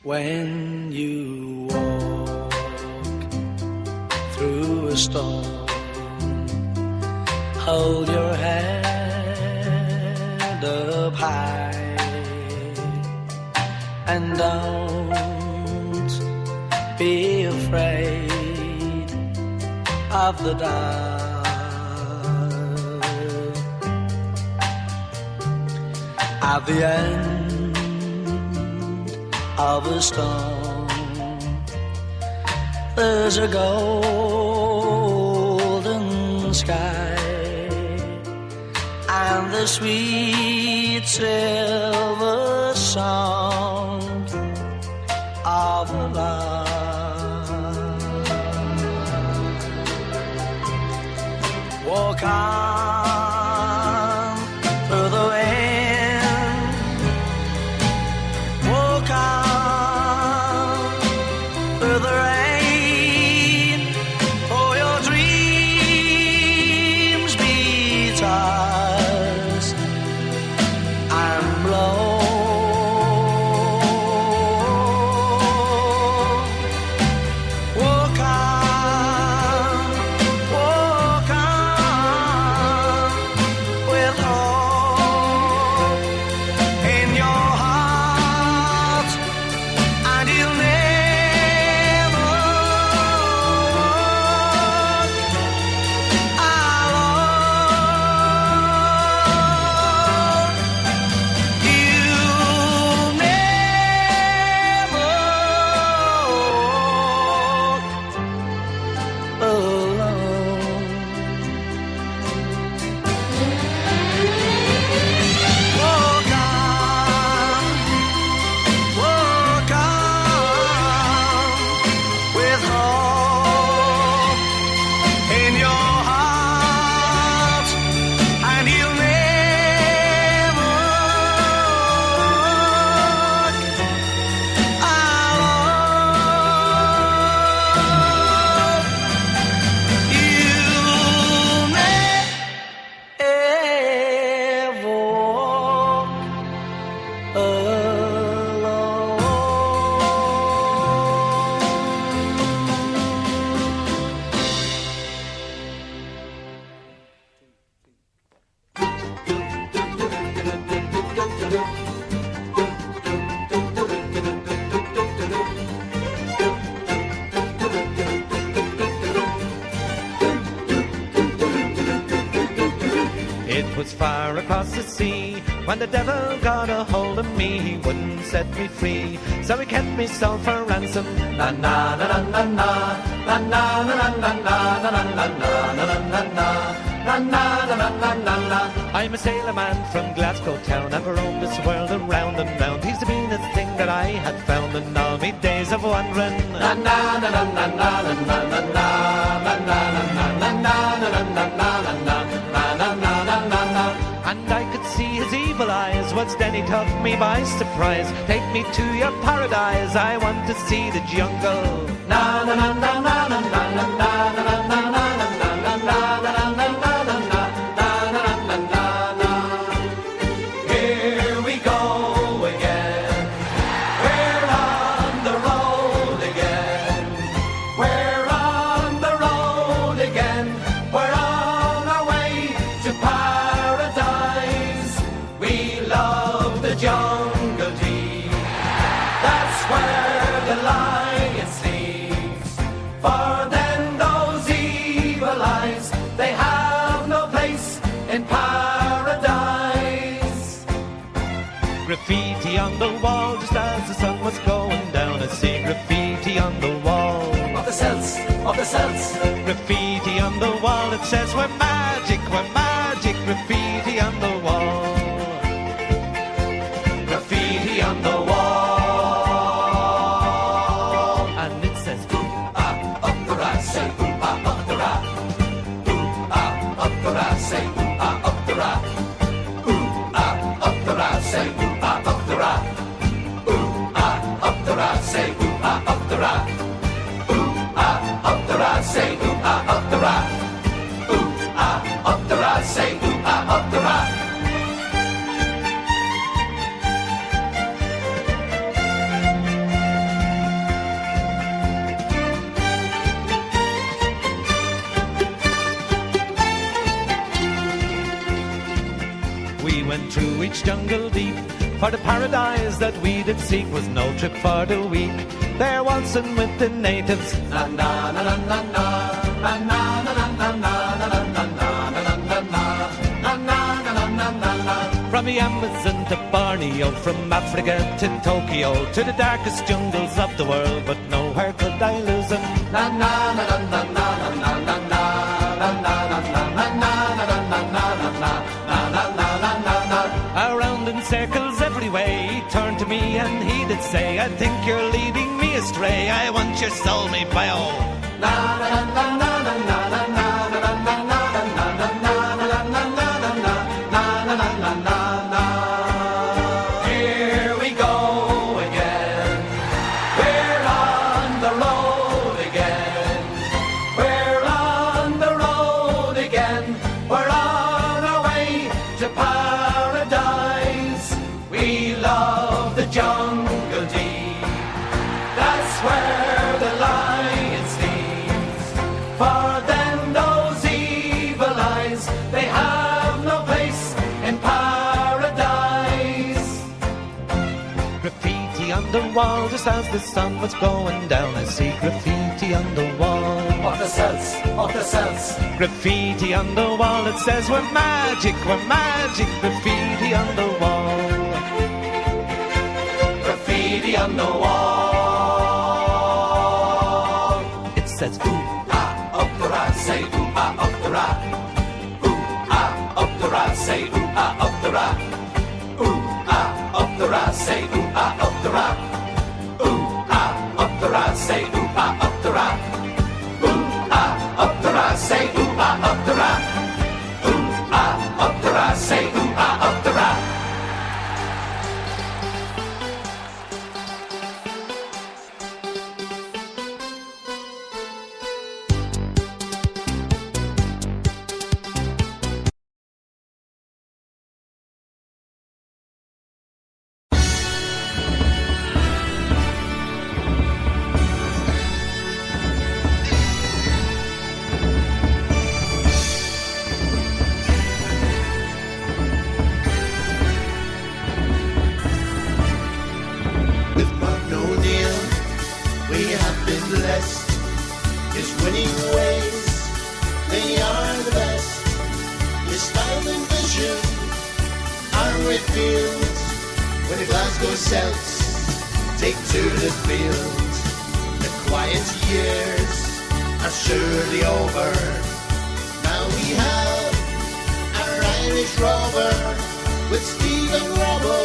when you walk through a storm. Hold your head up high and don't be afraid of the dark. At the end of a storm, there's a golden sky and the sweet silver sound of love. Walk on through the wind, walk on through the rain, for your dreams be tossed and blown. Walk on with hope in your heart, and you'll never walk alone. You'll never walk alone. Walk on with hope in your heart, and you'll never walk alone. You'll never walk It was far across the sea when the devil got a hold of me. He wouldn't set me free, so he kept me sold for ransom. Na na na na na na na na na na na na na na na na na na. I'm a sailor man from Glasgow town. I've roamed this world around and round. He's the meanest thing that I had found in all me days of wandering. Na na na na na na na na na na na na na na na. And I could see his evil eyes. What's then he took me by surprise. Take me to your paradise. I want to see the jungle. Na na na na na na na na na na na na na na na na. Here we go again. We're on the road again. We're on the road again. We're on our way to paradise. We love the jungle deep. That's where the lion sleeps. For then those evil eyes, they have no place in paradise. Graffiti on the wall just as the sun was going down. I see graffiti on the wall of the cells, of the cells. Graffiti on the wall, it says we're magic, we're magic. Graffiti on the wall. Graffiti on the wall. And it says ooh ah up the rat, say ooh ah up the rat. Ooh ah up the rat, say ooh ah up the rat. Ooh ah up the rat, say ooh ah up the rat. Ooh ah up the rat, say ooh ah up the rat. Ooh ah up the rat, say ooh ah up the rat. Ooh ah through each jungle deep. For the paradise that we did seek was no trick for the weak. They're waltzing with the natives. Na na na na na na na na na na na na na na. From the Amazon to Borneo, from Africa to Tokyo, to the darkest jungles of the world, but nowhere could I lose them. Na na na na na na na na na na na na na na. Around in circles every way, he turned to me and he did say, I think you're leading me astray. I want your soul, me bio. Na na na na na na na na na na na. Jungle deep, that's where the lion sleeps. For then those evil eyes, they have no place in paradise. Graffiti on the wall, just as the sun was going down, I see graffiti on the wall. Of the cells, of the cells. Graffiti on the wall, it says we're magic, we're magic. Graffiti on the wall. On the wall, it says ooh ah up the rat, say ooh ah up the rat. Ooh ah up the rat, say ooh ah up the rat. Ooh ah up the rat, say ooh ah up the rat. Ooh ah up the rat, say ooh ah up the rat. Ooh ah up the rat, say ooh ah up the rat. Ooh ah up the rat, say ooh ah up the rat. His winning ways, they are the best. His style and vision are revealed when the Glasgow Celts take to the field. The quiet years are surely over. Now we have our Irish rover with Stephen Robbo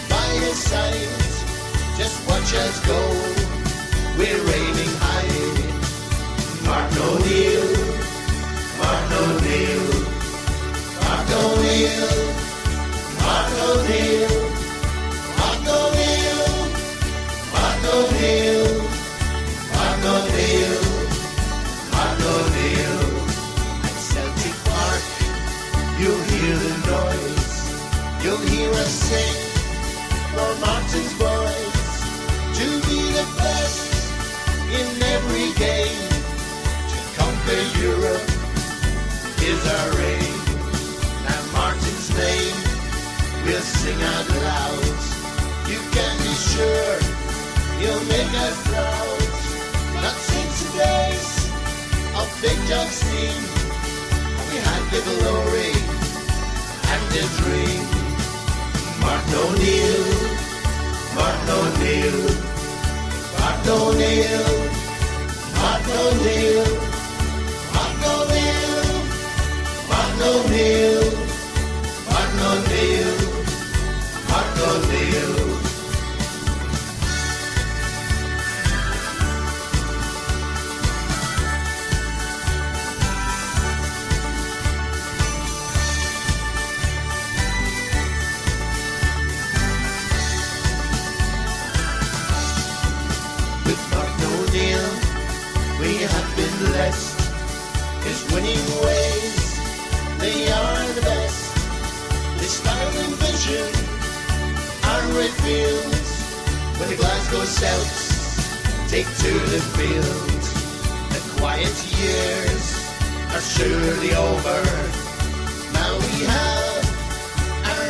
by his side. Just watch us go, we're aiming high. Mark O'Neill, Mark O'Neill, Mark O'Neill, Mark O'Neill, Mark O'Neill, Mark O'Neill, Mark O'Neill, Mark O'Neill. At Celtic Park, you'll hear the noise, you'll hear us sing for Martin's boys to be the best in every game. Europe is our aim. Now Martin's name we'll sing out loud. You can be sure he'll make us proud. Not since the days of Big Jock's team we had the glory and the dream. Mark O'Neill, Mark O'Neill, Mark O'Neill, Mark O'Neill, Mark O'Neill, Mark O'Neill, Mark O'Neill, Mark O'Neill. With Mark O'Neill, we have been blessed. His winning ways, they are the best. His style and vision are revealed when the Glasgow Celts take to the field. The quiet years are surely over. Now we have our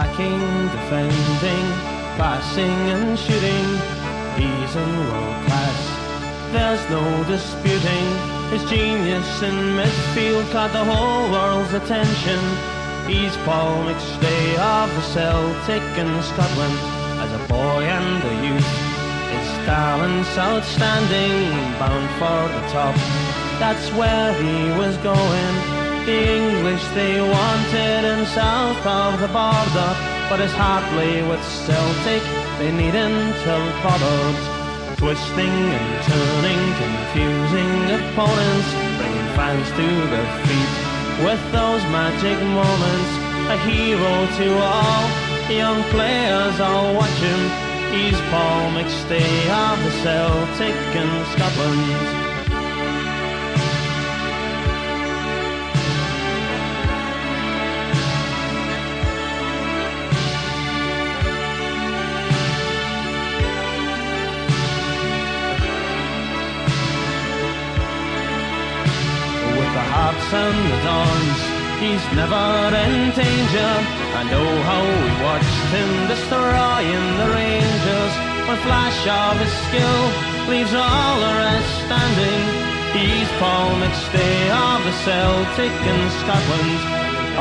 attacking, defending, passing and shooting. He's in world class, there's no disputing. His genius in midfield caught the whole world's attention. He's Paul McStay of the Celtic in Scotland. As a boy and a youth, his talent's outstanding. Bound for the top, that's where he was going. The English, they wanted him south of the border, but his heart lay with Celtic. They need him till forward, twisting and turning, confusing opponents, bringing fans to their feet with those magic moments. A hero to all young players, all watch him. He's Paul McStay of the Celtic in Scotland. Hearts and the dawns, he's never in danger. I know how we watched him destroying the Rangers. One flash of his skill leaves all the rest standing. He's Paul McStay of the Celtic in Scotland.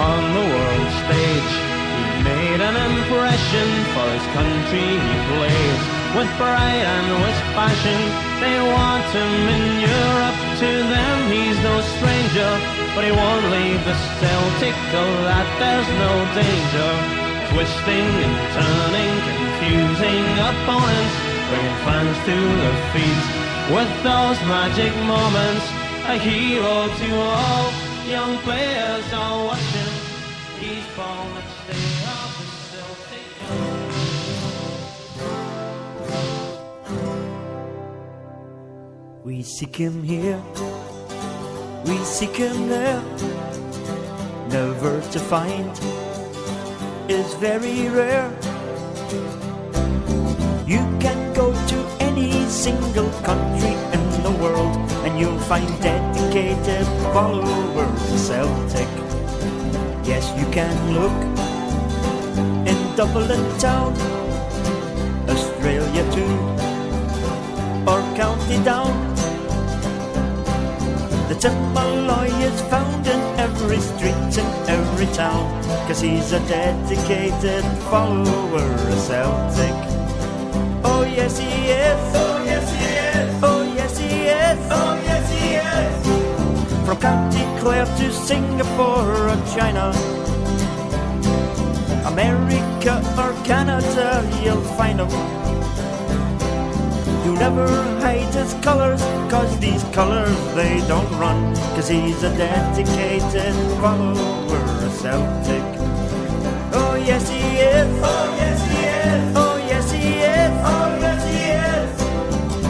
On the world stage, he made an impression. For his country he plays with pride and with passion. They want him in Europe, to them he's no stranger. But he won't leave the Celtic, oh that there's no danger. Twisting and turning, confusing opponents, bringing fans to their feet with those magic moments. A hero to all young players, all watch him. He's Paul McStay of the Celtic. We seek him here, we seek him there, never to find is very rare. You can go to any single country in the world and you'll find dedicated followers of Celtic. Yes, you can look in Dublin town, Australia too, or County Down. The Tim Malloy is found in every street in every town, 'cause he's a dedicated follower of Celtic. Oh yes he is, oh yes he is, oh yes he is, oh yes he is. From County Clare to Singapore or China, America or Canada, you'll find him. You never hide his colours, 'cause these colours they don't run, 'cause he's a dedicated follower of Celtic. Oh yes he is, oh yes he is, oh yes he is, oh yes he is.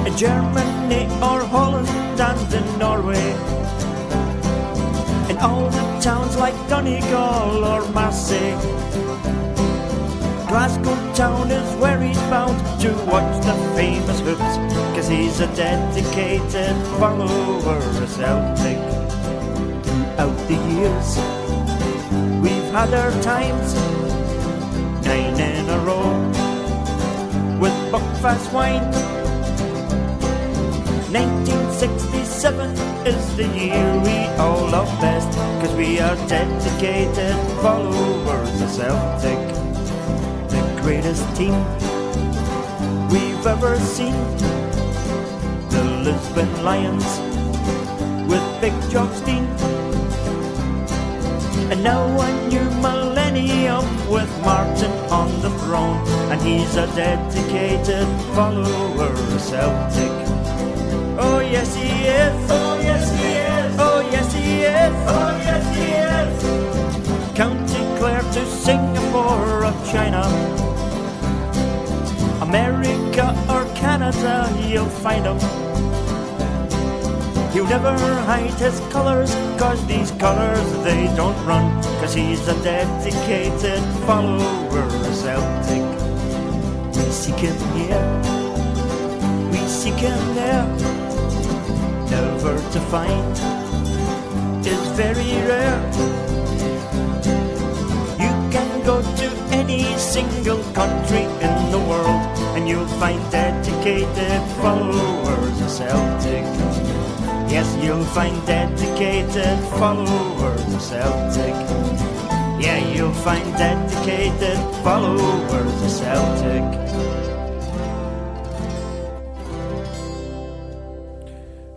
In Germany or Holland and in Norway, in all the towns like Donegal or Marseille, Glasgow town is where he's bound to watch the famous hoops, 'cause he's a dedicated follower of Celtic. Throughout the years, we've had our times, 9 in a row, with Buckfast wine. 1967 is the year we all love best, 'cause we are dedicated followers of Celtic. Greatest team we've ever seen, the Lisbon Lions with Big Jock Stein, and now a new millennium with Martin on the throne, and he's a dedicated follower of Celtic. Oh yes he is, oh yes he is, oh yes he is, oh yes he is. County Clare to Singapore or China, America or Canada, you'll find him. He'll never hide his colours, 'cause these colours they don't run, 'cause he's a dedicated follower of Celtic. We seek him here, we seek him there, never to find is very rare. You can go to any country in the world, and you'll find dedicated followers of Celtic. Yes, you'll find dedicated followers of Celtic. Yeah, you'll find dedicated followers of Celtic.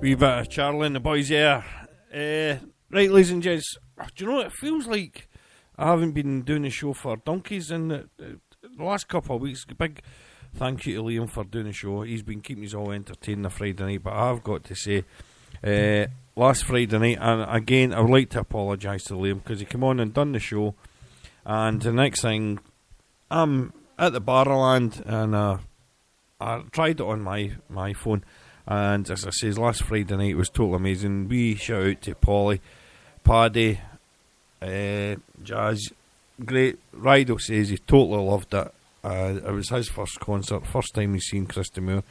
Wee bit of Charlie and the boys there. Right, ladies and gents, do you know what? It feels like I haven't been doing the show for donkeys in the last couple of weeks. Big thank you to Liam for doing the show. He's been keeping us all entertained on Friday night, but I've got to say, last Friday night, and again, I would like to apologise to Liam because he came on and done the show, and the next thing, I'm at the Barrowland, and I tried it on my phone. And as I says, last Friday night was totally amazing. We shout out to Polly, Paddy, Jazz, great. Rido says he totally loved it. It was his first concert, first time he's seen Christy Moore,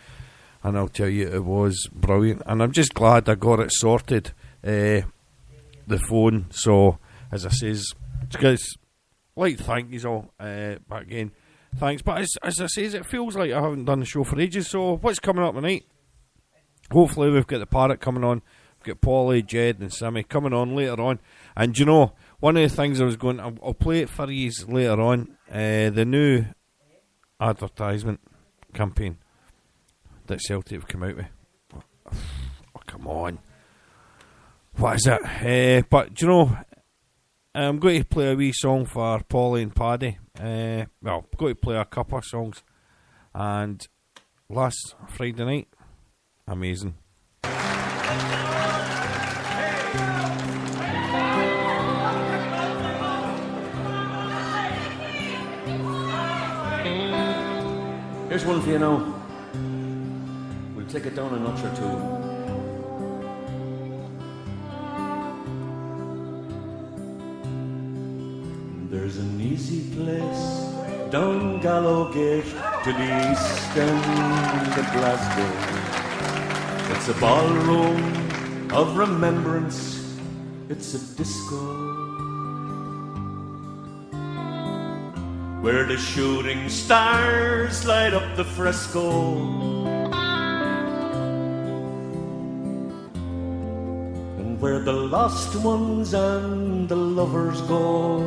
and I'll tell you, it was brilliant. And I'm just glad I got it sorted, the phone. So, as I says, guys, like to thank you all, back again, thanks. But as I says, it feels like I haven't done the show for ages. So, what's coming up tonight? Hopefully we've got the Parrot coming on. We've got Polly, Jed and Sammy coming on later on. And you know, one of the things I was going, I'll play it for you later on, the new advertisement campaign that Celtic have come out with. Oh, come on. What is it? But do you know, I'm going to play a wee song for Polly and Paddy. Well, I'm going to play a couple of songs. And last Friday night, amazing. Here's one for you now. We'll take it down a notch or two. There's an easy place down Gallowgate to the east end of Glasgow. It's a ballroom of remembrance, it's a disco, where the shooting stars light up the fresco, and where the lost ones and the lovers go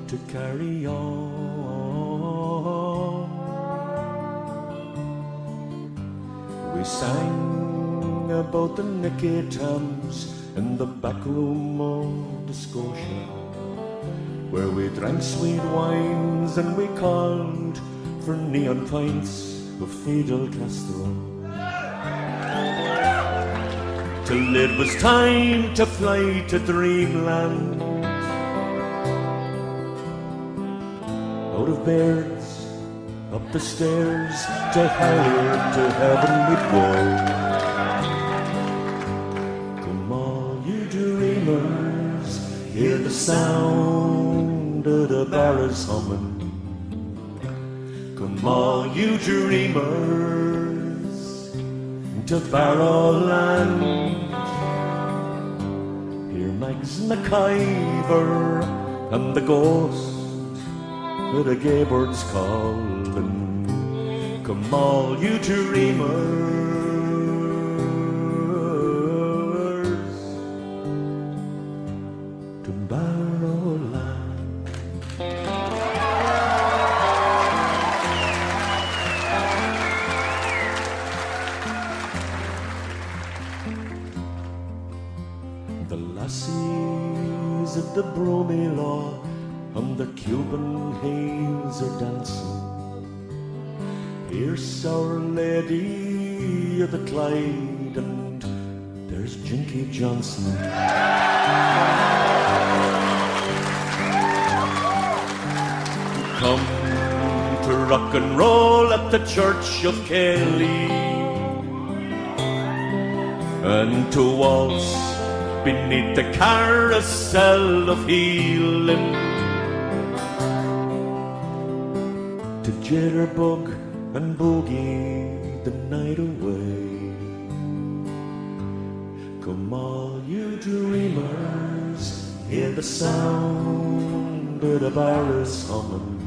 to carry on. We sang about the Nicky Thames in the back room of the Scotia, where we drank sweet wines and we called for neon pints of Fidel Castro, till it was time to fly to dreamland. Out of Baird's, up the stairs, to higher, to heaven we'd go. Come all you dreamers, hear the sound of the barras humming. Come all you dreamers, to Barrowland. Hear Mags McIver and the ghost with the gay birds calling. Come all you dreamers to Barrowland. The lassies at the Bromelaw on their Cuban hails are dancing. Here's Our Lady of the Clyde, and there's Jinky Johnson. Come to rock and roll at the Church of Kelly, and to waltz beneath the carousel of healing, to jitterbug and boogie the night away. Come all you dreamers, hear the sound of the barras humming.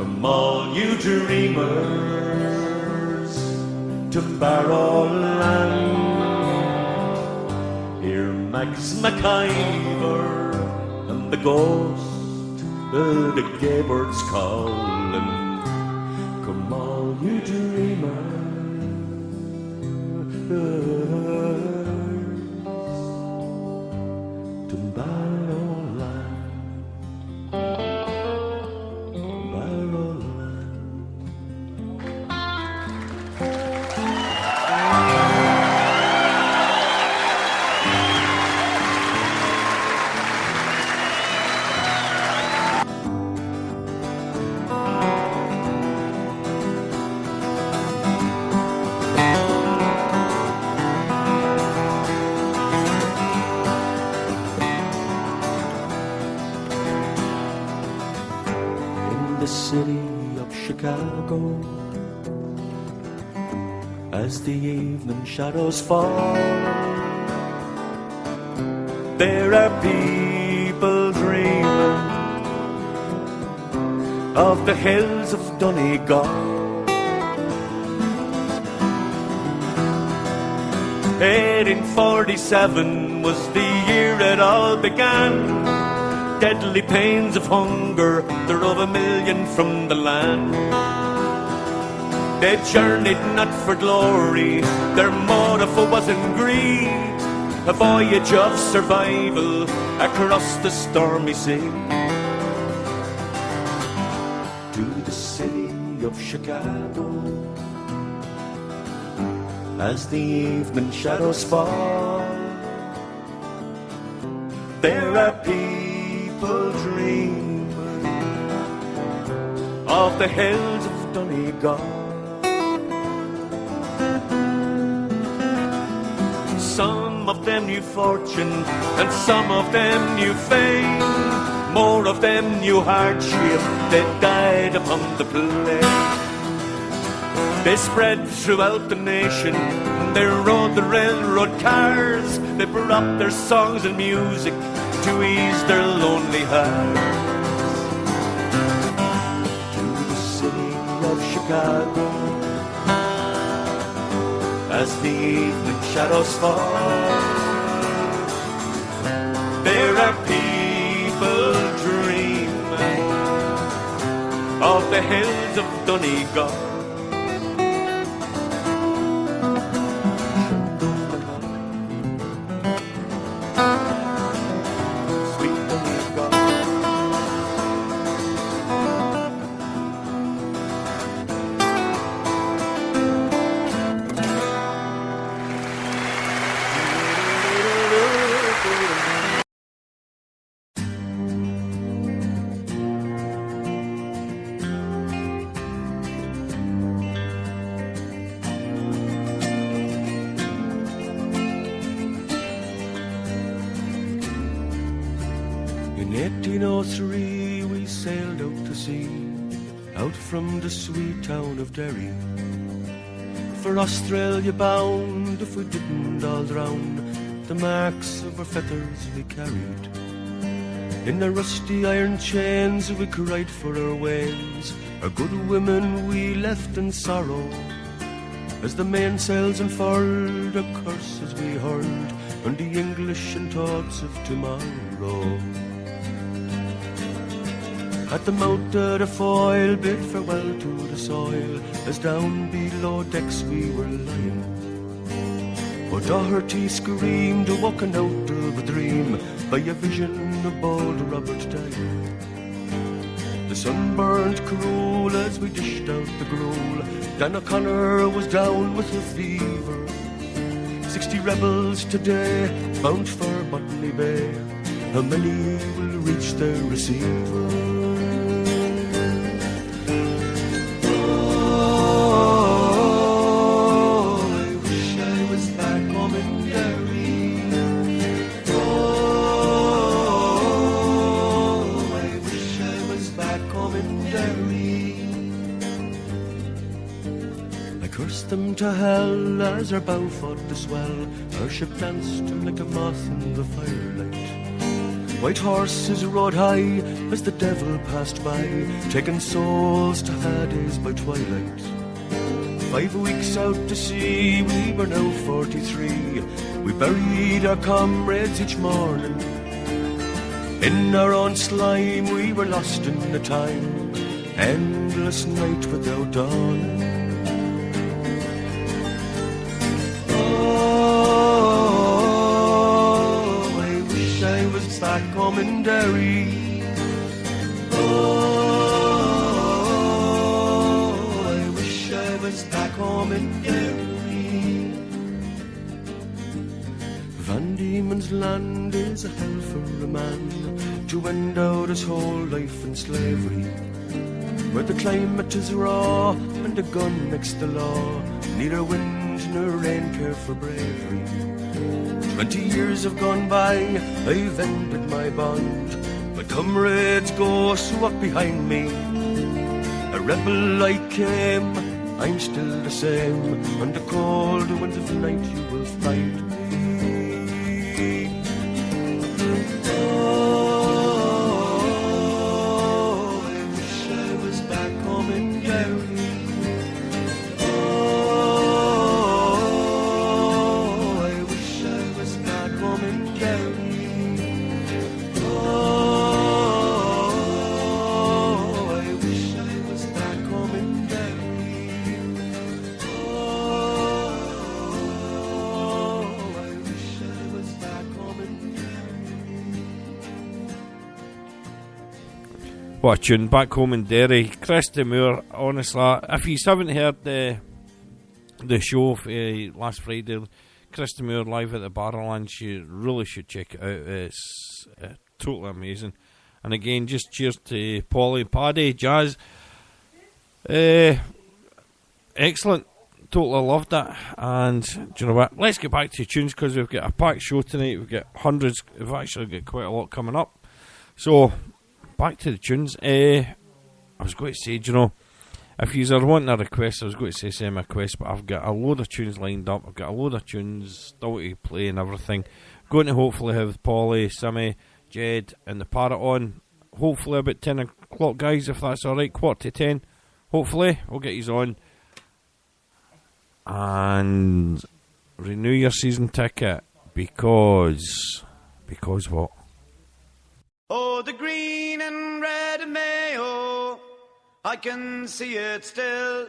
Come all you dreamers to Barrowland. Hear Max McIver and the ghost of the gay birds calling. Come all you dreamers to Barrowland. The city of Chicago, as the evening shadows fall, there are people dreaming of the hills of Donegal. 1847 was the year it all began. Deadly pains of hunger drove 1 million from the land. They journeyed not for glory, their motive wasn't greed, a voyage of survival across the stormy sea. To the city of Chicago, as the evening shadows fall, there are people dreaming of the hills of Donegal. Some of them knew fortune and some of them knew fame. More of them knew hardship, they died upon the plain. They spread throughout the nation, they rode the railroad cars, they brought their songs and music to ease their lonely hearts. To the city of Chicago, as the evening shadows fall, there are people dreaming of the hills of Donegal. In 1803 we sailed out to sea, out from the sweet town of Derry. For Australia bound, if we didn't all drown, the marks of our feathers we carried. In the rusty iron chains we cried for our wains, our good women we left in sorrow. As the mainsails unfurled, our curses we heard on the English and thoughts of tomorrow. At the mouth of the foil bid farewell to the soil, as down below decks we were lying. Oh, Doherty screamed, walking out of a dream, by a vision of bold Robert dying. The sun burned cruel as we dished out the gruel. Dan O'Connor was down with a fever. 60 rebels today, bound for Botany Bay. How many will reach their receiver? Them to hell as our bow fought to swell. Our ship danced like a moth in the firelight. White horses rode high as the devil passed by, taking souls to Hades by twilight. 5 weeks out to sea, we were now 43. We buried our comrades each morning. In our own slime we were lost in the time, endless night without dawn. Oh, I wish I was back home in Derry. Oh, I wish I was back home in Derry. Van Diemen's Land is a hell for a man to end out his whole life in slavery, where the climate is raw and a gun makes the law. Neither wind nor rain care for bravery. 20 years have gone by, I've ended my bond. My comrades go swap behind me. A rebel I came, I'm still the same. On the cold winds of the night you will find me. Oh, I wish I was back home in Derry. Oh, I wish I was back home in Derry. Oh, I wish I was back home in Derry. Oh, I wish I was back home in Derry. What a tune, Back Home in Derry. Christy Moore, honestly, if you haven't heard the show last Friday, Christy Moore live at the Barrowlands, you really should check it out. It's totally amazing. And again, just cheers to Polly, Paddy, Jazz. Excellent. Totally loved it. And do you know what? Let's get back to tunes because we've got a packed show tonight. We've got hundreds. We've actually got quite a lot coming up. So, back to the tunes. I was going to say, do you know, if you are wanting a request, I was going to say send me a request, but I've got a load of tunes lined up. I've got a load of tunes still to play and everything. Going to hopefully have Polly, Simmy, Jed and the Parrot on. Hopefully about 10 o'clock, guys, if that's alright. 9:45. Hopefully, we'll get you on. And renew your season ticket because what? Oh, the green and red Mayo, I can see it still.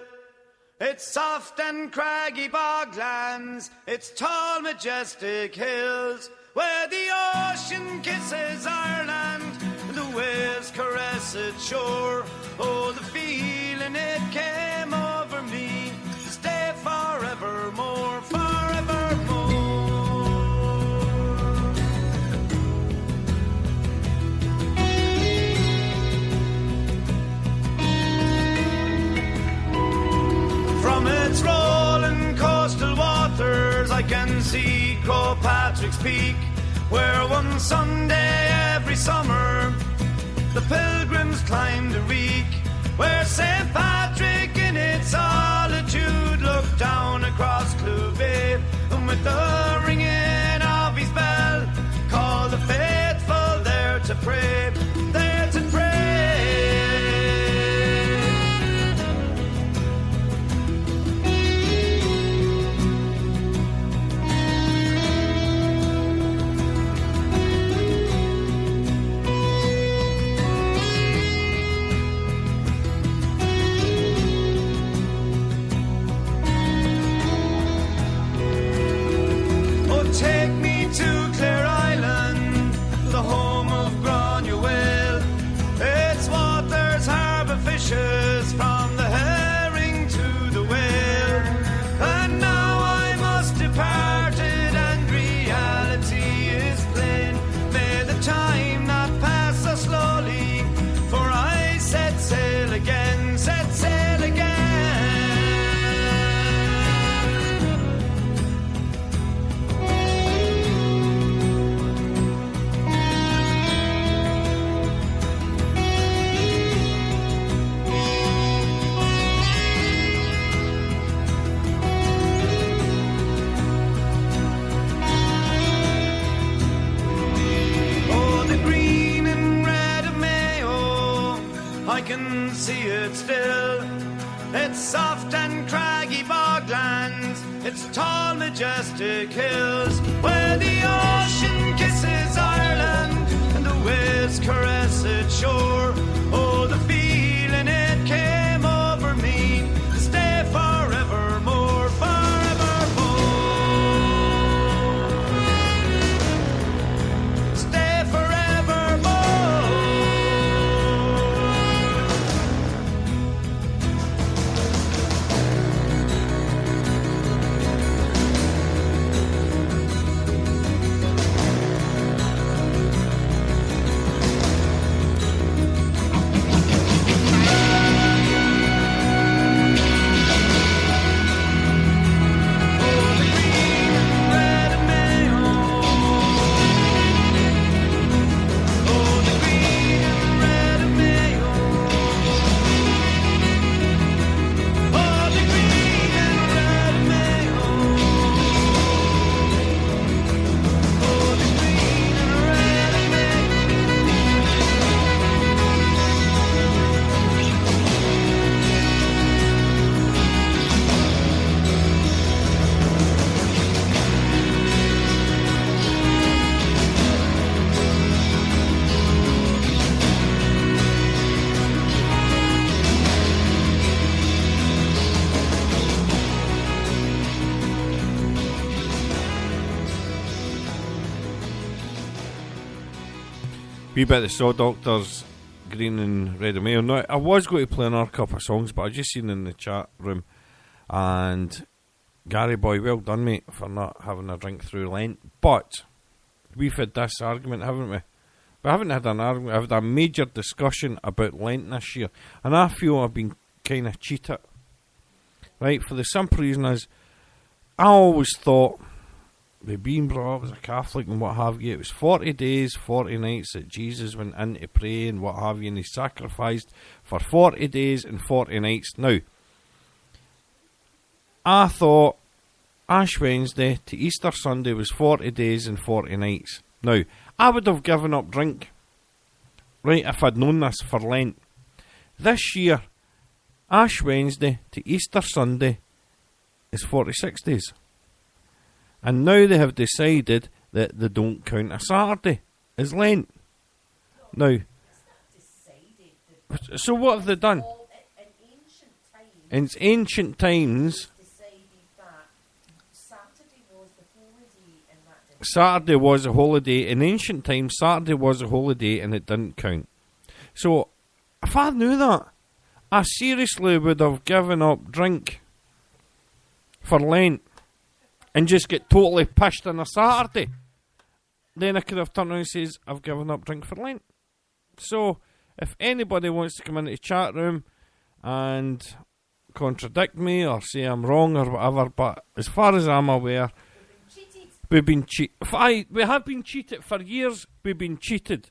It's soft and craggy boglands, it's tall majestic hills, where the ocean kisses Ireland, the waves caress its shore. Oh, the feeling it came over me, to stay forevermore, forevermore. From its rolling coastal waters I can see Croagh Patrick's Peak, where one Sunday every summer the pilgrims climbed the reek, where St. Patrick in its solitude looked down across Clough, and with the ringing of his bell called the faithful there to pray, there to pray. Take me to Clare Island, the home of Granuaile. can see it still. It's soft and craggy boglands, it's tall majestic hills, where the ocean kisses Ireland and the waves caress its shore. Oh, the feeling it came over me to stay forevermore, forevermore. Stay forevermore. Wee bit of the Saw Doctors, Green and Red and Mayo. Now, I was going to play another couple of songs, but I just seen in the chat room, and Gary boy, well done, mate, for not having a drink through Lent. But we've had this argument, haven't we? We haven't had an argument. I've had a major discussion about Lent this year, and I feel I've been kind of cheated. Right, for the simple reason is, I always thought, with being brought up as a Catholic and what have you, it was 40 days, 40 nights that Jesus went in to pray and what have you, and he sacrificed for 40 days and 40 nights. Now, I thought Ash Wednesday to Easter Sunday was 40 days and 40 nights. Now, I would have given up drink, right, if I'd known this for Lent. This year, Ash Wednesday to Easter Sunday is 46 days. And now they have decided that they don't count a Saturday as Lent. Now, so what have they done? In ancient times, Saturday was a holiday. In ancient times, Saturday was a holiday and it didn't count. So, if I knew that, I seriously would have given up drink for Lent and just get totally pissed on a Saturday. Then I could have turned around and says, I've given up drink for Lent. So, if anybody wants to come into the chat room and contradict me or say I'm wrong or whatever, but as far as I'm aware, we've been cheated. We have been cheated for years. We've been cheated.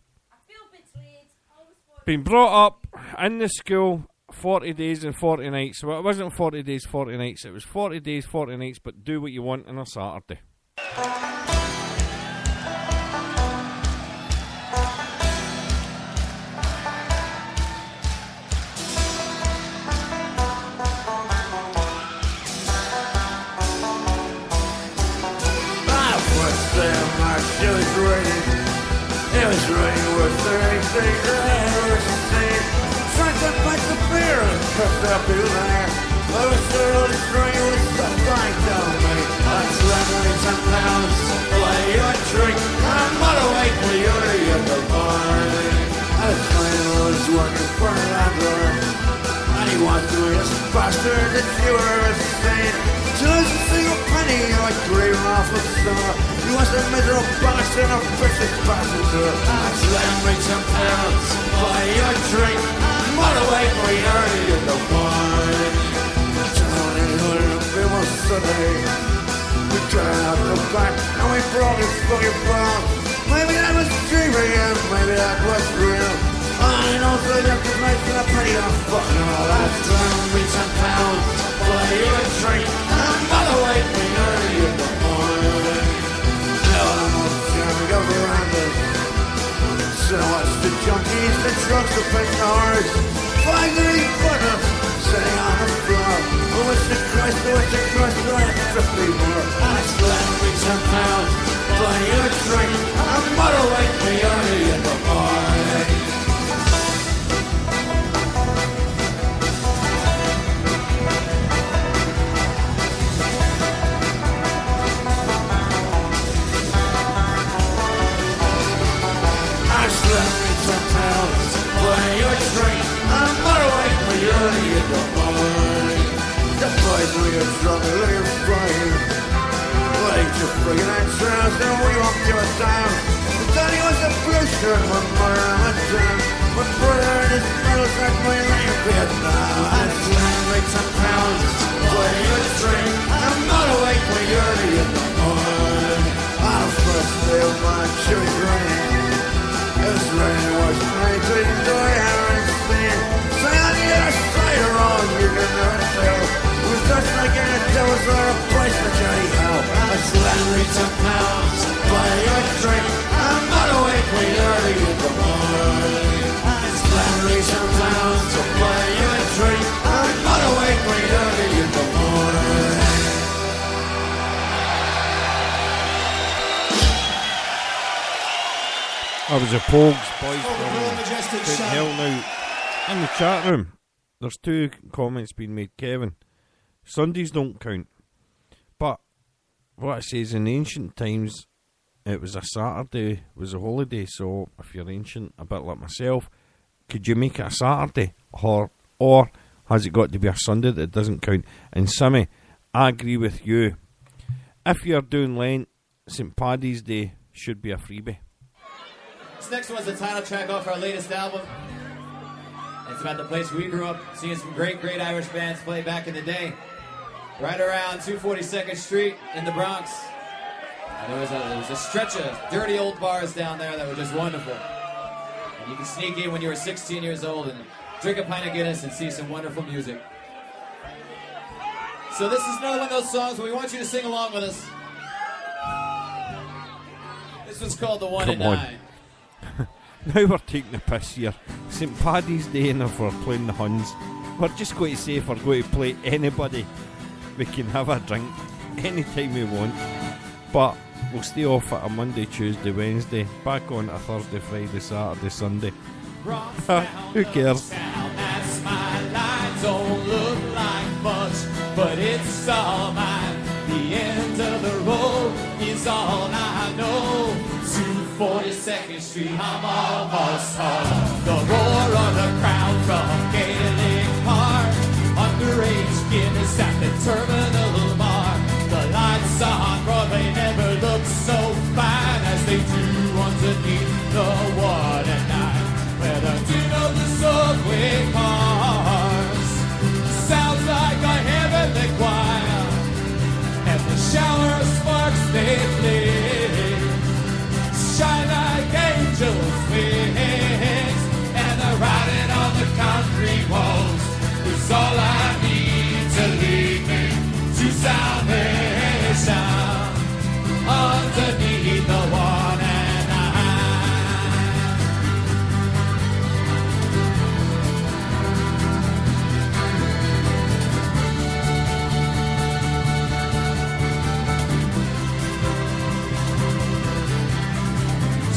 Been brought up in the school 40 days and 40 nights. Well, it wasn't 40 days, 40 nights. It was 40 days, 40 nights, but do what you want on a Saturday. It was raining with 36 hours a day. Tried to fight the beer and cooked up in there. I was there on the train with stuff like down me. That's lemonade and pounds, play your drink. I'm not awake for you to get the party. I was working for a landlord, and he wants to be a bastard that you were ever seen. To lose a single penny like dreaming off a star. He was a miserable bastard and a vicious passenger. That's lemonade and pounds, buy your drink. I'm not awake for you to get the party. Down in Hood, it was Sunday. We turned out the back and we brought his fucking bomb. Maybe that was dreaming and maybe that was real. I know the doctor's nice and a penny and a fucking all. That's lemonade and pounds, buy your drink. I'm not awake for you to get the party. So watch the junkies, the drunks, the pensioners. Finally, butter, sitting on the floor. Oh, what's the Christ, do I have 50 more? I slept with some pounds, buy you a drink. I'm mother wake me early in the morning. I slept with some pounds, buy you a drink. I'm mother wake me early in the morning. The boys we are drunk, looking fine. Like your friggin' extras, then we walked to a town. Daddy was a blue shirt, my mother on my town. My brother and his girls like my life Vietnam. I slept with some pounds, buy you a drink. I'm mother wake me early in the morning. On the first day of my chili rain. It's raining, it wasn't rain till you do I haven't seen. Say on the other side of wrong, you can never tell. It was just like any devil's or a place for Johnny Hell. I slept with some pounds, buy you a drink. I'm not awake way early in the morning. I slept with some pounds, buy you a drink. I'm not awake way early in the morning. I was a Pogues boys from Couldn't Hell now. In the chat room, there's two comments being made. Kevin, Sundays don't count. But what it says, in ancient times, it was a Saturday, was a holiday. So if you're ancient, a bit like myself, could you make it a Saturday? Or has it got to be a Sunday that doesn't count? And Simmy, I agree with you. If you're doing Lent, St. Paddy's Day should be a freebie. This next one's the title track off our latest album. It's about the place we grew up seeing some great Irish bands play back in the day. Right around 242nd Street in the Bronx. And there was a stretch of dirty old bars down there that were just wonderful. And you could sneak in when you were 16 years old and drink a pint of Guinness and see some wonderful music. So this is another one of those songs where we want you to sing along with us. This one's called The One Come and on. Nine. Now we're taking the piss here. St. Paddy's Day, and if we're playing the Huns, we're just going to say if we're going to play anybody, we can have a drink anytime we want. But we'll stay off at a Monday, Tuesday, Wednesday, back on a Thursday, Friday, Saturday, Sunday. Who cares? That's my line. Don't look like much, but it's all mine. The end of the road is all I know. 242nd Street, I'm almost home. The roar of the crowd from Gaelic Park. Underage Guinness at the Terminal Bar. The lights on Broadway never look so fine as they do underneath the 1 and 9. Where the tune of the subway cars sounds like a heavenly choir. And the shower of sparks they play shine like angels' wings. And they're riding on the concrete walls. It's all I need to lead me to salvation. Underneath the 1 and 9.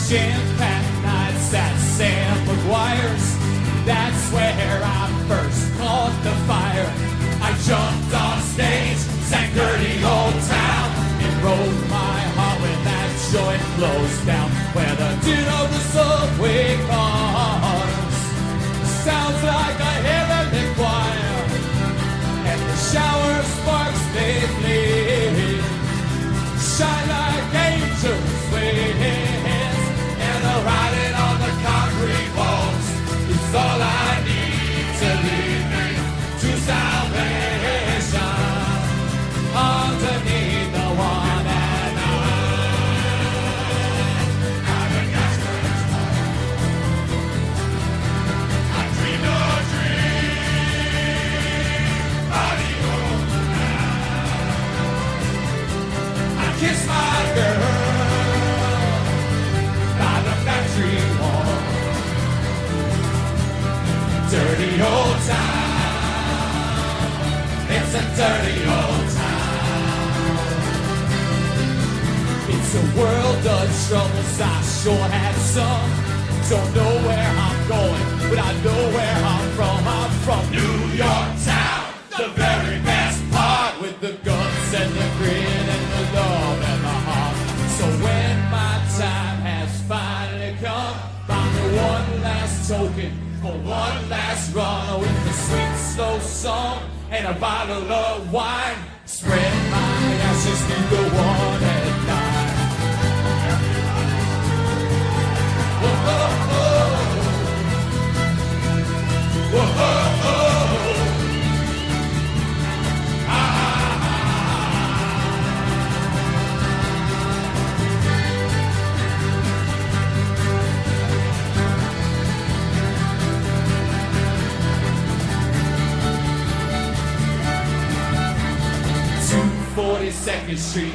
Champagne nights at dirty old town. It's a world of troubles, I sure have some. Don't know where I'm going, but I know where I'm from. I'm from New York town, the very best part, with the guns and the grin and the love and the heart. So when my time has finally come, find me one last token for one last run with a sweet slow song and a bottle of wine. Spread my ashes through the one at night. Whoa, whoa, whoa. Whoa, whoa, whoa. Ah. 42nd Street.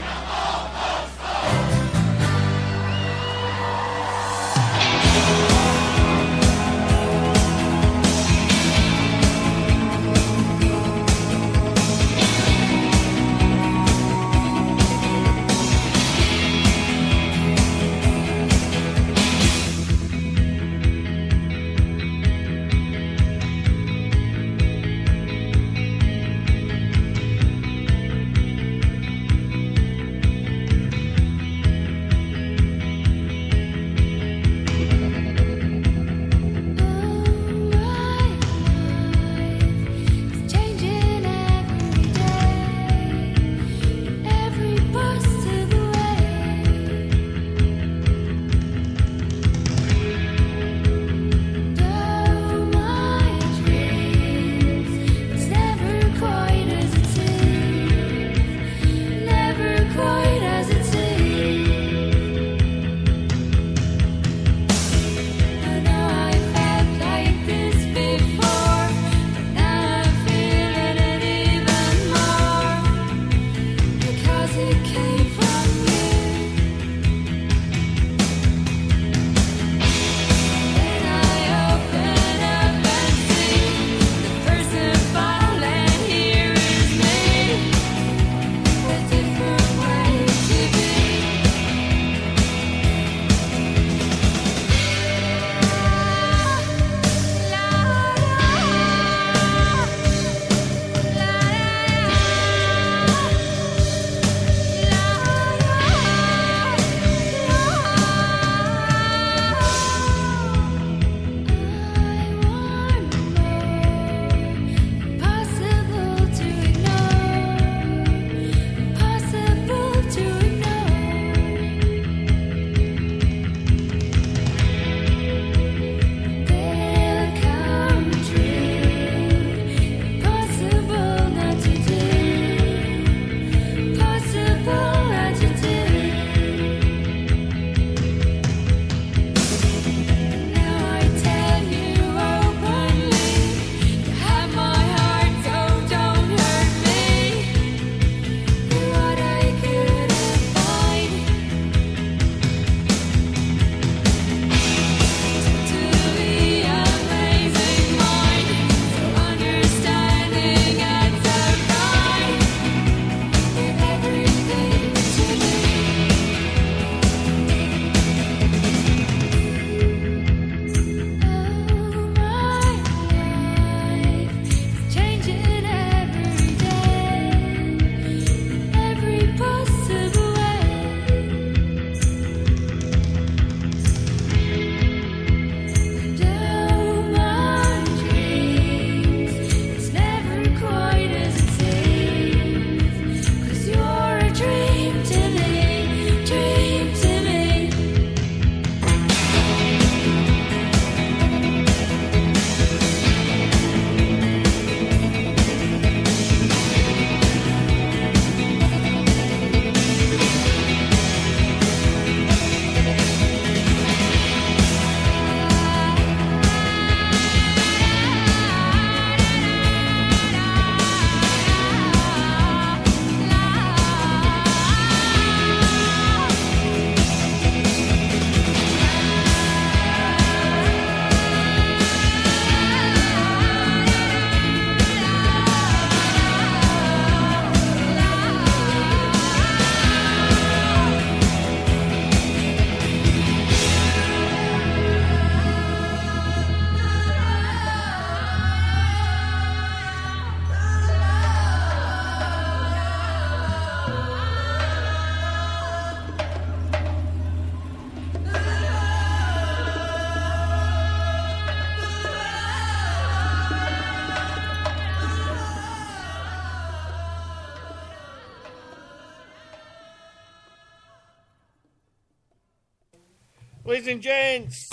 Ladies and gents,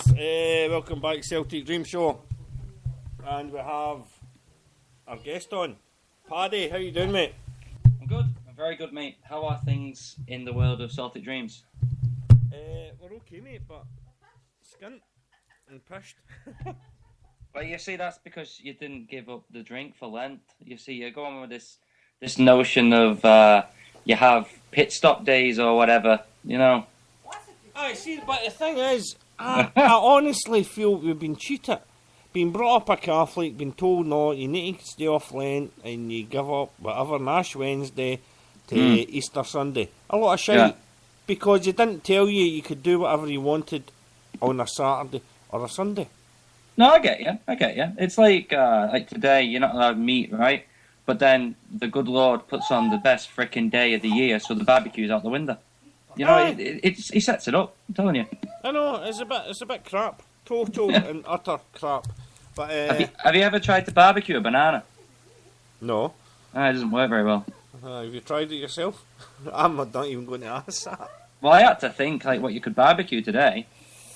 welcome back to Celtic Dream Show. And we have our guest on. Paddy, how you doing, mate? I'm good. I'm very good, mate. How are things in the world of Celtic Dreams? We're okay, mate, but skint and pished. Well, you see, that's because you didn't give up the drink for Lent. You see, you're going with this notion of you have pit stop days or whatever, you know. I see, but the thing is, I honestly feel we've been cheated. Been brought up a Catholic, been told no, you need to stay off Lent and you give up whatever Ash Wednesday to Easter Sunday. A lot of shite, because you didn't tell you could do whatever you wanted on a Saturday or a Sunday. No, I get you. It's like today, you're not allowed meat, right? But then the good Lord puts on the best frickin' day of the year, so the barbecue's out the window. You know, he sets it up. I'm telling you. I know it's a bit crap, total and utter crap. But have you ever tried to barbecue a banana? No. It doesn't work very well. Have you tried it yourself? I'm not even going to ask that. Well, I had to think like what you could barbecue today,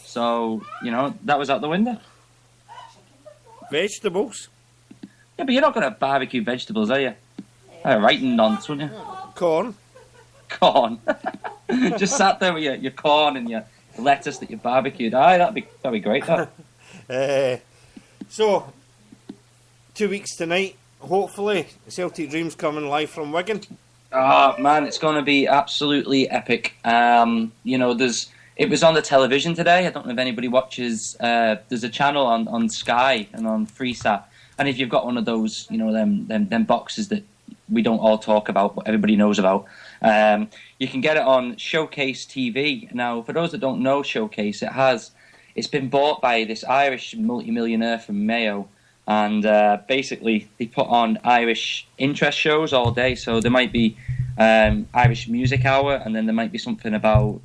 so you know that was out the window. Vegetables? Yeah, but you're not going to barbecue vegetables, are you? Right and nonce, wouldn't you? Corn. Just sat there with your corn and your lettuce that you barbecued. That'd be great. That. So, 2 weeks tonight, hopefully, Celtic Dreams coming live from Wigan. Oh man, it's going to be absolutely epic. You know, it was on the television today. I don't know if anybody watches. There's a channel on Sky and on Freesat. And if you've got one of those, you know, them boxes that we don't all talk about, but everybody knows about, you can get it on Showcase TV. Now, for those that don't know Showcase, it's been bought by this Irish multimillionaire from Mayo, and basically they put on Irish interest shows all day. So there might be Irish Music Hour, and then there might be something about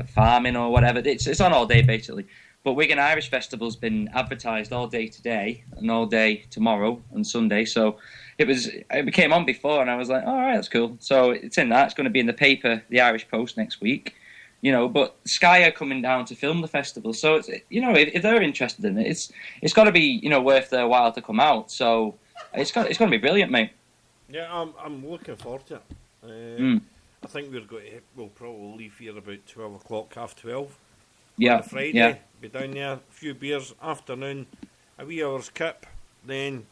farming or whatever. It's on all day, basically. But Wigan Irish Festival's been advertised all day today and all day tomorrow and Sunday. So it came on before, and I was like, all right, that's cool. So it's in that. It's going to be in the paper, the Irish Post, next week. You know, but Sky are coming down to film the festival. So it's, you know, if they're interested in it, it's got to be, you know, worth their while to come out. So it's going to be brilliant, mate. Yeah, I'm looking forward to it. I think we'll probably leave here about 12 o'clock, 12:30. Yeah, on Friday. yeah. Be down there, a few beers, afternoon, a wee hour's kip, then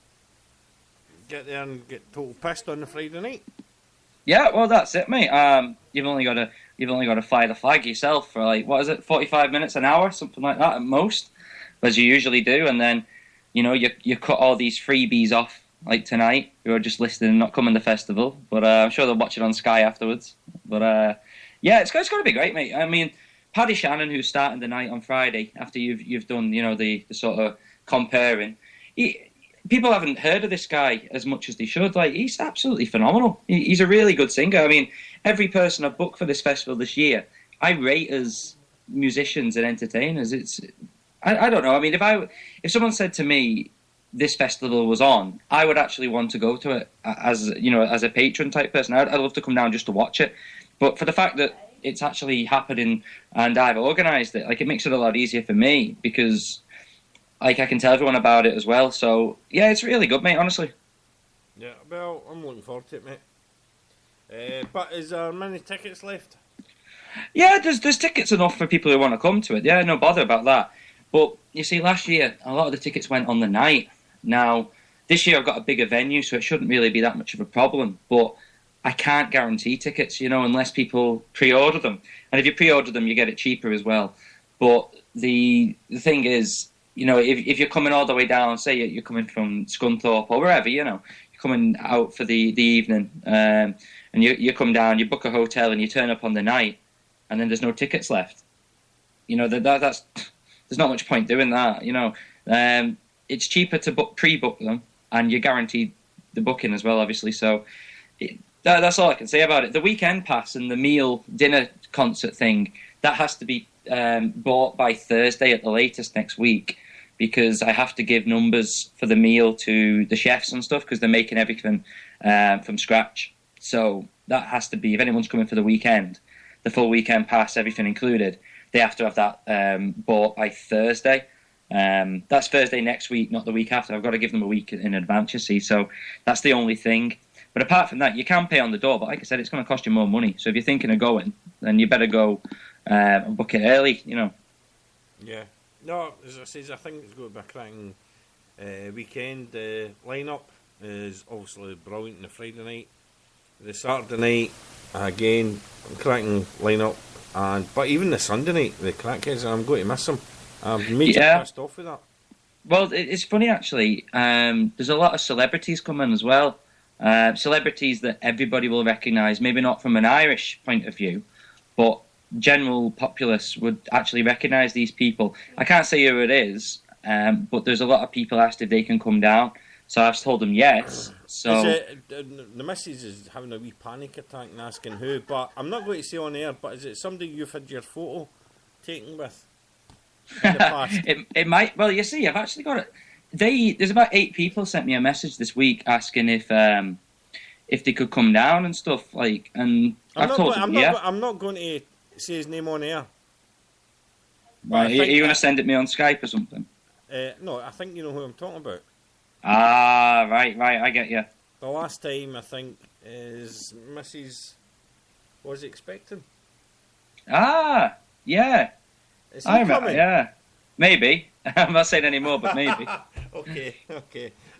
get there and get total pissed on the Friday night. Yeah, well, that's it, mate. You've only got to fly the flag yourself for 45 minutes, an hour, something like that at most, as you usually do, and then you know you cut all these freebies off like tonight who are just listening and not coming to the festival, but I'm sure they'll watch it on Sky afterwards. But yeah, it's going to be great, mate. I mean, Paddy Shannon, who's starting the night on Friday after you've done, you know, the sort of comparing. People haven't heard of this guy as much as they should. Like, he's absolutely phenomenal. He's a really good singer. I mean, every person I've booked for this festival this year, I rate as musicians and entertainers. I don't know. I mean, if someone said to me this festival was on, I would actually want to go to it as, you know, as a patron type person. I'd love to come down just to watch it. But for the fact that it's actually happening and I've organised it, like, it makes it a lot easier for me because, like, I can tell everyone about it as well. So yeah, it's really good, mate, honestly. Yeah, well, I'm looking forward to it, mate. But is there many tickets left? Yeah, there's tickets enough for people who want to come to it. Yeah, no bother about that. But you see, last year a lot of the tickets went on the night. Now this year I've got a bigger venue, so it shouldn't really be that much of a problem. But I can't guarantee tickets, you know, unless people pre-order them. And if you pre-order them, you get it cheaper as well. But the thing is, you know, if you're coming all the way down, say you're coming from Scunthorpe or wherever, you know, you're coming out for the evening, and you come down, you book a hotel, and you turn up on the night, and then there's no tickets left. You know, that's there's not much point doing that. You know, it's cheaper to pre-book them, and you're guaranteed the booking as well, obviously. So that's all I can say about it. The weekend pass and the meal dinner concert thing, that has to be bought by Thursday at the latest next week, because I have to give numbers for the meal to the chefs and stuff, because they're making everything from scratch. So that has to be, if anyone's coming for the weekend, the full weekend pass, everything included, they have to have that bought by Thursday. That's Thursday next week, not the week after. I've got to give them a week in advance, you see. So that's the only thing. But apart from that, you can pay on the door. But like I said, it's going to cost you more money. So if you're thinking of going, then you better go and book it early, you know. Yeah. No, as I says, I think it's going to be a cracking weekend. The lineup is obviously brilliant on the Friday night. The Saturday night, again, cracking lineup. But even the Sunday night, the crackheads, I'm going to miss them. I'm major pissed off with that. Well, it's funny, actually. There's a lot of celebrities coming as well. Celebrities that everybody will recognise, maybe not from an Irish point of view, but general populace would actually recognise these people. I can't say who it is, but there's a lot of people asked if they can come down. So I've told them yes. So the missus is having a wee panic attack and asking who, but I'm not going to say on air, but is it somebody you've had your photo taken with in the past? it might. Well, you see, I've actually got it. There's about 8 people sent me a message this week asking if they could come down and stuff, like, and I'm not going to say his name on air. Right, are you going to send it me on Skype or something? No, I think you know who I'm talking about. Ah, right, I get you. The last time, I think, is Mrs. was expecting. Ah, yeah. Is he I remember, coming? yeah. Maybe. I'm not saying any more, but maybe. Okay.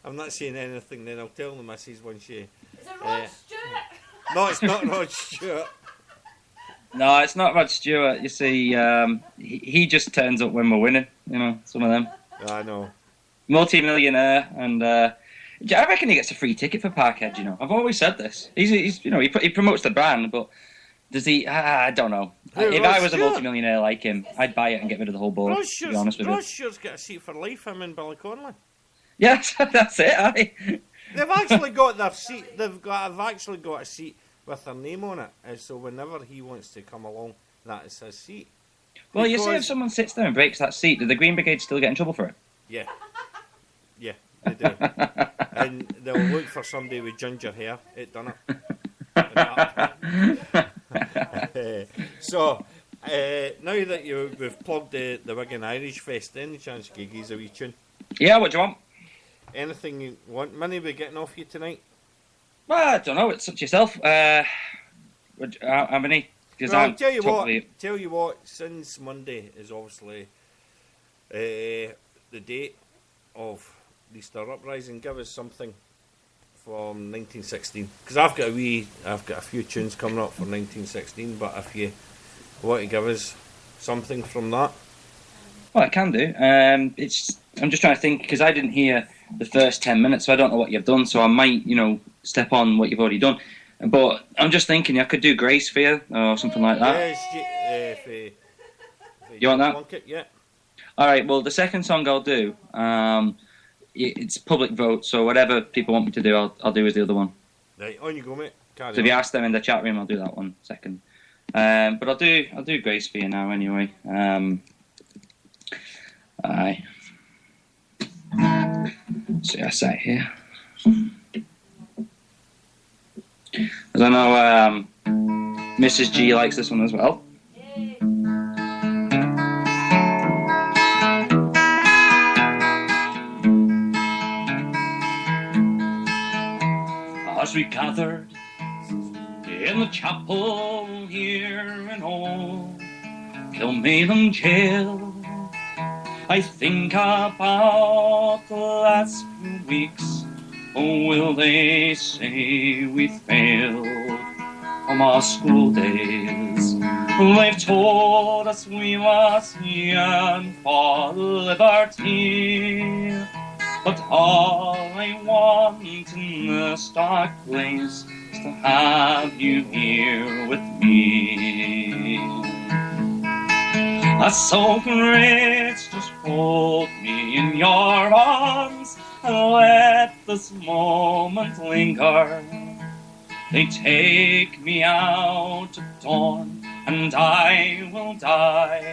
I'm not saying anything then. I'll tell the missus when she... Is it Rod Stewart? No, it's not Rod Stewart. No, it's not Rod Stewart. You see, he just turns up when we're winning, you know, some of them. I know. Multi-millionaire, and I reckon he gets a free ticket for Parkhead, you know. I've always said this. He's you know, he promotes the brand, but does he? I don't know. If I was a multi-millionaire like him, I'd buy it and get rid of the whole board, to be honest with you. Rod Stewart's got a seat for life, him and Billy Connolly. Yeah, that's it, aye. They've actually got their seat. They've actually got a seat with their name on it, so whenever he wants to come along, that is his seat. Well, you see, if someone sits there and breaks that seat, do the Green Brigade still get in trouble for it? Yeah, they do. And they'll look for somebody with ginger hair. It done it. So, now that we've plugged the Wigan Irish Fest, any chance you could give us a wee tune? Yeah, what do you want? Anything you want? Minnie, we getting off you tonight? Well, I don't know. It's up to yourself. How many? Because I'll tell you what. Since Monday is obviously the date of the Stir Uprising, give us something from 1916. Because I've got a few tunes coming up for 1916. But if you want to give us something from that, well, I can do. I'm just trying to think because I didn't hear the first 10 minutes, so I don't know what you've done. So I might, step on what you've already done. But I'm just thinking I could do Grace for you or something like that. Yes, you want that? It, yeah. All right. Well, the second song I'll do. It's public vote, so whatever people want me to do, I'll do as the other one. Right, on you go, mate. So if you ask them in the chat room, I'll do that one second. But I'll do Grace for you now anyway. Aye. See, I sat here. Because I know Mrs. G likes this one as well. As we gathered in the chapel here in old Kilmainham jail, I think about the last few weeks. Oh, will they say we failed from our school days? They've told us we must yearn for liberty, but all I want in this dark place is to have you here with me. So Grace, just hold me in your arms and let this moment linger. They take me out at dawn and I will die.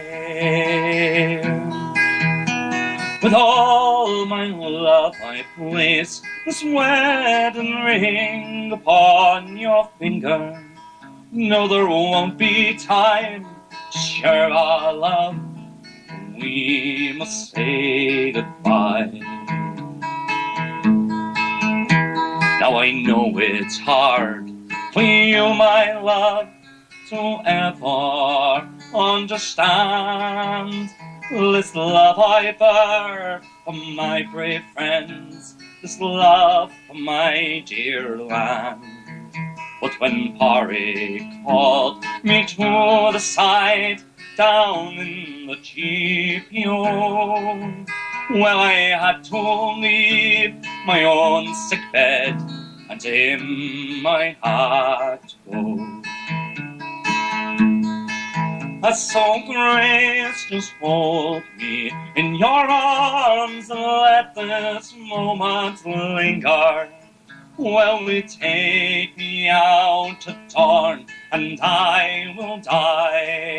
With all my love I place this wedding ring upon your finger. No, there won't be time to share our love, we must say goodbye. Now I know it's hard for you, my love, to ever understand this love I bear for my brave friends, this love for my dear land. But when Parry called me to the side down in the GPO, well, I had to leave my own sick bed and in my heart go. So Grace, just hold me in your arms and let this moment linger. Well, we take me out to dawn and I will die.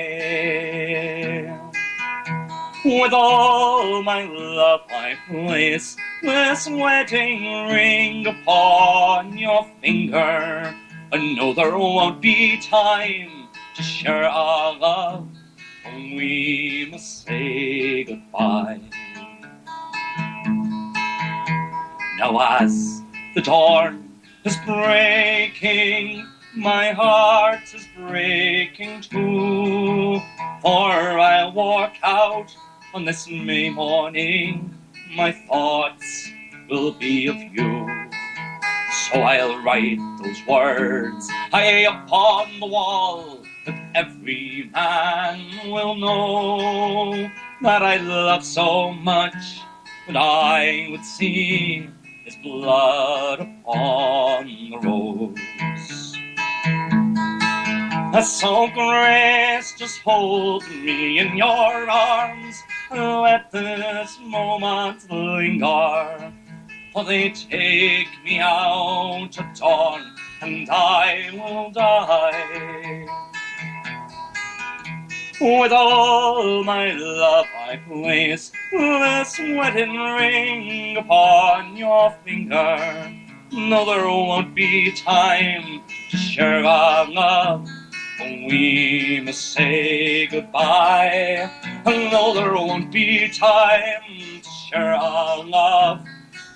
With all my love I place this wedding ring upon your finger. I know there won't be time to share our love, and we must say goodbye. Now as the dawn is breaking, my heart is breaking too, for I'll walk out on this May morning, my thoughts will be of you. So I'll write those words high upon the wall, that every man will know that I love so much that I would see his blood upon the rose. So Grace, just hold me in your arms and let this moment linger, for they take me out at dawn and I will die. With all my love I place this wedding ring upon your finger. No, there won't be time to share our love, we must say goodbye. No, there won't be time to share our love,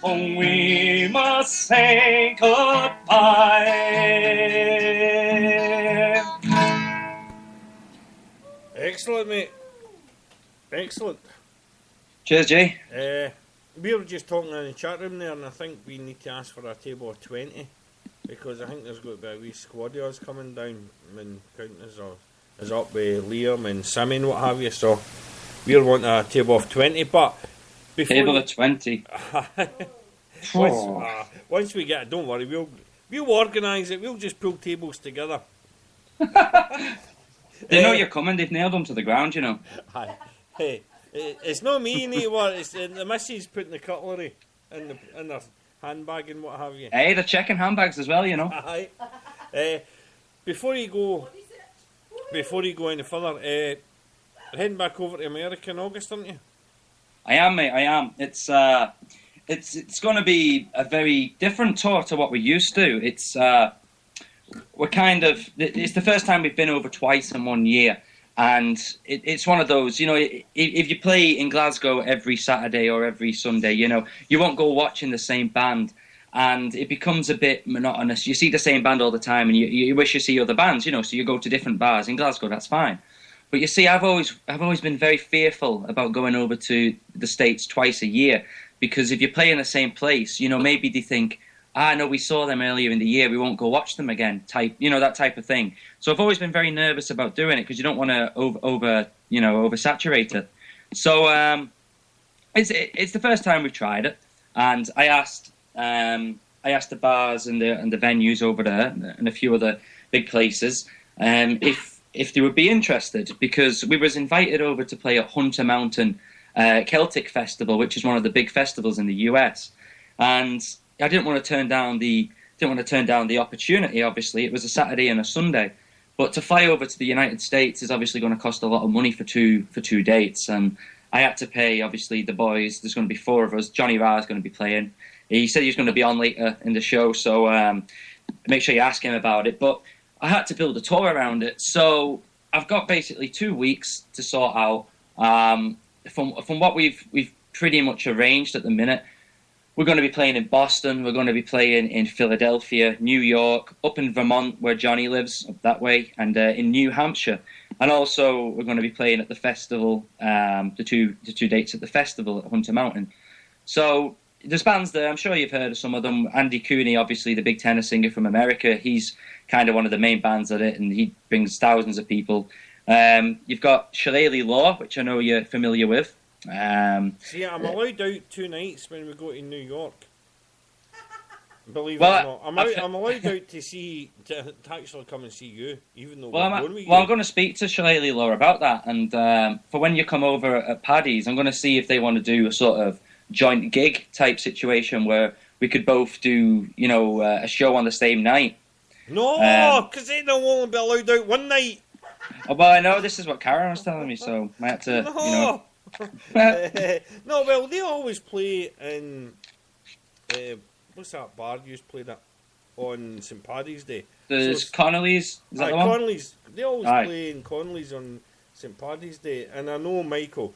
we must say goodbye. Excellent, mate. Excellent. Cheers, Jay. We were just talking in the chat room there, and I think we need to ask for a table of 20, because I think there's got to be a wee squad of us coming down, and counting is up with Liam and Simon and what have you, so we'll want a table of 20, but before... Table of 20. Once we get it, don't worry, we'll organise it, we'll just pull tables together. They know you're coming, they've nailed them to the ground, you know. Aye. Hey, it's not me, you need to worry, it's the missus putting the cutlery in the handbag and what have you. Hey, they're checking handbags as well, you know. Aye. Before you go any further, heading back over to America in August, aren't you? I am, mate, I am. It's going to be a very different tour to what we're used to. It's the first time we've been over twice in 1 year. And it's one of those, you know, if you play in Glasgow every Saturday or every Sunday, you know, you won't go watching the same band, and it becomes a bit monotonous. You see the same band all the time, and you wish you see other bands, you know, so you go to different bars in Glasgow, that's fine. But you see, I've always been very fearful about going over to the States twice a year, because if you play in the same place, you know, maybe they think, no, we saw them earlier in the year, we won't go watch them again, that type of thing. So I've always been very nervous about doing it, because you don't want to oversaturate it. So it's the first time we've tried it, and I asked the bars and the venues over there and a few other big places if they would be interested, because we was invited over to play at Hunter Mountain Celtic Festival, which is one of the big festivals in the US, and I didn't want to turn down the opportunity. Obviously, it was a Saturday and a Sunday, but to fly over to the United States is obviously going to cost a lot of money for two dates, and I had to pay. Obviously, the boys. There's going to be 4 of us. Johnny Ra is going to be playing. He said he was going to be on later in the show, so make sure you ask him about it. But I had to build a tour around it. So I've got basically 2 weeks to sort out. From what we've pretty much arranged at the minute, we're going to be playing in Boston. We're going to be playing in Philadelphia, New York, up in Vermont where Johnny lives, up that way, and in New Hampshire. And also we're going to be playing at the festival, the two dates at the festival at Hunter Mountain. So there's bands there. I'm sure you've heard of some of them. Andy Cooney, obviously the big tenor singer from America, he's kind of one of the main bands at it, and he brings thousands of people. You've got Shillelagh Law, which I know you're familiar with. See, I'm allowed out 2 nights when we go to New York. Believe it or not, I'm allowed out to actually come and see you, even though I'm going to speak to Shillelagh Law about that, and for when you come over at Paddy's, I'm going to see if they want to do a sort of joint gig type situation where we could both do, a show on the same night. No, because they don't want to be allowed out one night. Oh, well, I know this is what Karen was telling me, so I had to, No. No, well, they always play in what's that bar you used to play that on St Paddy's Day? There's Connolly's. Is that the one? Connolly's. They always play in Connolly's on St Paddy's Day, and I know Michael.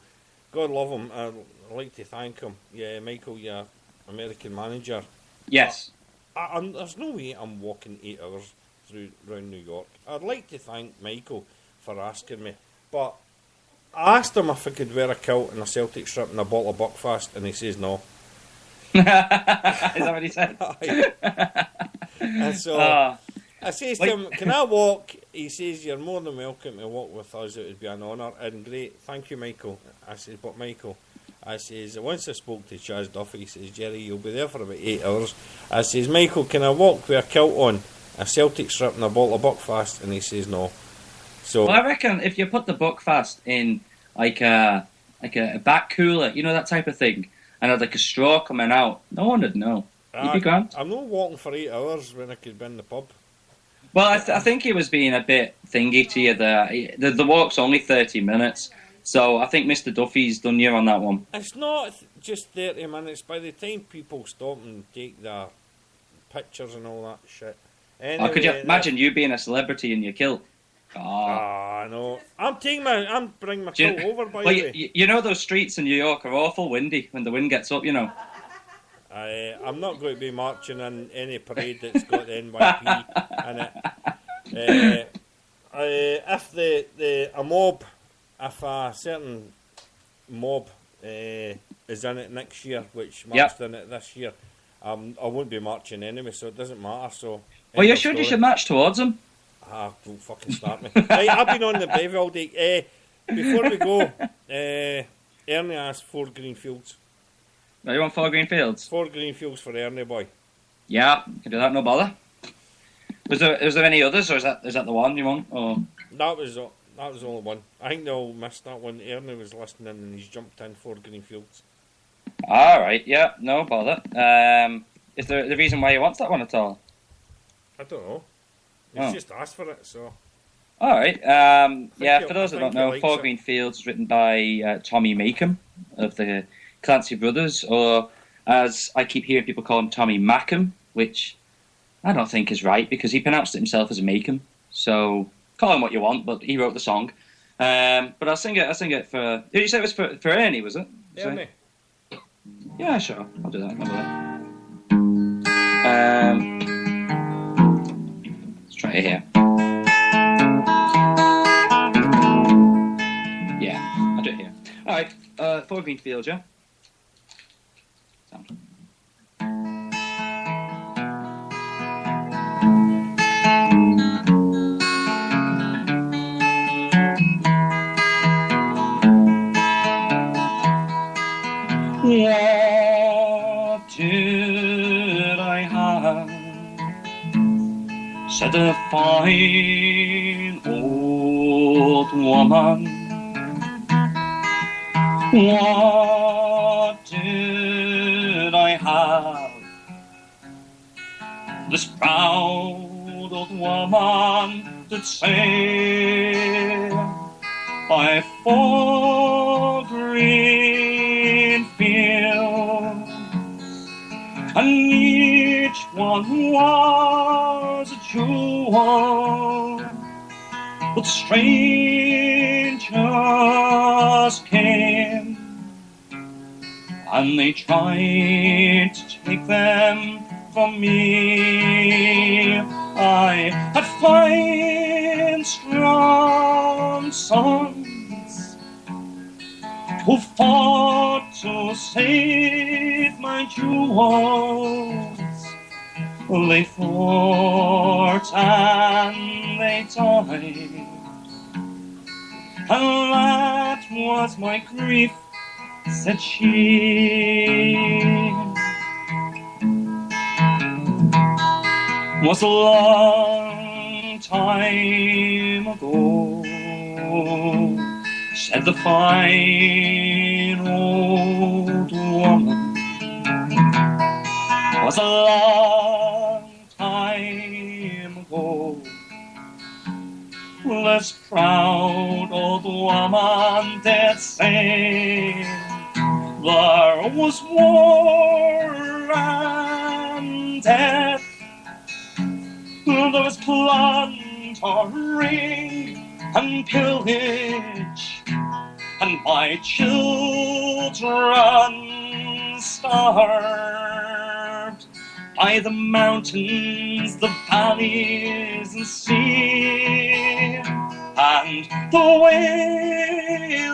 God love him. I'd like to thank him. Yeah, Michael, your American manager. Yes. There's no way I'm walking 8 hours around New York. I'd like to thank Michael for asking me, but I asked him if I could wear a kilt and a Celtic strip and a bottle of Buckfast, and he says no. Is that what he said? And so I says to him, can I walk? He says, you're more than welcome to walk with us. It would be an honour. And great, thank you, Michael. I says, but Michael, I says, once I spoke to Chaz Duffy, he says, Jerry, you'll be there for about 8 hours. I says, Michael, can I walk with a kilt on, a Celtic strip and a bottle of Buckfast? And he says no. So I reckon if you put the Buckfast in like a back cooler, that type of thing, and had like a straw coming out, no one would know. You'd be grand. I'm not walking for 8 hours when I could be in the pub. Well, I think he was being a bit thingy to you there. The walk's only 30 minutes, so I think Mr. Duffy's done you on that one. It's not just 30 minutes. By the time people stop and take their pictures and all that shit. Anyway, could you imagine you being a celebrity in your kilt? No. I'm bringing my kilt over, by the way. You know those streets in New York are awful windy when the wind gets up, I'm not going to be marching in any parade that's got the NYP in it. If a certain mob is in it next year, which marched in it this year, I won't be marching anyway, so it doesn't matter. So, well, you should match towards them. Don't fucking start me. Right, I've been on the bevy all day. Before we go, Ernie asked 4 green fields. No, you want 4 green fields? 4 green fields for Ernie boy. Yeah, can do that, no bother. Was there any others, or is that the one you want? Or that was the only one. I think they all missed that one. Ernie was listening and he's jumped in 4 green fields. All right, yeah, no bother. Is there the reason why he wants that one at all? I don't know. He's just asked for it, so. All right. For those that don't know, 4 Green Fields is written by Tommy Macomb of the Clancy Brothers, or as I keep hearing people call him, Tommy Macomb, which I don't think is right because he pronounced it himself as Macomb. So call him what you want, but he wrote the song. But I'll sing it for. Did you say it was for Ernie? Was it? Ernie. Yeah, sure. I'll do that. Let's try it here. Yeah, I'll do it here. All right, 4 Green Fields, yeah. Sound. What did I have? Said a fine old woman. What did I have? This proud old woman did say, I fought green fields, and each one was a jewel but strangers came, and they tried to take them from me. I had 5 strong sons who fought to save my jewels. They fought and they died, and that was my grief, said she. Was a long time ago, said the fine old woman. Was a long time ago, this proud old woman did say, there was war and death, there was plundering and pillage, and my children starved by the mountains, the valleys, and sea, and the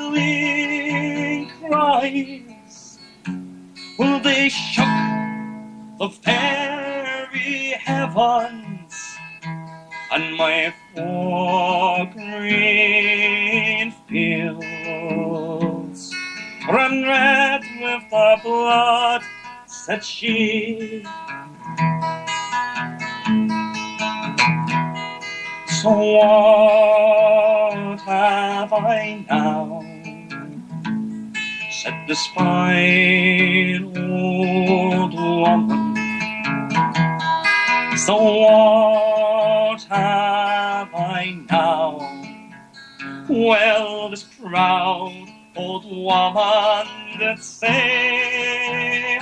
wailing cries. Well, they shook the very heavens, and my 4 green fields ran red with the blood, said she. So what have I now? Said this fine old woman. So what have I now? Well, this proud old woman did say,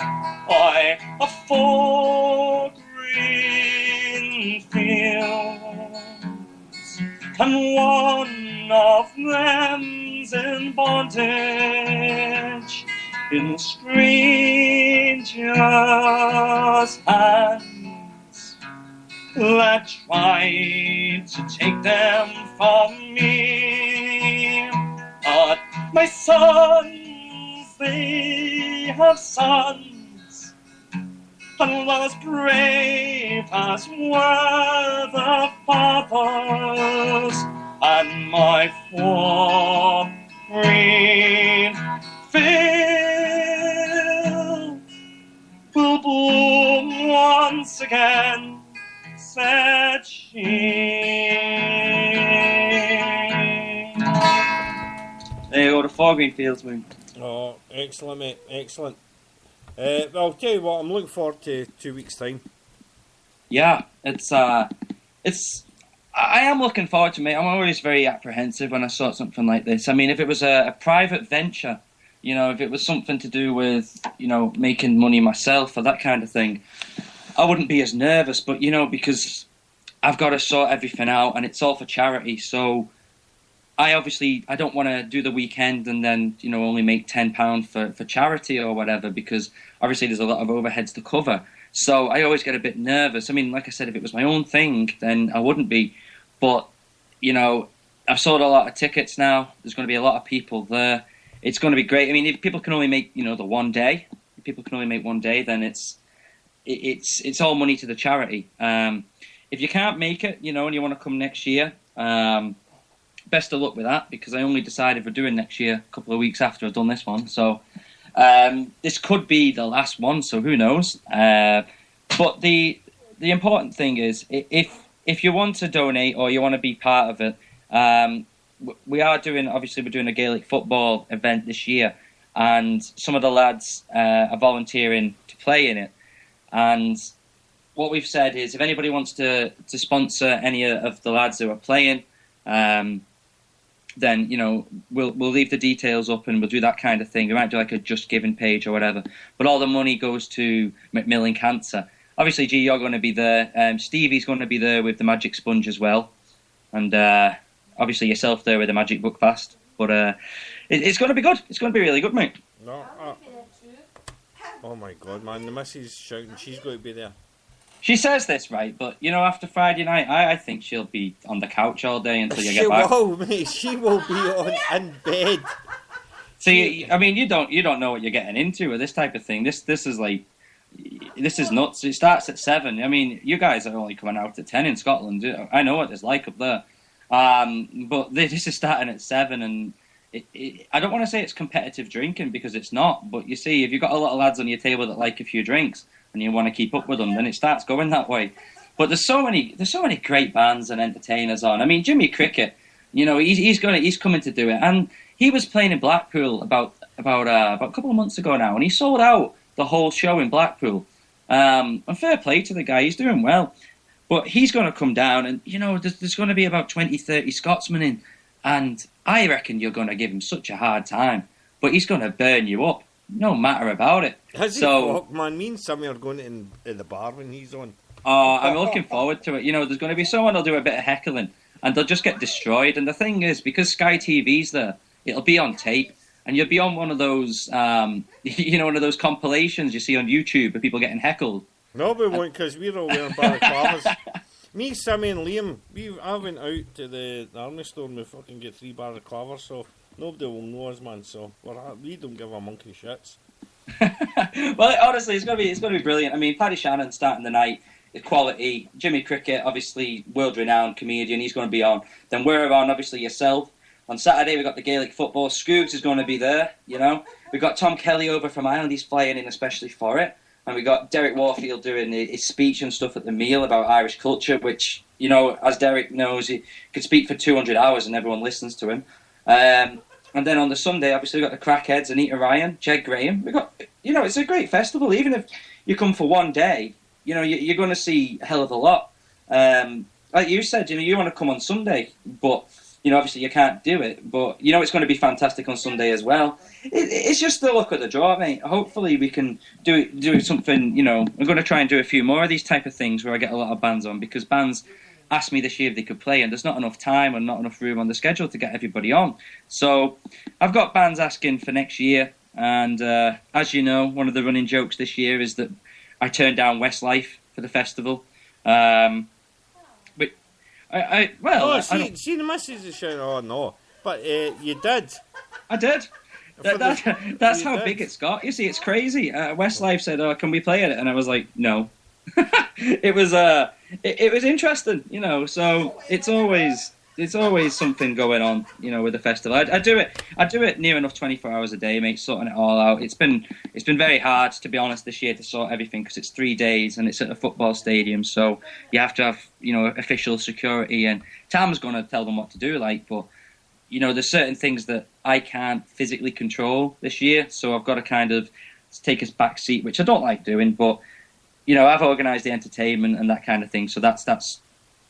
I have 4 green fields, and one of them's in bondage in strangers' hands that tried to take them from me. But my sons, they have sons, and as brave as were the fathers, and my 4 green fields will bloom once again, said she. There you go, the 4 green fields, moon. Oh, excellent, mate, excellent. Well, I'll tell you what, I'm looking forward to 2 weeks' time. Yeah, I am looking forward to it. I'm always very apprehensive when I saw something like this. I mean, if it was a private venture, you know, if it was something to do with, you know, making money myself or that kind of thing, I wouldn't be as nervous. But, you know, because I've got to sort everything out and it's all for charity. So I don't want to do the weekend and then, you know, only make £10 for charity or whatever, because obviously there's a lot of overheads to cover. So I always get a bit nervous. I mean, like I said, if it was my own thing, then I wouldn't be. But, you know, I've sold a lot of tickets now. There's going to be a lot of people there. It's going to be great. I mean, if people can only make, you know, the one day, if people can only make one day, then it's all money to the charity. If you can't make it, you know, and you want to come next year, best of luck with that, because I only decided we're doing next year a couple of weeks after I've done this one. So this could be the last one, so who knows? But the important thing is, if you want to donate or you want to be part of it, we're doing a Gaelic football event this year, and some of the lads are volunteering to play in it. And what we've said is, if anybody wants to sponsor any of the lads who are playing, then, you know, we'll leave the details up and we'll do that kind of thing. We might do like a Just Giving page or whatever. But all the money goes to Macmillan Cancer. Obviously, G, you're going to be there. Stevie's going to be there with the Magic Sponge as well. And obviously yourself there with the Magic Book Fast. But it's going to be good. It's going to be really good, mate. No, oh my God, man, the missus shouting, she's going to be there. She says this, right, but, after Friday night, I think she'll be on the couch all day until you get back. She will, mate. She will be in bed. See, I mean, you don't know what you're getting into with this type of thing. This is nuts. It starts at 7. I mean, you guys are only coming out at 10 in Scotland. I know what it's like up there. But this is starting at 7, and I don't want to say it's competitive drinking because it's not. But you see, if you've got a lot of lads on your table that like a few drinks and you want to keep up with them, then it starts going that way. But there's so many great bands and entertainers on. I mean, Jimmy Cricket, he's coming to do it, and he was playing in Blackpool about a couple of months ago now, and he sold out the whole show in Blackpool. And fair play to the guy, he's doing well. But he's going to come down, and there's going to be about 20, 30 Scotsmen in, and I reckon you're going to give him such a hard time. But he's going to burn you up, no matter about it. Has he? Fuck, man, me and Sammy are going in the bar when he's on. I'm looking forward to it. There's going to be someone who'll do a bit of heckling, and they'll just get destroyed. And the thing is, because Sky TV's there, it'll be on tape, and you'll be on one of those, one of those compilations you see on YouTube of people getting heckled. No, we won't, because we're all wearing balaclavas. Me, Sammy and Liam, I went out to the army store and we fucking get 3 balaclavas, so nobody will know us, man, so we don't give a monkey shits. Well, honestly, it's gonna be brilliant. I mean, Paddy Shannon starting the night, quality. Jimmy Cricket, obviously world-renowned comedian, he's going to be on. Then we're on, obviously, yourself. On Saturday, we've got the Gaelic football. Scoogs is going to be there, We've got Tom Kelly over from Ireland, he's flying in especially for it. And we got Derek Warfield doing his speech and stuff at the meal about Irish culture, which, as Derek knows, he could speak for 200 hours and everyone listens to him. And then on the Sunday, obviously, we've got the Crackheads, Anita Ryan, Jed Graham. We got, it's a great festival. Even if you come for one day, you're going to see a hell of a lot. Like you said, you want to come on Sunday, but obviously you can't do it. But it's going to be fantastic on Sunday as well. It's just the luck of the draw, mate. Hopefully we can do something. I'm going to try and do a few more of these type of things where I get a lot of bands on, because bands asked me this year if they could play, and there's not enough time and not enough room on the schedule to get everybody on. So I've got bands asking for next year, and as you know, one of the running jokes this year is that I turned down Westlife for the festival. But see the message is showing. Oh no, but you did. I did. That's how big it's got. You see, it's crazy. Westlife said, "Oh, can we play it?" And I was like, "No." It was interesting, So it's always something going on, with the festival. I do it near enough 24 hours a day, mate, sorting it all out. It's been very hard, to be honest, this year to sort everything, because it's 3 days and it's at a football stadium, so you have to have official security, and Tam's going to tell them what to do, but there's certain things that I can't physically control this year, so I've got to kind of take a back seat, which I don't like doing, but I've organised the entertainment and that kind of thing, so that's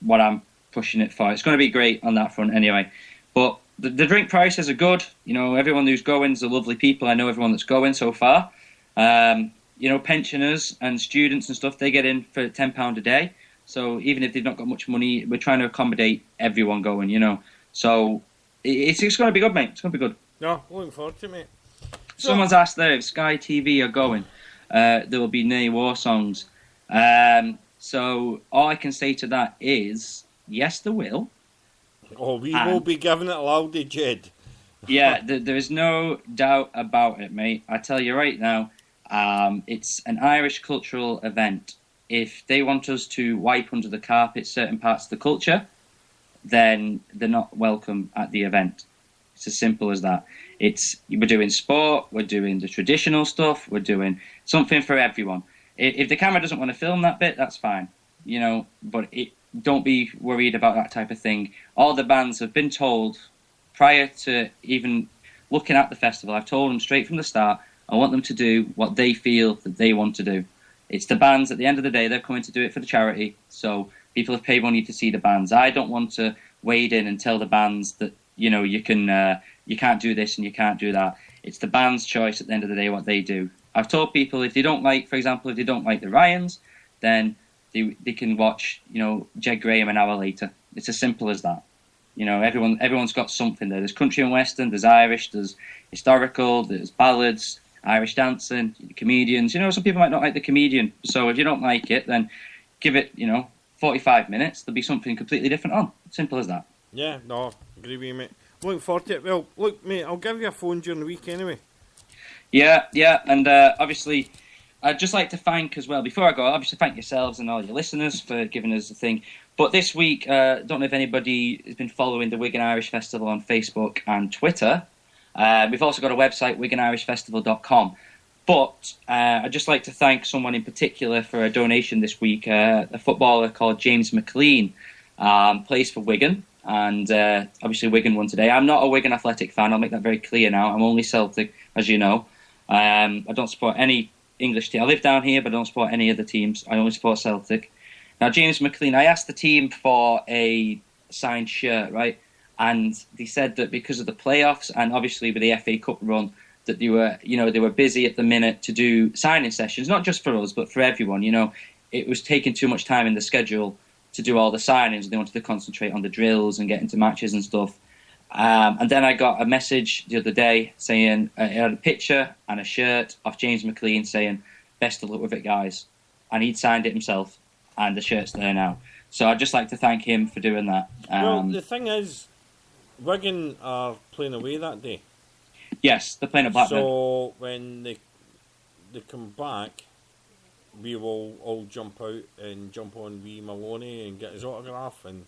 what I'm pushing it for. It's going to be great on that front anyway. But the drink prices are good. Everyone who's going is a lovely people. I know everyone that's going so far. Pensioners and students and stuff, they get in for £10 a day. So even if they've not got much money, we're trying to accommodate everyone going, So it's going to be good, mate. It's going to be good. No, looking forward to it, mate. Someone's asked there if Sky TV are going. There will be no war songs. So all I can say to that is, yes, there will. Oh, we will be giving it loudly, Jed. Yeah, there is no doubt about it, mate. I tell you right now, it's an Irish cultural event. If they want us to wipe under the carpet certain parts of the culture, then they're not welcome at the event. It's as simple as that. We're doing sport, we're doing the traditional stuff, we're doing something for everyone. If the camera doesn't want to film that bit, that's fine, but don't be worried about that type of thing. All the bands have been told prior to even looking at the festival, I've told them straight from the start, I want them to do what they feel that they want to do. It's the bands, at the end of the day, they're coming to do it for the charity, so people have paid money to see the bands. I don't want to wade in and tell the bands that, you can't do this and you can't do that. It's the band's choice at the end of the day what they do. I've told people if they don't like the Ryans, then they can watch, Jed Graham an hour later. It's as simple as that. You know, everyone's got something there. There's country and western, there's Irish, there's historical, there's ballads, Irish dancing, comedians. You know, some people might not like the comedian. So if you don't like it, then give it, 45 minutes. There'll be something completely different on. Simple as that. Yeah, no, agree with you, mate. Looking forward to it. Well, look, mate, I'll give you a phone during the week anyway. Yeah, and obviously, I'd just like to thank as well, before I go, obviously thank yourselves and all your listeners for giving us the thing. But this week, don't know if anybody has been following the Wigan Irish Festival on Facebook and Twitter. We've also got a website, wiganirishfestival.com. But I'd just like to thank someone in particular for a donation this week, a footballer called James McLean, plays for Wigan. And obviously Wigan won today. I'm not a Wigan Athletic fan, I'll make that very clear now. I'm only Celtic, as you know. I don't support any English team. I live down here, but I don't support any other teams. I only support Celtic. Now, James McLean, I asked the team for a signed shirt, right? And they said that because of the playoffs and obviously with the FA Cup run, that they were busy at the minute to do signing sessions, not just for us, but for everyone. It was taking too much time in the schedule to do all the signings. They wanted to concentrate on the drills and get into matches and stuff. And then I got a message the other day saying, it had a picture and a shirt of James McLean saying, "Best of luck with it, guys." And he'd signed it himself. And the shirt's there now. So I'd just like to thank him for doing that. Well, the thing is, Wigan are playing away that day. Yes, they're playing at Blackburn. So when they come back, we will all jump out and jump on wee Maloney and get his autograph and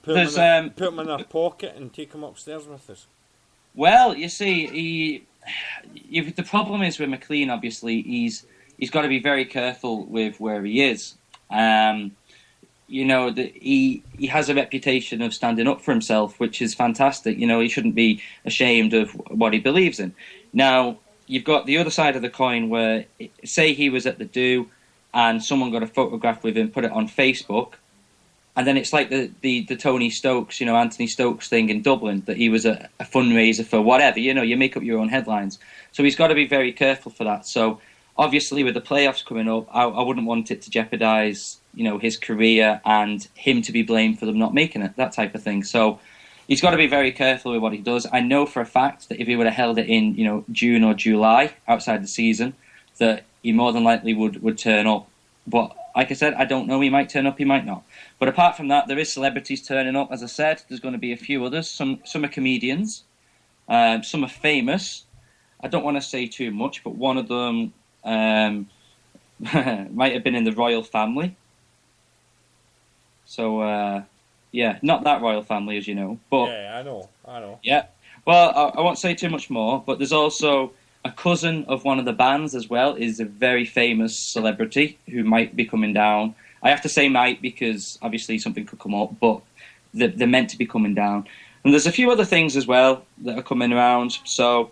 put him in our pocket and take him upstairs with us. Well, you see, the problem is with McLean, obviously, he's got to be very careful with where he is. He has a reputation of standing up for himself, which is fantastic. He shouldn't be ashamed of what he believes in. Now, you've got the other side of the coin where, say he was at the do and someone got a photograph with him, put it on Facebook, and then it's like the Tony Stokes, Anthony Stokes thing in Dublin, that he was a fundraiser for whatever. You make up your own headlines. So he's got to be very careful for that. So obviously, with the playoffs coming up, I wouldn't want it to jeopardise, his career and him to be blamed for them not making it, that type of thing. So he's got to be very careful with what he does. I know for a fact that if he would have held it in, June or July, outside the season, that he more than likely would turn up. But like I said, I don't know. He might turn up, he might not. But apart from that, there is celebrities turning up. As I said, there's going to be a few others. Some are comedians. Some are famous. I don't want to say too much, but one of them might have been in the royal family. So, not that royal family, as you know. But yeah, I know. Yeah. Well, I won't say too much more, but there's also a cousin of one of the bands as well, is a very famous celebrity who might be coming down. I have to say might because obviously something could come up, but they're meant to be coming down. And there's a few other things as well that are coming around. So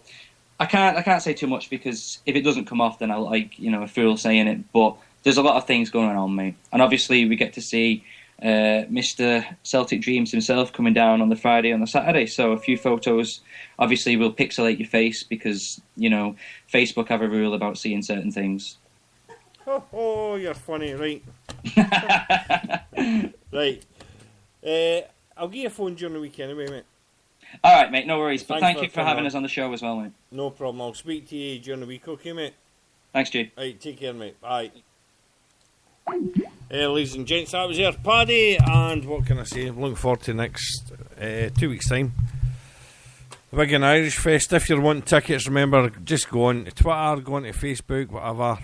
I can't say too much because if it doesn't come off, then I look like a fool saying it. But there's a lot of things going on, mate. And obviously we get to see Mr. Celticdreams himself coming down on the Friday and the Saturday. So a few photos. Obviously we'll pixelate your face because Facebook have a rule about seeing certain things. Oh, you're funny, right? Right. I'll give you a phone during the week anyway, mate. All right, mate, no worries. But Thanks thank you for having us on the show as well, mate. No problem. I'll speak to you during the week, okay, mate? Thanks, Stu. Right, take care, mate. Bye. Ladies and gents, that was our Paddy, and what can I say? I'm looking forward to next 2 weeks' time. The Wigan Irish Fest. If you're wanting tickets, remember, just go on to Twitter, go on to Facebook, whatever.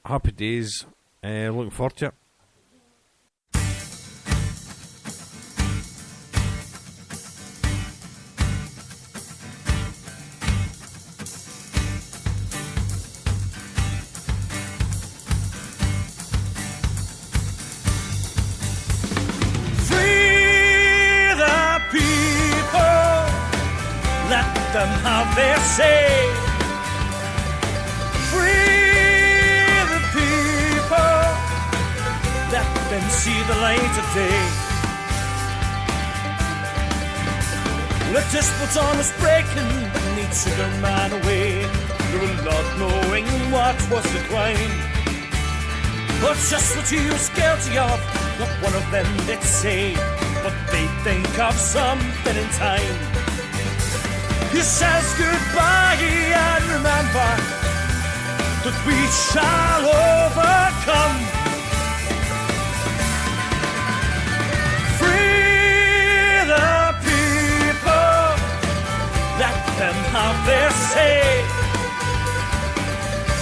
Happy days. Looking forward to it. Them have their say. Free the people, let them see the light of day. Let despots on us breaking, but need sugar man away. There were not knowing what was the crime, but just what he was guilty of, not one of them did say. but they think of something in time. He says goodbye and remember that we shall overcome. Free the people, let them have their say.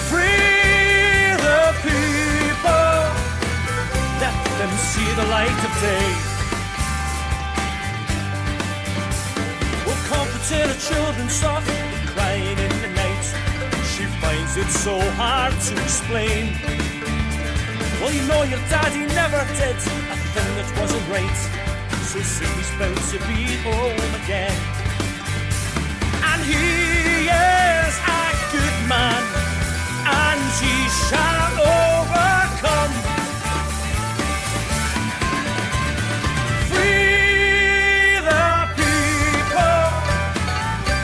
Free the people, let them see the light of day. Comforting her children soft, crying in the night. She finds it so hard to explain. Well, you know your daddy never did a thing that wasn't right, so soon he's bound to be home again. And he is a good man, and he shall overcome.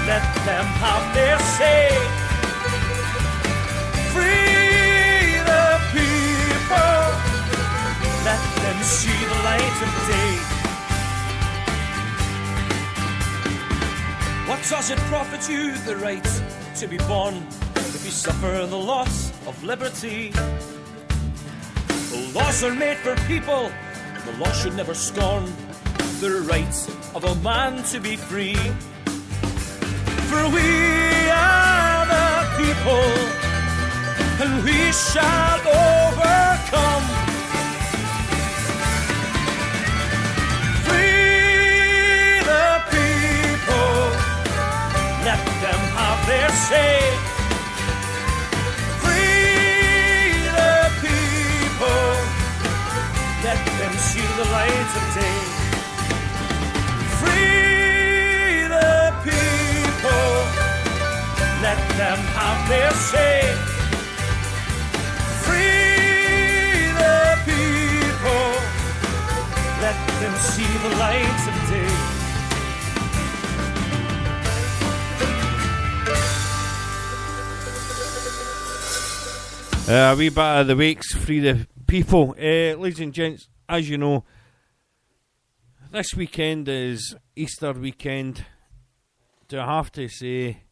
Let them have their say. Free the people, let them see the light of day. What does it profit you the right to be born if you suffer the loss of liberty? The laws are made for people, the law should never scorn the right of a man to be free. For we are the people, and we shall overcome. Free the people, let them have their say. Free the people, let them see the light of day. Free the people, let them have their say. Free the people, let them see the light of day. A wee bit of the Wakes, Free the People. Ladies and gents, as you know, this weekend is Easter weekend. Do I have to say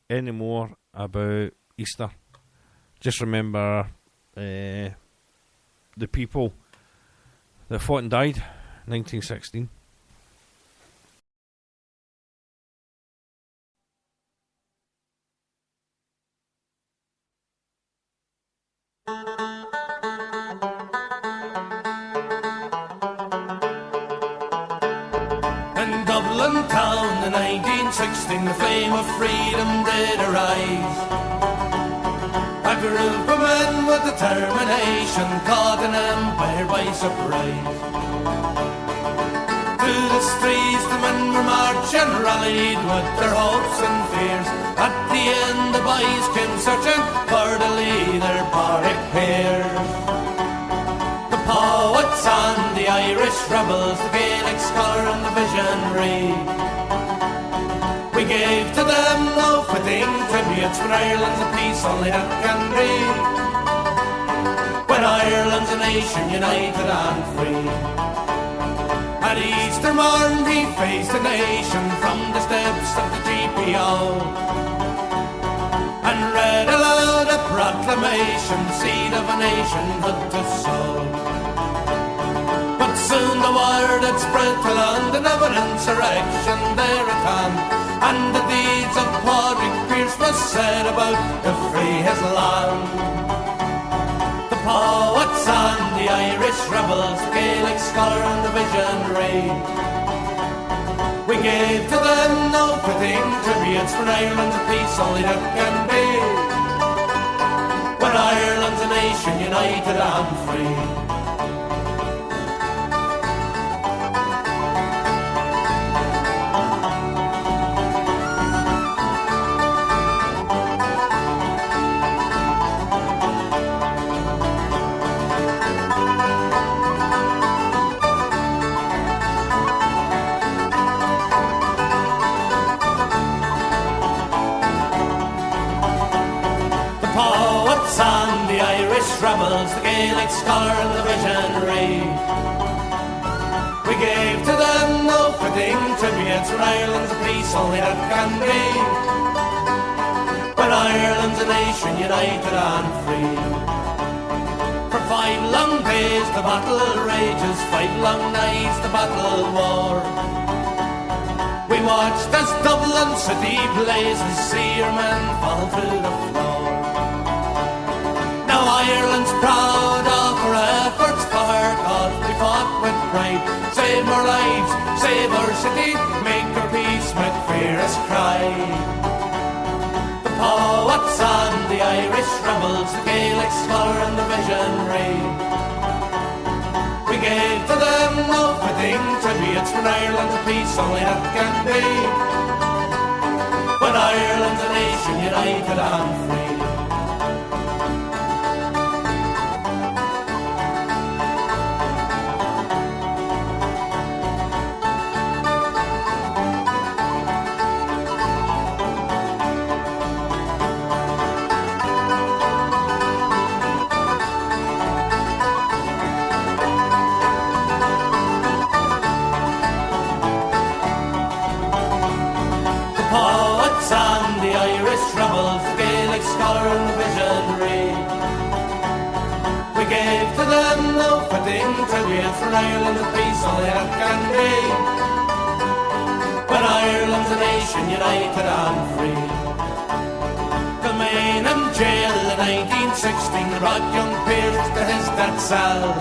any more about Easter? Just remember the people that fought and died, 1916. In Dublin town in 1916, the flame of freedom did arise. A group of men with determination caught an empire by surprise. To the streets the men were marching, rallied with their hopes and fears. At the end the boys came searching for the leader, Pádraig Pearse. The poets and the Irish rebels, the Gaelic scholar and the visionary, we gave to them no fitting tributes when Ireland's a peace only that can be. When Ireland's a nation united and free. At Easter morn he faced the nation from the steps of the GPO and read aloud a proclamation, seed of a nation good to sow. But soon the word had spread to London of an insurrection there at hand, and the deeds of Pádraig Pearse was said about to free his land. The poets and the Irish rebels, the Gaelic scholar and the visionary, we gave to them no fitting tributes, when Ireland's a peace only that can be. When Ireland's a nation united and free. And the Irish rebels, the Gaelic scholar and the visionary, We gave to them no fitting tributes for Ireland's peace, only that can be. When Ireland's a nation united and free. For 5 long days the battle rages, 5 long nights the battle war. We watched as Dublin city blazes, see your men fall through the floor. Now Ireland's proud of her efforts for her cause. We fought with pride, save our lives, save our city, make our peace with fiercest cry. The poets and the Irish rebels, the Gaelic scholar and the visionary. We gave to them no fitting tributes for Ireland's a peace, only that can be. When Ireland's a nation united and free. And the Irish rebels, the Gaelic scholar and the visionary. We gave to them no fitting tributes for Ireland of peace, only that can be. When Ireland's a nation united and free. Kilmainham jail in 1916 brought young Pearse to his death cell.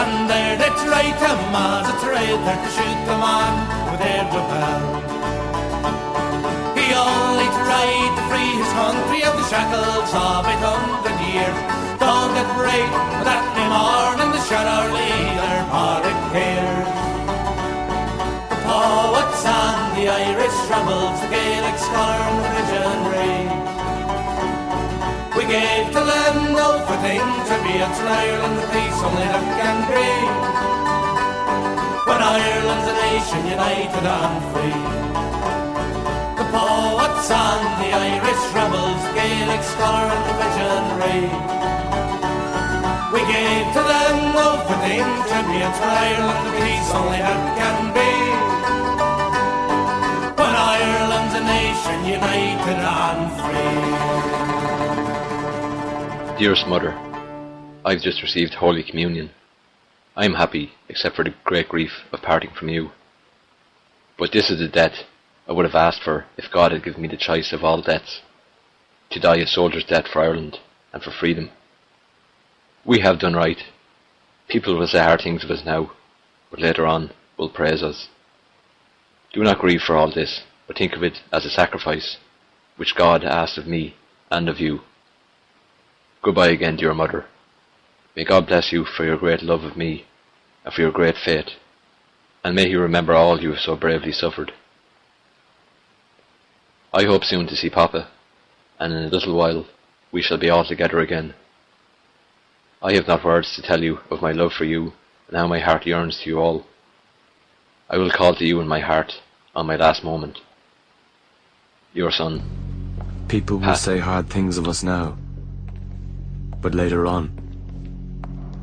And there they tried him as a traitor to shoot the man with their rebel. He only tried to free his country of the shackles of 800 years. Don't get brave that day morning to shut our leader Pádraig Pearse. The poets and the Irish rebels, the Gaelic scholar and the visionary. We gave to them no fitting tributes for Ireland the peace, only that can be. When Ireland's a nation united and free. The poets and the Irish rebels, Gaelic scholar and the visionary. We gave to them no fitting tributes for Ireland the peace, only that can be. When Ireland's a nation united and free. Dearest Mother, I've just received Holy Communion. I am happy, except for the great grief of parting from you. But this is the death I would have asked for if God had given me the choice of all deaths, to die a soldier's death for Ireland and for freedom. We have done right. People will say hard things of us now, but later on will praise us. Do not grieve for all this, but think of it as a sacrifice which God asked of me and of you. Goodbye again, dear Mother. May God bless you for your great love of me and for your great faith, and may He remember all you have so bravely suffered. I hope soon to see Papa, and in a little while we shall be all together again. I have not words to tell you of my love for you and how my heart yearns to you all. I will call to you in my heart on my last moment. Your son. People will say hard things of us now, but later on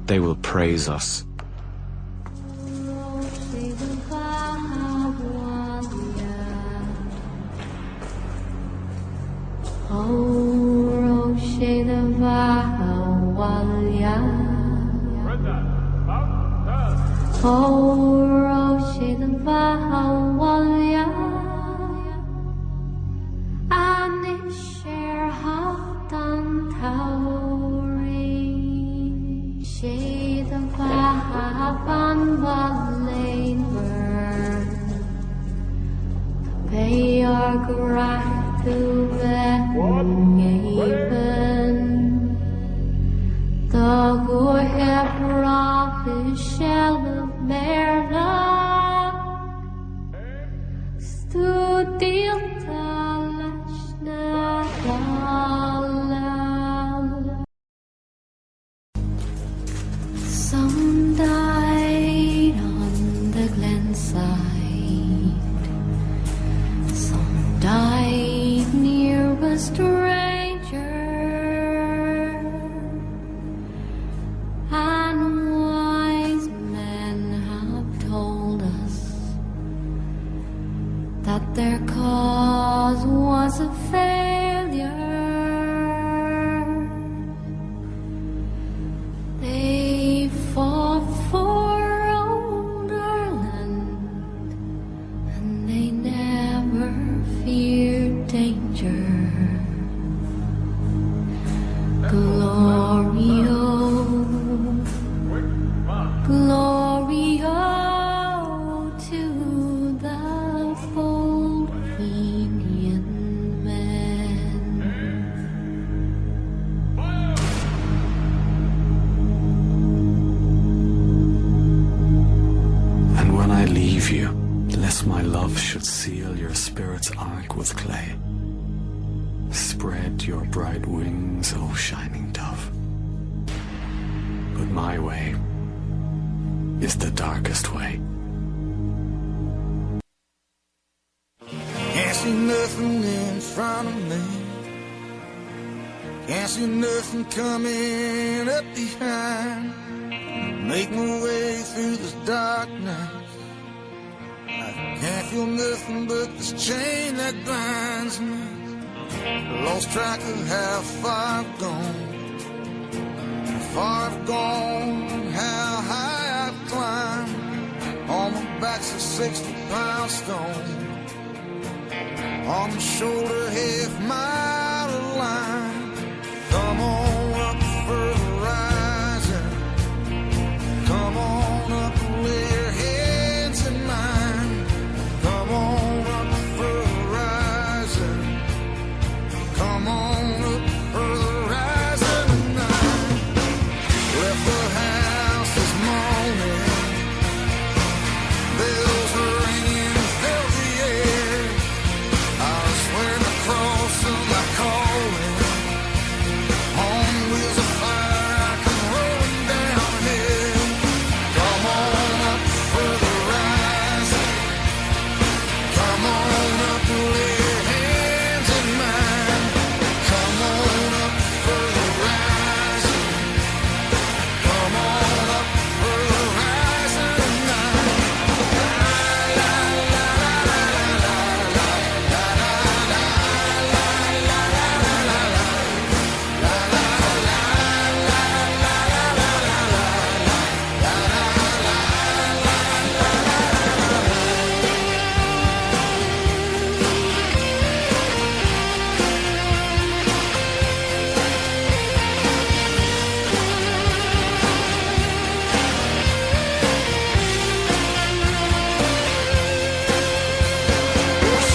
they will praise us. Some died on the glenside, some died near a stranger, and wise men love should seal your spirit's ark with clay. Spread your bright wings, O shining dove. But my way is the darkest way. Can't see nothing in front of me. Can't see nothing coming up behind. Make my way through this darkness. I can't feel nothing but this chain that binds me. Lost track of how far I've gone. How far I've gone, how high I've climbed. On my back's a 60-pound stone. On my shoulder, half mile of line. Come on up for the horizon. Come on up and lay your hands in mine. Come on up for the horizon. Come on up for the horizon tonight. Left the house this morning. Bells are ringing, filled the air. I was wearing the cross of my calling. On wheels of fire, I come rolling downhill. Come on up for the horizon. Come on up and lay your hands in mine. Come on up for the horizon. Come on up for the horizon tonight.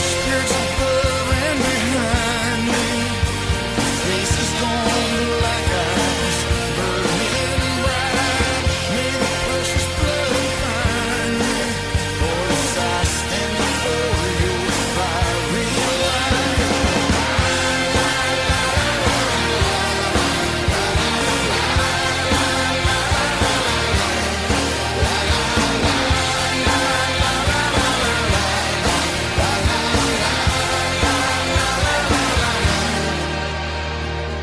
Spirits above and behind me. Faces gone like ice, burning bright. May the precious blood find me. Voice I stand before you, fiery light.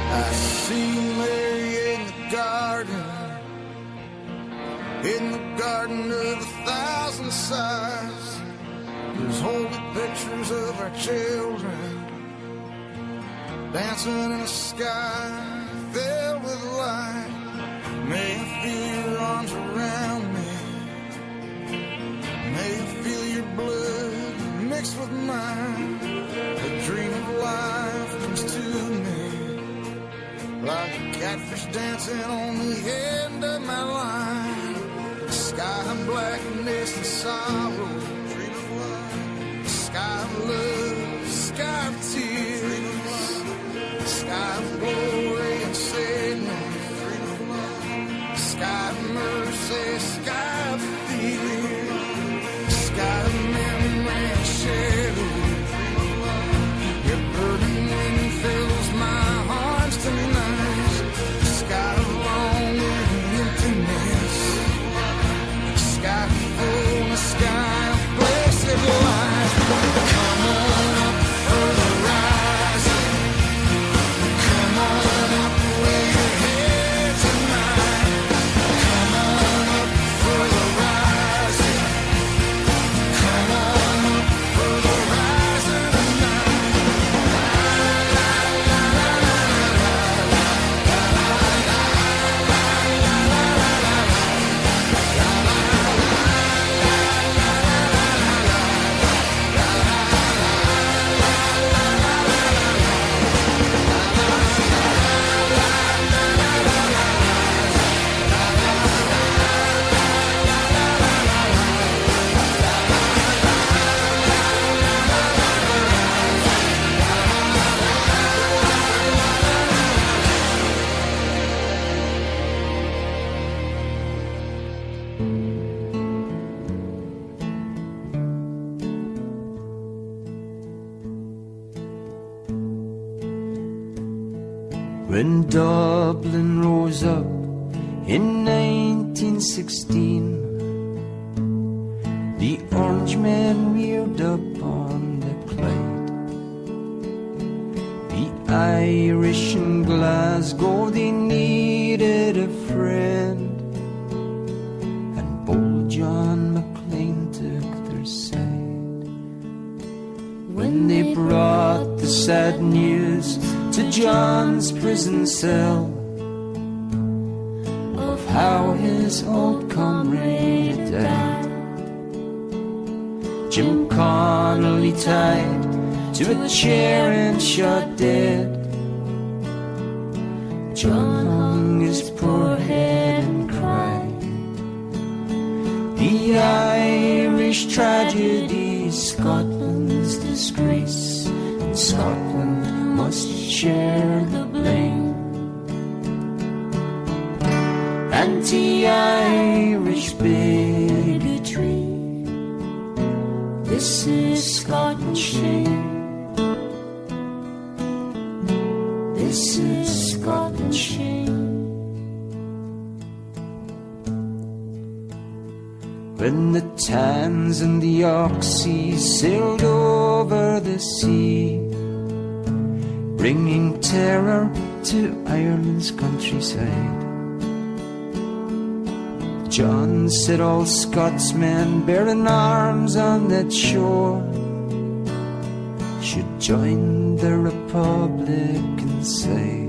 I see Mary in the garden of 1,000 sighs. There's holy pictures of our children dancing in a sky filled with light. May I feel your arms around me. May I feel your blood mixed with mine. A dream of life comes to me. Like a catfish dancing on the end of my line. Sky of blackness and sorrow. Dream of love. Sky of love. Sky of tears. Sky of glory and sadness. Dream of love. Sky of mercy. Sky of fear. Sky of memory and shadow. Dream of love. Your burning wind fills my arms tonight. Sky of longing and emptiness. Sky of fullness, sky of blessed light. Come on up for the horizon. Come on up, lay your head tonight. Come on up for When Dublin rose up in 1916, the Orangemen reared up on the Clyde. The Irish in Glasgow, they needed a friend, and bold John McLean took their side. When they brought the sad news to John's prison cell of how his old comrade died, Jim Connolly tied to a chair and shot dead, John hung his poor head and cried. The Irish tragedy, Scotland's disgrace, and Scotland must share the blame. Anti-Irish bigotry, this is Scotland's shame. This is Scotland's shame. When the Tans and the Oxys sailed over the sea, bringing terror to Ireland's countryside, John said all Scotsmen bearing arms on that shore should join the Republican side.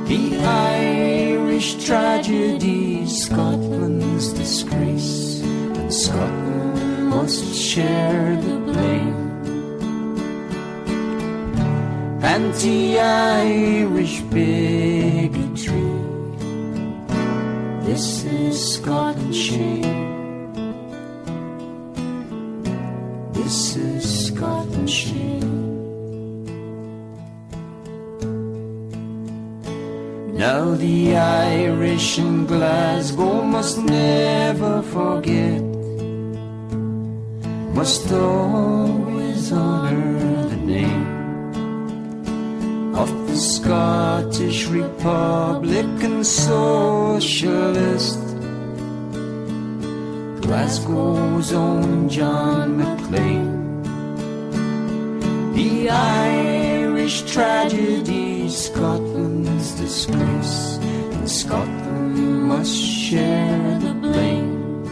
The Irish tragedy, Scotland's disgrace, and Scotland must share the blame. Anti-Irish bigotry, this is Scotland's shame. This is Scotland's shame. Now the Irish in Glasgow must never forget, must always honour the name of the Scottish Republican Socialist, Glasgow's own John McLean. The Irish tragedy, Scotland's disgrace, and Scotland must share the blame.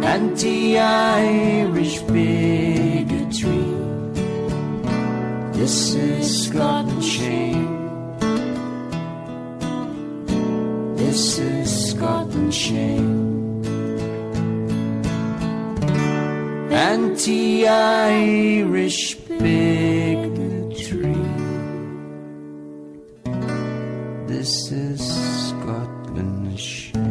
Anti-Irish bigotry, this is Scotland's shame. This is Scotland's shame. Anti-Irish bigotry, this is Scotland's shame.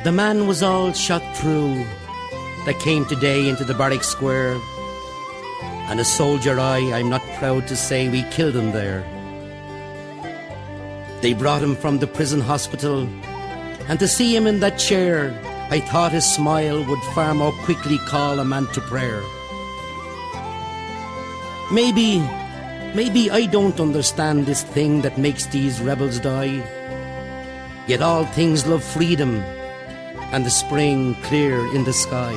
The man was all shot through that came today into the barrack square, and a soldier I'm not proud to say we killed him there. They brought him from the prison hospital, and to see him in that chair, I thought his smile would far more quickly call a man to prayer. Maybe I don't understand this thing that makes these rebels die, yet all things love freedom and the spring clear in the sky.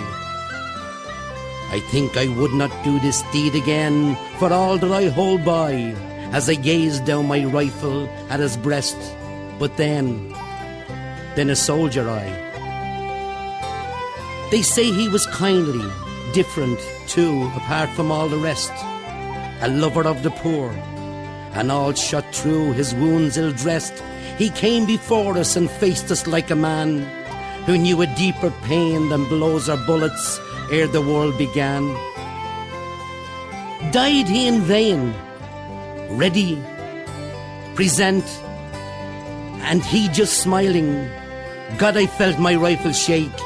I think I would not do this deed again for all that I hold by, as I gazed down my rifle at his breast. But then a soldier They say he was kindly, different too, apart from all the rest, a lover of the poor, and all shot through, his wounds ill-dressed. He came before us and faced us like a man who knew a deeper pain than blows or bullets ere the world began. Died he in vain? Ready, present, and he just smiling. God, I felt my rifle shake.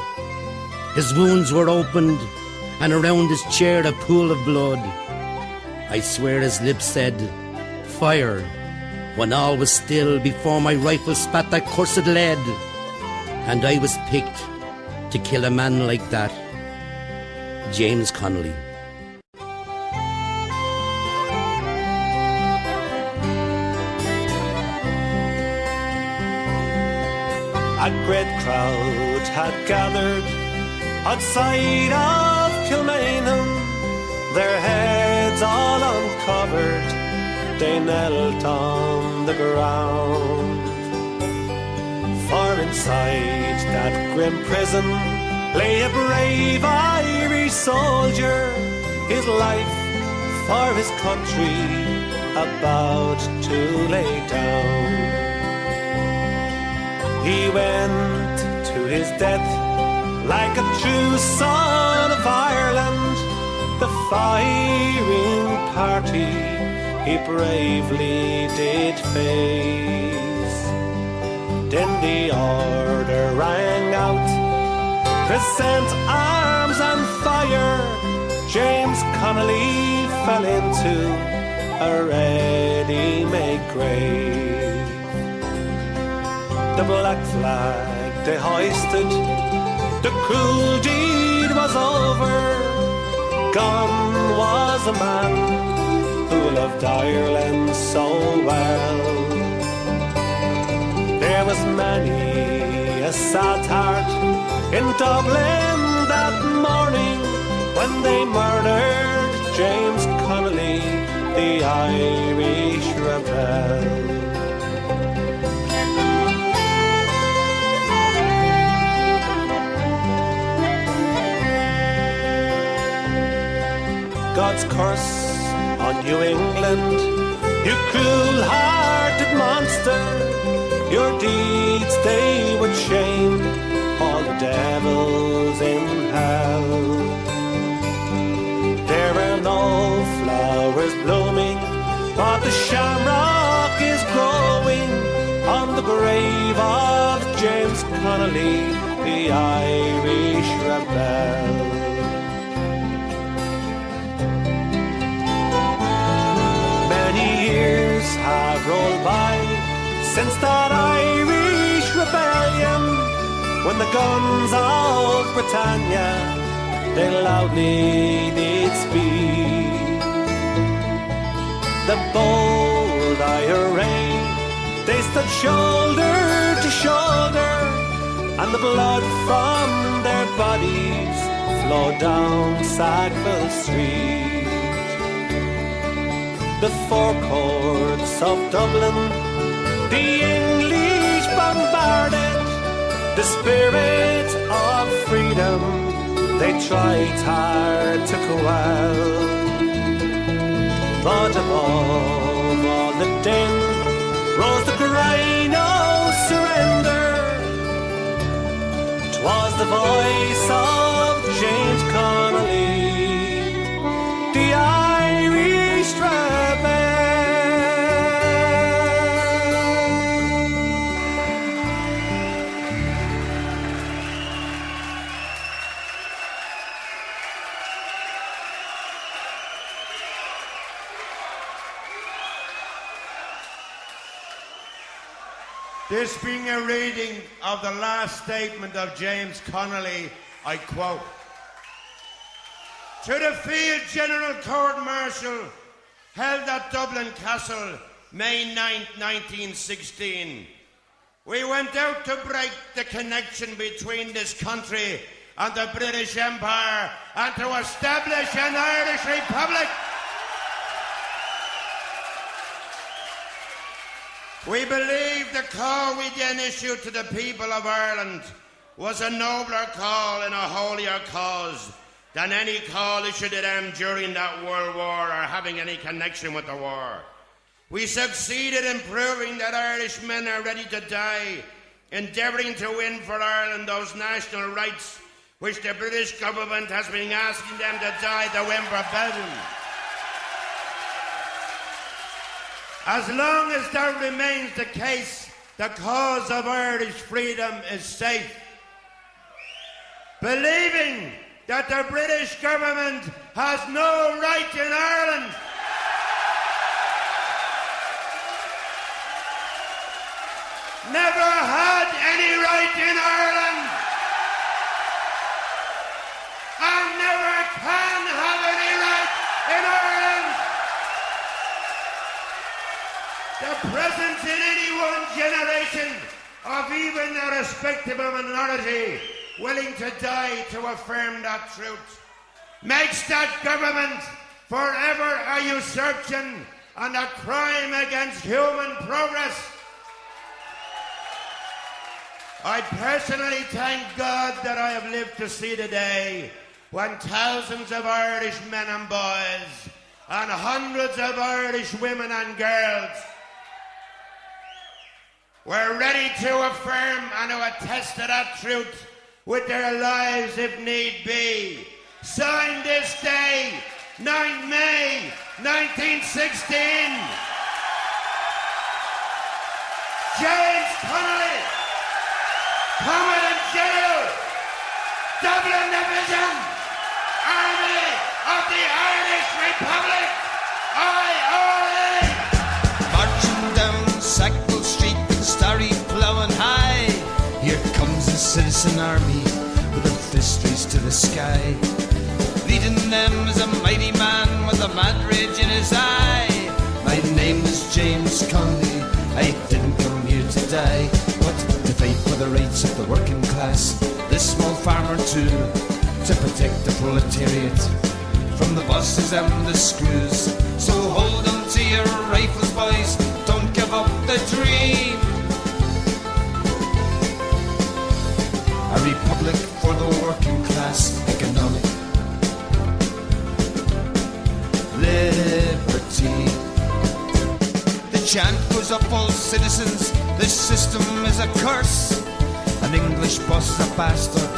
His wounds were opened, and around his chair a pool of blood. I swear his lips said, "Fire, when all was still before my rifle spat that cursed lead, and I was picked to kill a man like that. James Connolly. A great crowd had gathered outside of Kilmainham, their heads all uncovered, they knelt on the ground. For inside that grim prison lay a brave Irish soldier, his life for his country about to lay down. He went to his death like a true son of Ireland. The firing party he bravely did face. Then the order rang out, present arms and fire. James Connolly fell into a ready-made grave. The black flag they hoisted, the cruel deed was over. Gone was a man who loved Ireland so well. There was many a sad heart in Dublin that morning when they murdered James Connolly, the Irish rebel. God's curse on New England, you cruel-hearted monster. Your deeds, they would shame all the devils in hell. There are no flowers blooming, but the shamrock is growing on the grave of James Connolly, the Irish rebel. Many years have rolled by since that Irish rebellion, when the guns of Britannia they loudly did speak. The bold IRA, they stood shoulder to shoulder, and the blood from their bodies flowed down Sackville Street. The four courts of Dublin, the English bombarded, the spirit of freedom they tried hard to quell. But above all the din rose the cry, no surrender. 'Twas the voice of James Connolly, the Irish rebel. This being a reading of the last statement of James Connolly, I quote, "To the Field General Court Martial held at Dublin Castle, May 9th, 1916. We went out to break the connection between this country and the British Empire and to establish an Irish Republic. We believe the call we then issued to the people of Ireland was a nobler call and a holier cause than any call issued to them during that World War or having any connection with the war. We succeeded in proving that Irish men are ready to die, endeavouring to win for Ireland those national rights which the British government has been asking them to die to win for Belgium. As long as that remains the case, the cause of Irish freedom is safe. Believing that the British government has no right in Ireland, never had any right in Ireland and never can have any right in Ireland. The presence in any one generation of even a respectable minority willing to die to affirm that truth makes that government forever a usurpation and a crime against human progress. I personally thank God that I have lived to see the day when thousands of Irish men and boys and hundreds of Irish women and girls were ready to affirm and to attest to that truth with their lives if need be. Signed this day, 9 May 1916, James Connolly, Commandant General, Dublin Division, Army of the Irish Republic, IRA. Marching down Sackville Street with the starry ploughing high, here comes a citizen army with a fist raised to the sky. Leading them is a mighty man with a mad rage in his eye. My name is James Connolly, I didn't come here to die, but to fight for the rights of the working class, this small farmer too, to protect the proletariat from the bosses and the screws. So hold on to your rifles, boys, don't give up the dream. A republic for the working class, economic liberty. The chant goes up, all citizens, this system is a curse. An English boss is a bastard,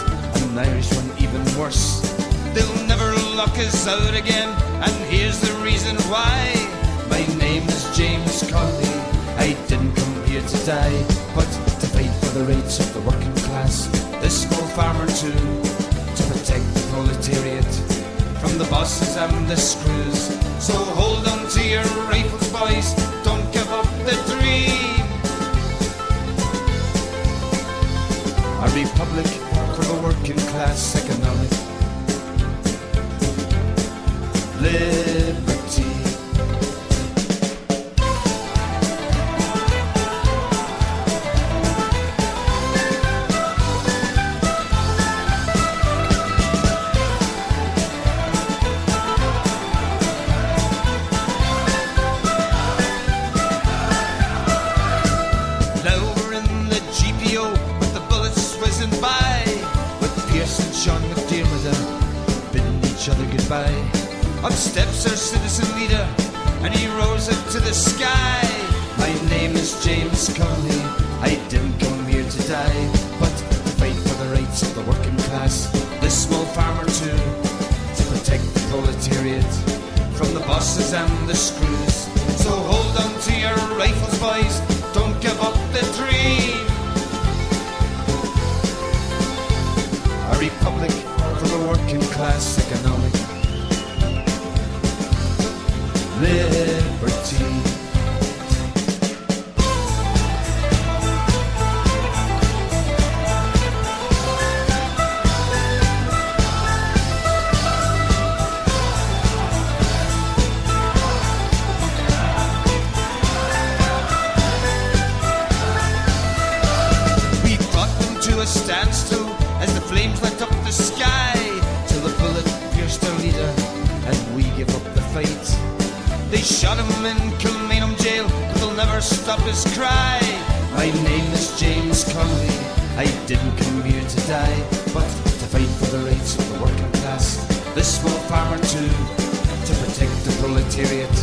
an Irish one even worse. They'll never lock us out again, and here's the reason why. My name is James Connolly, I didn't come here to die, but to fight for the rights of the working class, this small farmer too, to protect the proletariat from the bosses and the screws. So hold on to your rifles, boys, don't give up the dream. A republic for the working class, economic liberty. Up steps our citizen leader, and he rose up to the sky. My name is James Connolly, I didn't come here to die, but to fight for the rights of the working class, this small farmer too, to protect the proletariat from the bosses and the screws. So hold on to your rifles, boys, don't give up the dream. A republic for the working class, economic liberty. We brought them to a standstill as the flames lit up the sky, till the bullet pierced our leader and we gave up the fight. They shot him in Kilmainham jail, but they'll never stop his cry. My name is James Connolly, I didn't come here to die, but to fight for the rights of the working class, this small farmer too, to protect the proletariat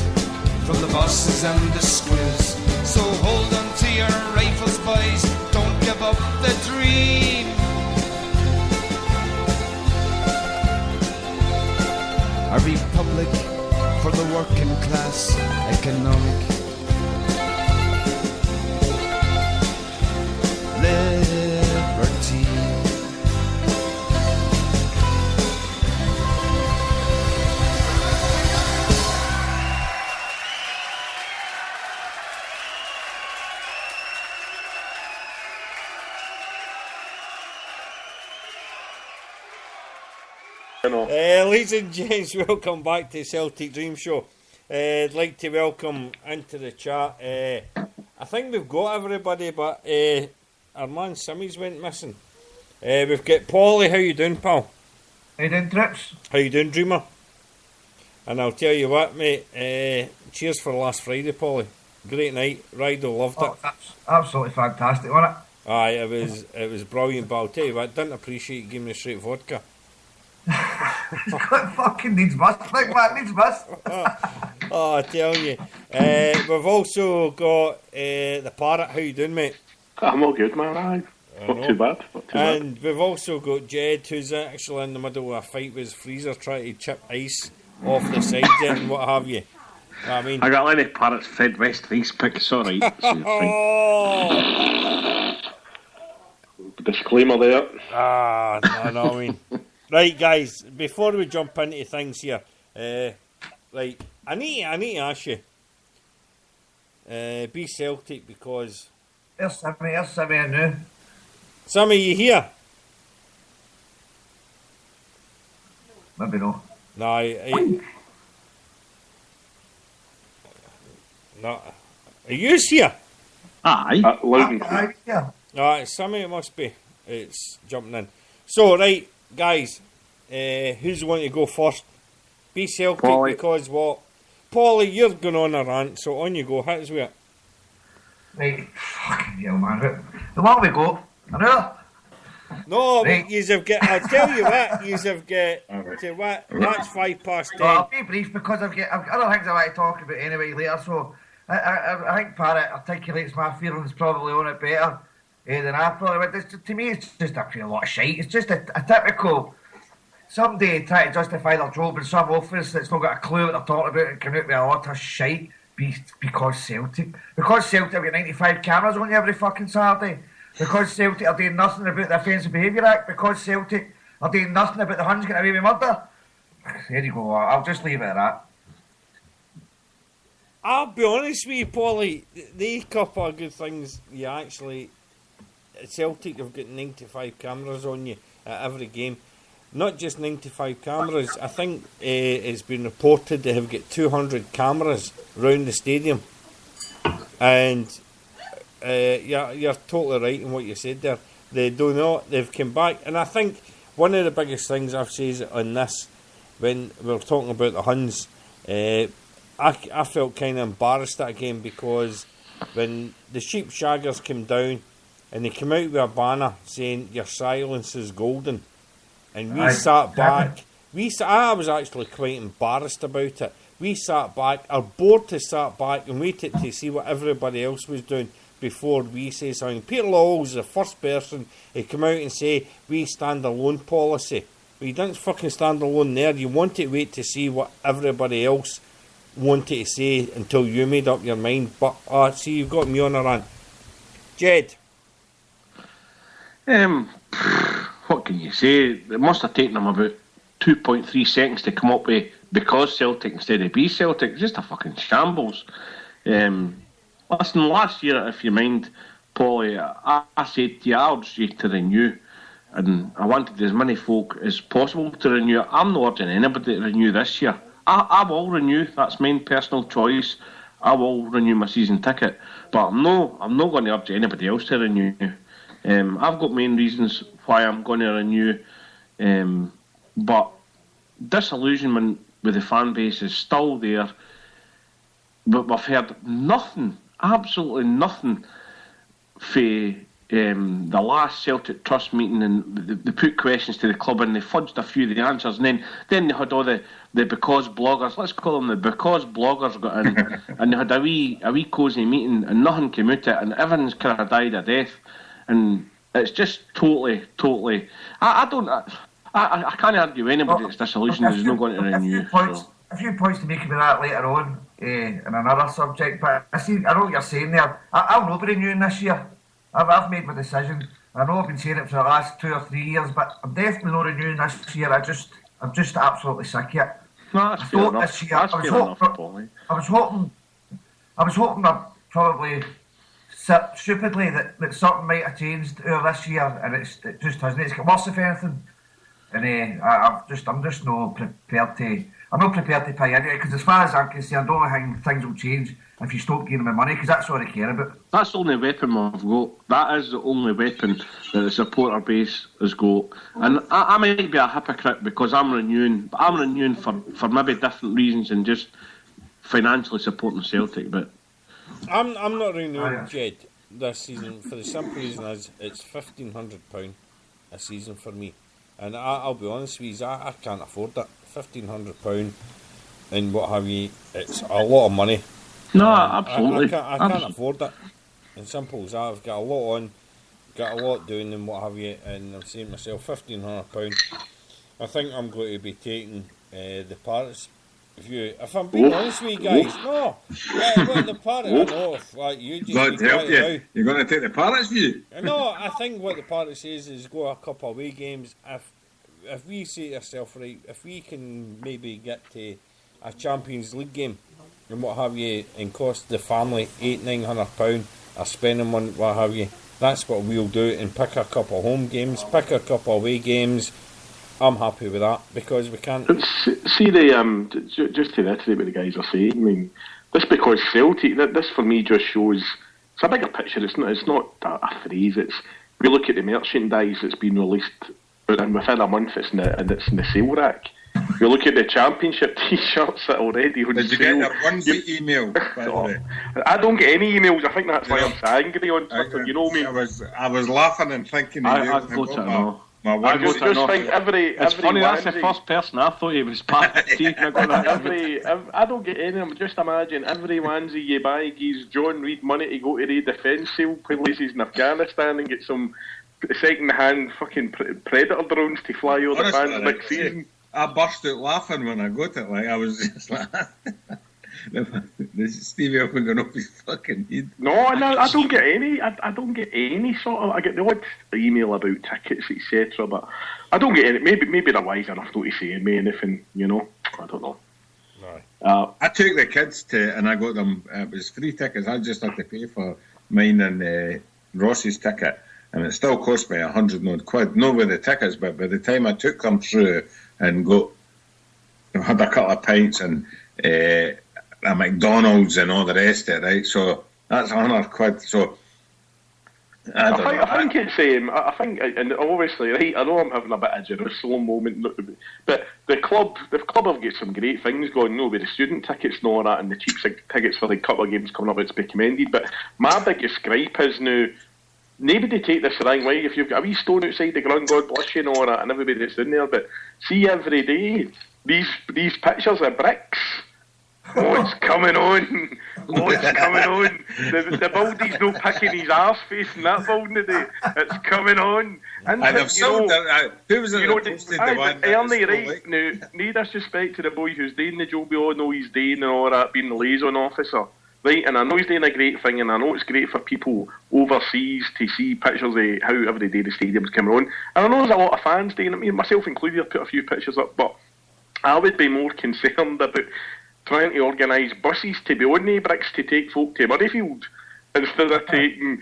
from the bosses and the screws. So hold on to your rifles, boys, don't give up the dream. A republic for the working class, economic liberty. Ladies and gents, welcome back to Celtic Dream Show. I'd like to welcome into the chat. I think we've got everybody, but our man Simmy's went missing. We've got Paulie. How you doing, pal? How you doing, Trips? How you doing, Dreamer? And I'll tell you what, mate. Cheers for last Friday, Paulie. Great night. Rido loved it. That's absolutely fantastic, wasn't it? Aye, it was brilliant. But I'll tell you what, I didn't appreciate you giving me straight vodka. Fucking needs must, big man, needs must. Oh, I tell you. We've also got the Parrot. How you doing, mate? I'm all good, man. Aye. Not too bad. And we've also got Jed, who's actually in the middle of a fight with his freezer, trying to chip ice off the side there and what have you. I mean, I got Lenny Parrot's Fed West ice pick. It's all right. Disclaimer there. No, I mean. Right, guys, before we jump into things here, right, I need to ask you, be Celtic because... Here's Sammy I knew. Sammy, you here? Maybe no. No, no. Are you here? Aye. Aye, yeah. Alright, Sammy, it must be. It's jumping in. So, right, guys, who's want to go first? Be Celtic Paulie. Because what? Paulie, you're going on a rant, so on you go. Hit us with it. Right, fucking hell, man. The one we go, I know. No, right. Yous have got. I'll tell you what. Yous have got. To what? That's 10:05. Well, I'll be brief because I've got other things I want to talk about anyway later. So I think Parrot articulates my feelings probably on it better than I probably would. To me, it's just a lot of shite. It's just a typical somebody trying to justify their job in some office that's not got a clue what they're talking about and coming out with a lot of shite because Celtic have got 95 cameras on you every fucking Saturday. Because Celtic are doing nothing about the Offensive Behaviour Act. Because Celtic are doing nothing about the Huns getting away with murder. There you go. I'll just leave it at that. I'll be honest with you, Paulie. The couple of good things you actually... Celtic have got 95 cameras on you at every game. Not just 95 cameras. I think it's been reported they have got 200 cameras round the stadium. And... you're totally right in what you said there. They do not. They've come back, and I think one of the biggest things I've said on this when we were talking about the Huns, I felt kind of embarrassed that game because when the sheep shaggers came down and they came out with a banner saying your silence is golden, and we sat back. I was actually quite embarrassed about it. We sat back. Our board has sat back and waited to see what everybody else was doing before we say something. Peter Lawwell was the first person to come out and say we stand alone policy. But you didn't fucking stand alone there. You wanted to wait to see what everybody else wanted to say until you made up your mind. But see, you've got me on a rant. Jed. What can you say? It must have taken them about 2.3 seconds to come up with because Celtic instead of be Celtic. It's just a fucking shambles. Listen, last year, if you mind, Paulie, I said to you, I urged you to renew, and I wanted as many folk as possible to renew. I'm not urging anybody to renew this year. I will renew. That's my personal choice. I will renew my season ticket, but I'm not going to urge anybody else to renew. I've got main reasons why I'm going to renew, but disillusionment with the fan base is still there. But we've heard nothing. Absolutely nothing for the last Celtic Trust meeting, and they put questions to the club and they fudged a few of the answers, and then they had all the because bloggers, let's call them the because bloggers, got in and they had a wee cosy meeting and nothing came out of it and everything's kind of died a death, and it's just totally I can't argue anybody that's disillusioned is not going to renew. A few points to make about that later on in another subject, but I know what you're saying there. I'll not be renewing this year. I've made my decision. I know I've been saying it for the last 2 or 3 years, but I'm definitely not renewing this year. I'm just absolutely sick of it. No, that's fair enough. This year, I was hoping I'd probably stupidly that something might have changed over this year, and it just hasn't. It's got worse if anything. and I'm just not prepared to. I'm not prepared to pay into it because, as far as I'm concerned, I don't think things will change if you stop giving me money, because that's all I care about. That's the only weapon we've got. That is the only weapon that the supporter base has got. And I might be a hypocrite because I'm renewing for maybe different reasons than just financially supporting Celtic. But I'm not renewing Jed this season for the simple reason as it's £1,500 a season for me, and I'll be honest with you, I can't afford that. £1,500 and what have you, it's a lot of money. No, absolutely. I can't afford that. And simple as that, I've got a lot on, got a lot doing and what have you, and I'm saying to myself, £1,500. I think I'm going to be taking the Pirates view. If I'm being honest with you guys, no. What the Pirates, I know, like you just God help you. You're going to take the Pirates view? No, I think what the Pirates says is go a couple of away games. If we say to ourselves, right, if we can maybe get to a Champions League game and what have you, and cost the family £800-900 or spending one, what have you, that's what we'll do, and pick a couple of home games, pick a couple of away games. I'm happy with that because we can't. See the just to reiterate what the guys are saying. I mean, this because Celtic. This for me just shows it's a bigger picture. It's not a phrase. It's we look at the merchandise that's been released, and within a month it's in the sale rack. You look at the championship T-shirts that are already on Did you sale. get your 1 week email? By the way? I don't get any emails. I think that's why I'm so angry on Twitter. You know me. I was laughing and thinking. I got to know. It's funny, that's the first person I thought he was part of the team. I don't get any of them. Just imagine every onesie you buy gives John Reid money to go to the defence sale places in Afghanistan and get some second-hand fucking Predator drones to fly over the fans next season. I burst out laughing when I got it. Like I was just like, this Stevie up and going off his fucking head. No, I don't get any. I don't get any sort of. I get the odd email about tickets, etc. But I don't get any. Maybe they're wise enough not to say me anything. You know, I don't know. I took the kids to, and I got them. It was free tickets. I just had to pay for mine and Ross's ticket, and it still cost me £100 not with the tickets, but by the time I took them through and had a couple of pints and a McDonald's and all the rest of it, right? So that's £100. So I think it's I think, and obviously, right, I know I'm having a bit of a Jerusalem moment, but the club have got some great things going. No, with the student tickets and all that, and the cheap tickets for the couple of games coming up, it's be commended. But my biggest gripe is now, nobody take this the wrong way. If you've got a wee stone outside the ground, God bless you and all that, and everybody that's in there, but see every day these pictures of bricks. Oh, it's coming on. Oh, it's coming on. The Baldy's no picking his arse face in that building today. It's coming on. And I've sold it. Who was it that posted the one? Ernie, right, now, no disrespect to the boy who's doing the job, we all know he's doing and all that, being the liaison officer. Right, and I know he's doing a great thing, and I know it's great for people overseas to see pictures of how every day the stadium's coming on. And I know there's a lot of fans doing it, I mean, myself included, I put a few pictures up, but I would be more concerned about trying to organise buses to be on the bricks to take folk to Murrayfield instead of taking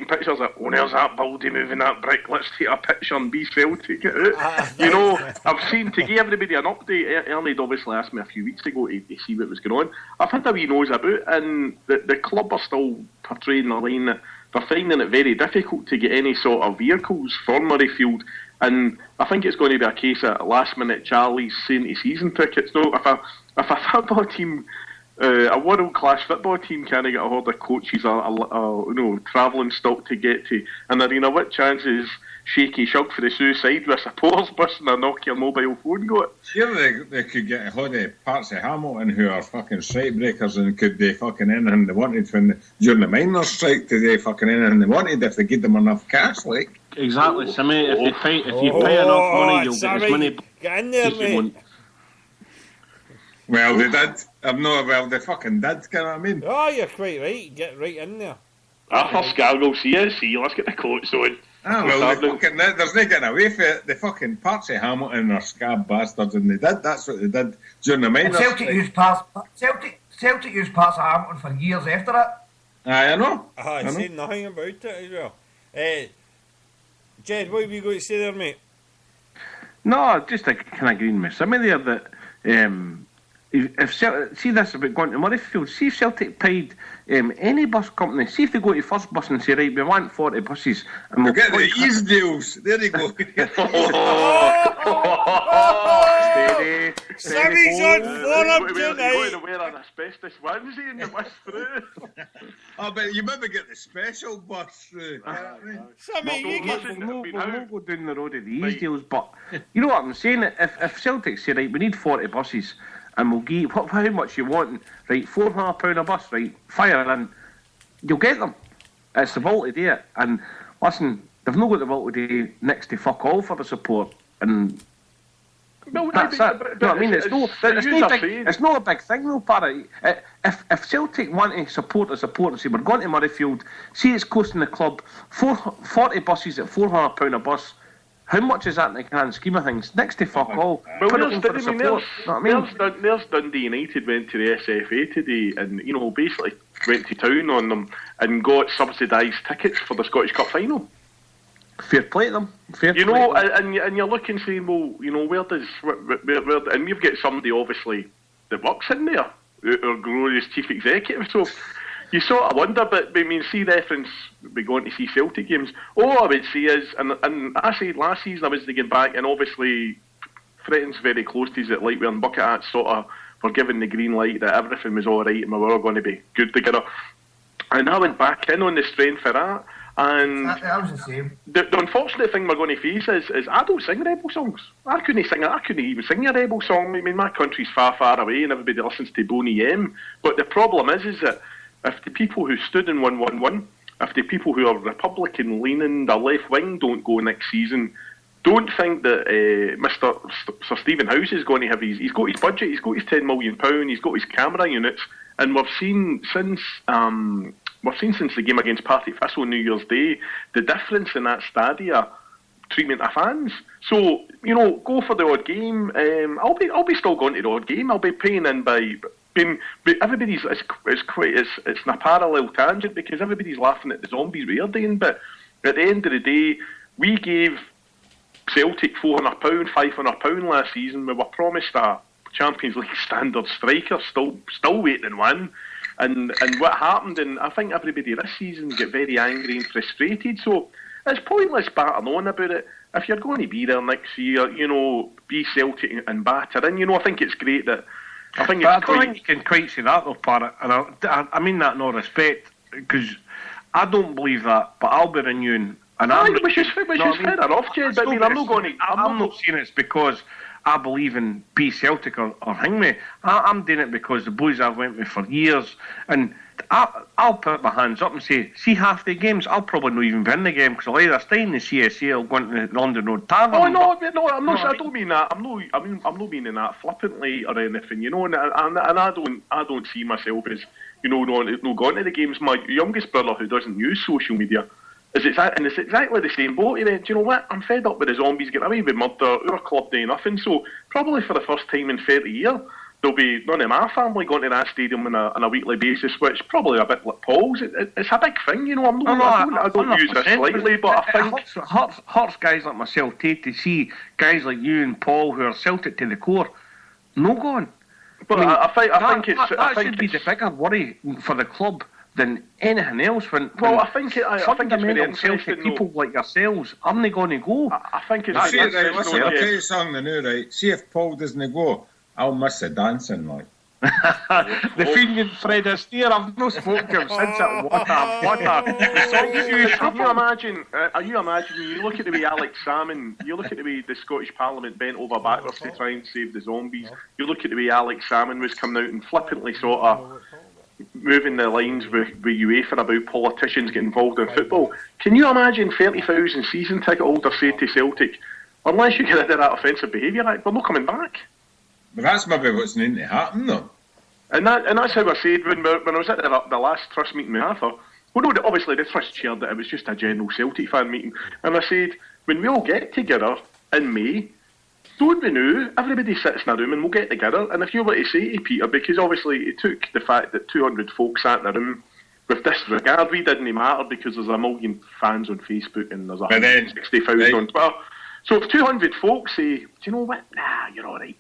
pictures of, oh, there's that Baldy moving that brick, let's take a picture and be Celtic it out. You know, I've seen, to give everybody an update, Ernie'd obviously asked me a few weeks ago to see what was going on. I've had a wee nose about, and the club are still portraying the line that they're finding it very difficult to get any sort of vehicles for Murrayfield. And I think it's going to be a case of last minute Charlie's saying to season tickets. No, if a football team, a world class football team, can't get a hold of coaches or travelling stock to get to an arena, what chances Shaky Shug for the suicide with a supporters bus and a Nokia mobile phone got? Sure, they could get a hold of parts of Hamilton who are fucking strike breakers and could be fucking anything they wanted during the miners' strike today, fucking anything they wanted if they give them enough cash, like. Exactly, Simmy. If you pay enough money, you'll get as many. Get in there, mate. Well, they did. They fucking did. You know what I mean? Oh, you're quite right. Get right in there. First guy will go see, let's get the coats on. Well, there's no getting away from it. The fucking parts of Hamilton are scab bastards, and they did. That's what they did during the miners. Celtic used parts of Hamilton for years after that. I know. I said nothing about it as well. Jed, what have you got to say there, mate? No, just a kind of green with some of there that see this about going to Murrayfield. See if Celtic paid any bus company. See if they go to First Bus and say, right, we want 40 buses, and we'll get the ease deals. There you go. Steady. Sammy's on form You're tonight. going to wear an asbestos onesie and the bus through. Oh, but you maybe get the special bus through. Sammy, you get We'll go down the road of the ease deals, but you know what I'm saying? If Celtic say, right, we need 40 buses, and we'll give how much you want, right, £4.5 a bus, right, fire in, you'll get them. It's the will to do it. And listen, they've not got the will to do next to fuck all for the support, and that's it. You know what I mean? It's not a big thing though, Parra. If Celtic want to support and say we're going to Murrayfield, see it's costing the club 40 buses at £400 a bus. How much is that in the grand scheme of things? Next to fuck all. Well, Put it in for the support. There's Dundee United went to the SFA today and, basically went to town on them and got subsidised tickets for the Scottish Cup final. Fair play to them. And you're looking saying, well, where does... and we've got somebody, obviously, that works in there, our glorious chief executive, so... You sort of wonder, but I mean, see reference, we're going to see Celtic games. All I would say is, and I said last season I was to get back, and obviously, Fretton's very close to us at Lightwear and Bucket Hats sort of were given the green light that everything was alright and we were all going to be good together. And I went back in on the strength for that, and I was the same. The unfortunate thing we're going to face is I don't sing Rebel songs. I couldn't even sing a Rebel song. I mean, my country's far, far away and everybody listens to Boney M. But the problem is that if the people who stood in 111, if the people who are Republican leaning, the left wing, don't go next season, don't think that Sir Stephen House is going to have he's got his budget, he's got his £10 million, he's got his camera units, and we've seen since the game against Partick Thistle on New Year's Day, the difference in that stadia treatment of fans. So, go for the odd game. I'll be still going to the odd game. I'll be paying in by. But everybody's it's in a parallel tangent because everybody's laughing at the zombies we are doing. But at the end of the day, we gave Celtic £400, £500 last season. We were promised a Champions League standard striker, still waiting in one. And what happened? And I think everybody this season get very angry and frustrated. So it's pointless battering on about it. If you're going to be there next year, be Celtic and batter in. I think it's great that. I don't think you can quite say that though, Parrot, and I mean that in all respect, because I don't believe that, but I'll be renewing, and which is fair enough, Jed. But I'm not saying it's because I believe in be Celtic or hang me. I'm doing it because the boys I've went with for years, and I'll put my hands up and say, see half the games, I'll probably not even win the game because I'll either stay in the CSA or go into the London Road Tavern. Oh no, I'm not. I don't mean that. I'm not meaning that flippantly or anything, and I don't see myself as not going to the games. My youngest brother, who doesn't use social media, it's exactly the same boat. He went, do you know what? I'm fed up with the zombies getting away with murder. Our club doing nothing. So probably for the first time in 30 years. There'll be none of my family going to that stadium on a weekly basis, which probably a bit like Paul's. It's a big thing, I don't use this lightly, but I think it hurts guys like myself to see guys like you and Paul who are Celtic to the core no going. But I think that should be the bigger worry for the club than anything else. I think it's very interesting. People like yourselves aren't going to go. I think it's. Listen, I'll tell you something now, right? See if Paul doesn't go. I'll miss the dancing, like. The fiend Fred Astaire, I've not spoken to him since it. What Are you imagining, you look at the way Alex Salmon, you look at the way the Scottish Parliament bent over backwards to try and save the zombies, you look at the way Alex Salmon was coming out and flippantly sort of moving the lines with UEFA about politicians getting involved in football. Can you imagine 30,000 season ticket holders say to Celtic, unless you get rid of that offensive behaviour act, we're not coming back? But that's maybe what's going to happen, though. And that's how I said when I was at the last Trust meeting with Arthur. Well, no, obviously the Trust chaired it. It was just a general Celtic fan meeting. And I said, when we all get together in May, don't we know, everybody sits in a room and we'll get together. And if you were to say to Peter, because obviously it took the fact that 200 folk sat in a room with disregard, we didn't matter because there's a million fans on Facebook and there's 160,000 on Twitter. So if 200 folks say, do you know what? Nah, you're all right.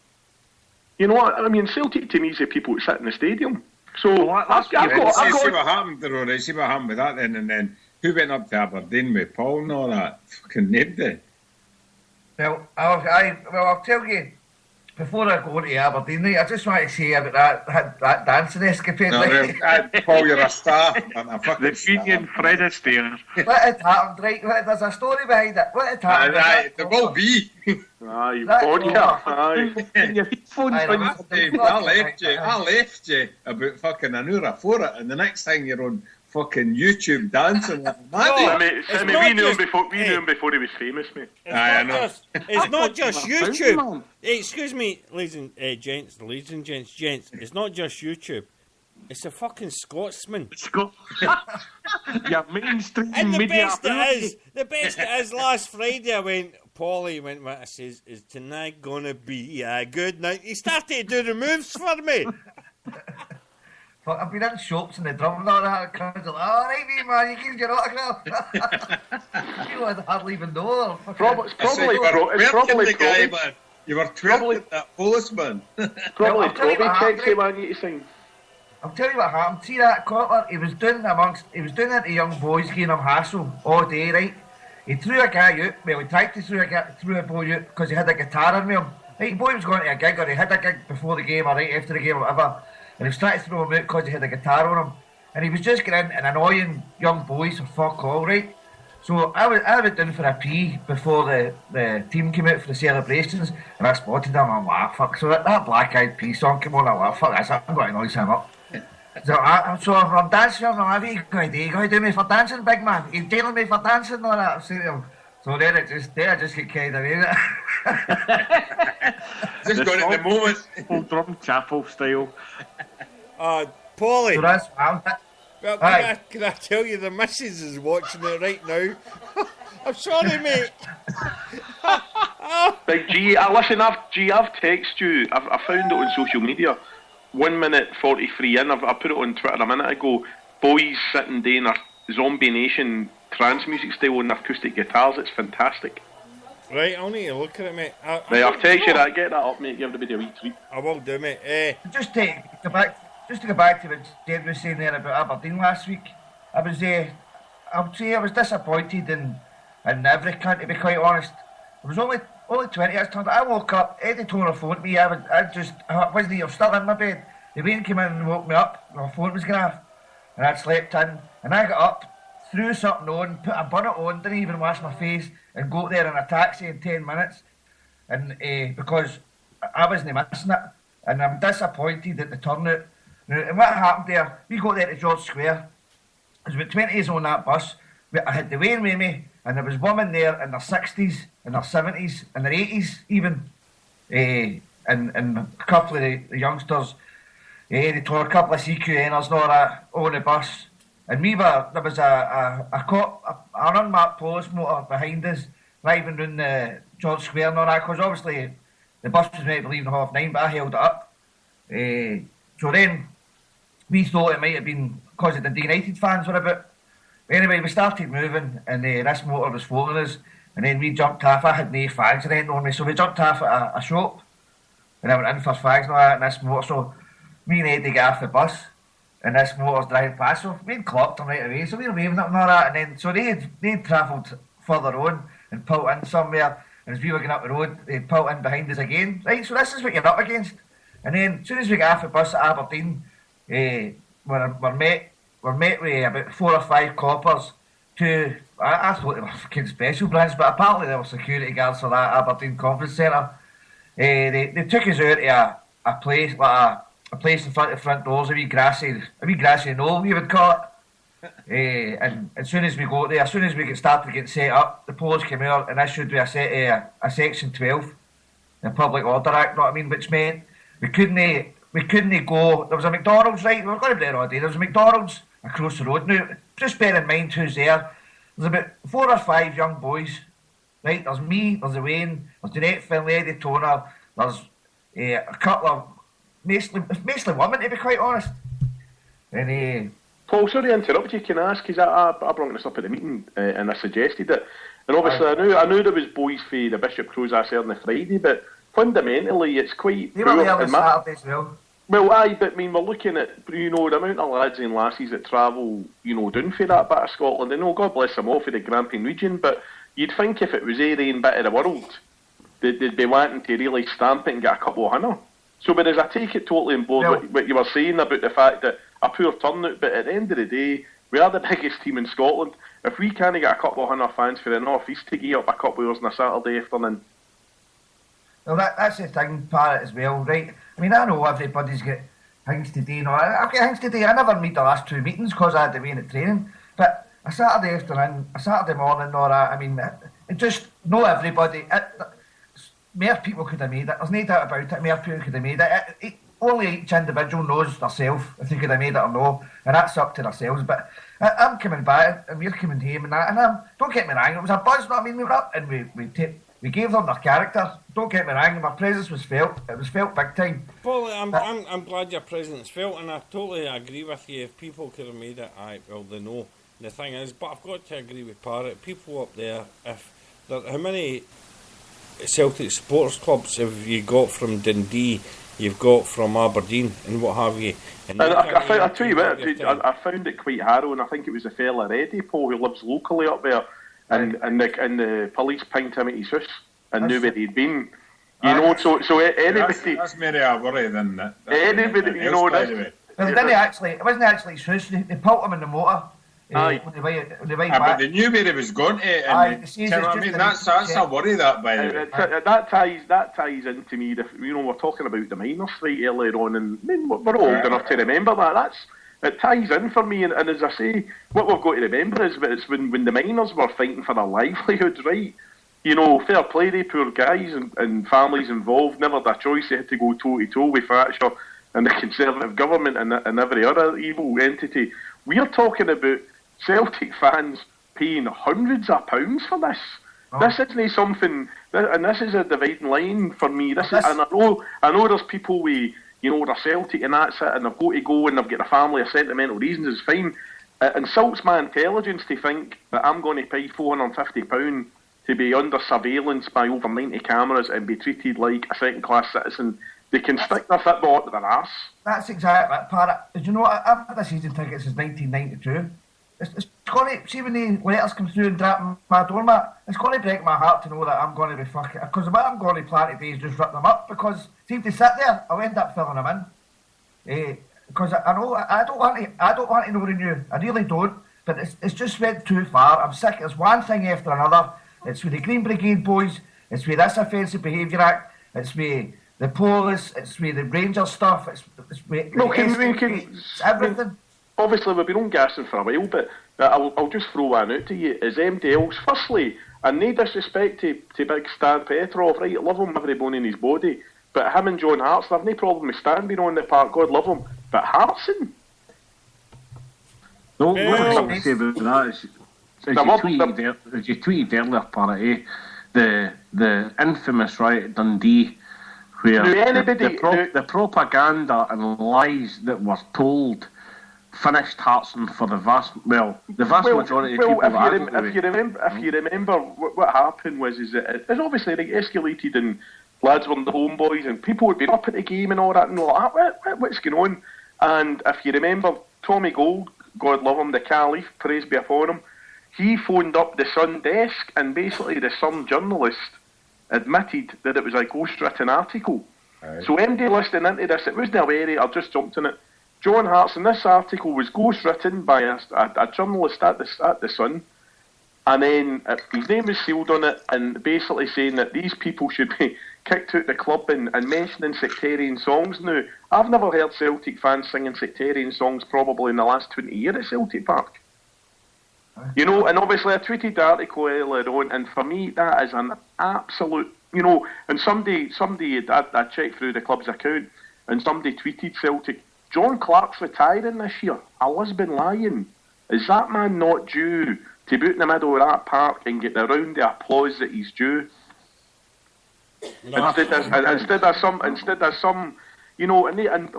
You know what? I mean, Celtic to me is the people that sit in the stadium. So I've got. See what happened, Rory. See what happened with that then, and then who went up to Aberdeen with Paul and all that? Fucking nobody. Well, I'll tell you. Before I go to Aberdeen, I just want to say about that dancing escapade. Paul, you're a star. The Fenian Fred Astaire. What had happened, right? There's a story behind it. What had happened? There will be. Aye, vodka. I left you about fucking an hour before it, and the next thing you're on fucking YouTube dancing. We knew him before he was famous, mate. It's not just YouTube. Excuse me, ladies and gents. It's not just YouTube. It's a fucking Scotsman. Yeah, mainstream and the media. The best is last Friday I went, Paulie went, what I says, is tonight gonna be a good night? He started to do the moves for me. I've been in shops and the drum and all that. Crowds are like, all right, mate, man, you can get autograph. You would hardly even know. It's probably the guy, man. You were twerking that policeman. Probably checks you, man, you sing. I'll tell you what happened. See that Cotler? He was doing it to young boys, giving them hassle all day, right? He threw a guy out. Well, he tried to throw a boy out because he had a guitar in with him. Right, the boy was going to a gig, or he had a gig before the game, or right after the game, or whatever. And he was trying to throw him out because he had a guitar on him. And he was just getting in and annoying young boys for fuck all, right? So I went down for a pee before the team came out for the celebrations, and I spotted him, and I'm like, fuck. So that Black Eyed Peas song came on, I'm like, fuck this, I'm going to noise him up. So I'm dancing, I'm like, what are you going to do me for dancing, big man? You're dealing me for dancing and all that. I'm saying to him. So then I just get carried away. Just going at the moment. Old drum chapel style. Paulie. So that's well, can I tell you, the missus is watching it right now. I'm sorry, mate. Big G, listen, I've texted you. I found it on social media. 1 minute 43 in. I put it on Twitter a minute ago. Boys sitting doing a Zombie Nation trance music style on acoustic guitars. It's fantastic. Right, I'll need to look at it, mate. I'll text you that. Get that up, mate. Give everybody a wee treat. I will do, mate. Just to go back to what Dave was saying there about Aberdeen last week. I was disappointed in every country, to be quite honest. It was only 20 years turned. I woke up, Eddie Turner phoned me. I wasn't even still in my bed. The rain came in and woke me up. My phone was going off, and I'd slept in. And I got up, threw something on, put a bonnet on, didn't even wash my face, and got there in a taxi in 10 minutes. And because I wasn't missing it, and I'm disappointed at the turnout. And what happened there? We got there to George Square. There was about 20 on that bus. I had the Wayne with me, and there was women there in their 60s, in their 70s, in their 80s even, and a couple of the youngsters. They tore a couple of CQNers and all that on the bus. And there was an unmarked police motor behind us, driving round the George Square and all that, because obviously the bus was meant to leave at 9:30, but I held it up. So then we thought it might have been because of the United fans were about. Anyway, we started moving, and this motor was following us, and then we jumped off. I had no fags or anything on me, so we jumped off at a shop, and I went in for fags and all that, and this motor, so me and Eddie got off the bus, and this motor's driving past, so we clocked them right away, so we were waving at them and all that, and then, so they'd travelled further on, and pulled in somewhere, and as we were going up the road, they'd pulled in behind us again, right, so this is what you're up against. And then, as soon as we got off the bus at Aberdeen, we're met with about 4 or 5 coppers. I thought they were fucking special branch, but apparently they were security guards for that Aberdeen Conference Centre. They took us out to a place, like a place in front of the front doors, a wee grassy knoll, we would call it. And as soon as we got there, as soon as we started getting set up, the police came out and issued a Section 12, the Public Order Act, know what I mean, which meant we couldn't go. There was a McDonald's, right? We were going to be there all day. There was a McDonald's across the road. Now, just bear in mind who's there. There's about 4 or 5 young boys, right? There's me, there's Wayne, there's Jeanette Finlay, Eddie Toner, there's a couple of, mostly women, to be quite honest. And Paul, sorry to interrupt you, can I ask, because I brought this up at the meeting and I suggested it. And obviously, I knew there was boys for the Bishop Crozas on the Friday, but fundamentally, it's quite. They were there on Saturday as well. Well, aye, but I mean, we're looking at, the amount of lads and lassies that travel, down for that bit of Scotland. I know, God bless them all for the Grampian region, but you'd think if it was their own bit of the world, they'd be wanting to really stamp it and get a couple of hundred. So, whereas I take it totally on board what you were saying about the fact that a poor turnout, but at the end of the day, we are the biggest team in Scotland. If we can't get a couple of hundred fans for the North East to get up a couple of hours on a Saturday afternoon. Well, that's the thing, Parrot, as well, right? I mean, I know everybody's got things to do. I've got things to do. I never meet the last 2 meetings because I had to be in at training. But a Saturday afternoon, a Saturday morning, or I mean, it just, not everybody. More people could have made it. There's no doubt about it. More people could have made it. Only each individual knows themselves if they could have made it or no, and that's up to themselves. But I'm coming back, and we're coming home, and don't get me wrong, it was a buzz. I mean, we were up, and we gave them their character. Don't get me wrong, and my presence was felt. It was felt big time. Paul, I'm glad your presence felt, and I totally agree with you. If people could have made it, well, they know. The thing is, but I've got to agree with Parrot. People up there, how many Celtic sports clubs have you got from Dundee? You've got from Aberdeen and what have you. And I tell you what, I found it quite harrowing. I think it was a fella Eddie, Paul, who lives locally up there, and the police pinged him at his house and knew where he'd been. So anybody... That's more a worry than that. Anybody, Well, it wasn't actually his house. They pulled him in the motor. Aye. But they knew where he was going to. And that's a worry, that, by the way. That ties into me. We're talking about the miners right earlier on, and I mean, we're old enough to remember that. It ties in for me, and as I say, what we've got to remember is that it's when the miners were fighting for their livelihoods, right? Fair play, they poor guys and families involved never had a choice. They had to go toe to toe with Thatcher and the Conservative government and every other evil entity. We're talking about Celtic fans paying hundreds of pounds for this. This isn't something, and this is a dividing line for me. And I know there's people with, they're Celtic and that's it, and they've got to go and they've got a family of sentimental reasons. It's fine. It insults my intelligence to think that I'm going to pay £450 to be under surveillance by over 90 cameras and be treated like a second-class citizen. They can stick their football up their arse. That's exactly it, Parrot. Did you know, I've had a season ticket since 1992. It's going to, see when the letters come through and drop my doormat, it's going to break my heart to know that I'm going to be fucking... Because what I'm going to plan to do is just rip them up, because see if they sit there, I'll end up filling them in. Because I know, I don't want to know renew. I really don't, but it's just went too far. I'm sick. It's one thing after another. It's with the Green Brigade boys, it's with this Offensive Behaviour Act, it's with the police, it's with the Rangers stuff, it's with it's everything. Obviously, we've been on gassing for a while, but I'll just throw one out to you. Is MDLs, firstly, and no disrespect to Big Stan Petrov, right? Love him, every bone in his body. But him and John Hartson, I've no problem with Stan being on the park, God love him. But Hartson? No, what I want to say about that is, as you tweeted earlier, Parrot, the infamous riot at Dundee, where the propaganda and lies that were told finished Hartson for the vast majority of people. If you remember, what happened was that it obviously escalated, and lads were the homeboys, and people would be up at the game and all that, and like, what's going on? And if you remember, Tommy Gold, God love him, the Caliph, praise be upon him, he phoned up the Sun desk, and basically the Sun journalist admitted that it was a ghost-written article. Aye. So MD listening into this, it wasn't aware, I just jumped in it. John Hartson, this article was ghost-written by a journalist at the Sun, and then his name was sealed on it, and basically saying that these people should be kicked out the club and mentioning sectarian songs. Now, I've never heard Celtic fans singing sectarian songs probably in the last 20 years at Celtic Park. And obviously I tweeted the article earlier on, and for me that is an absolute, and somebody I checked through the club's account, and somebody tweeted Celtic, John Clark's retiring this year, a Lisbon Lion. Is that man not due to be out in the middle of that park and get the round of applause that he's due? Instead of some, and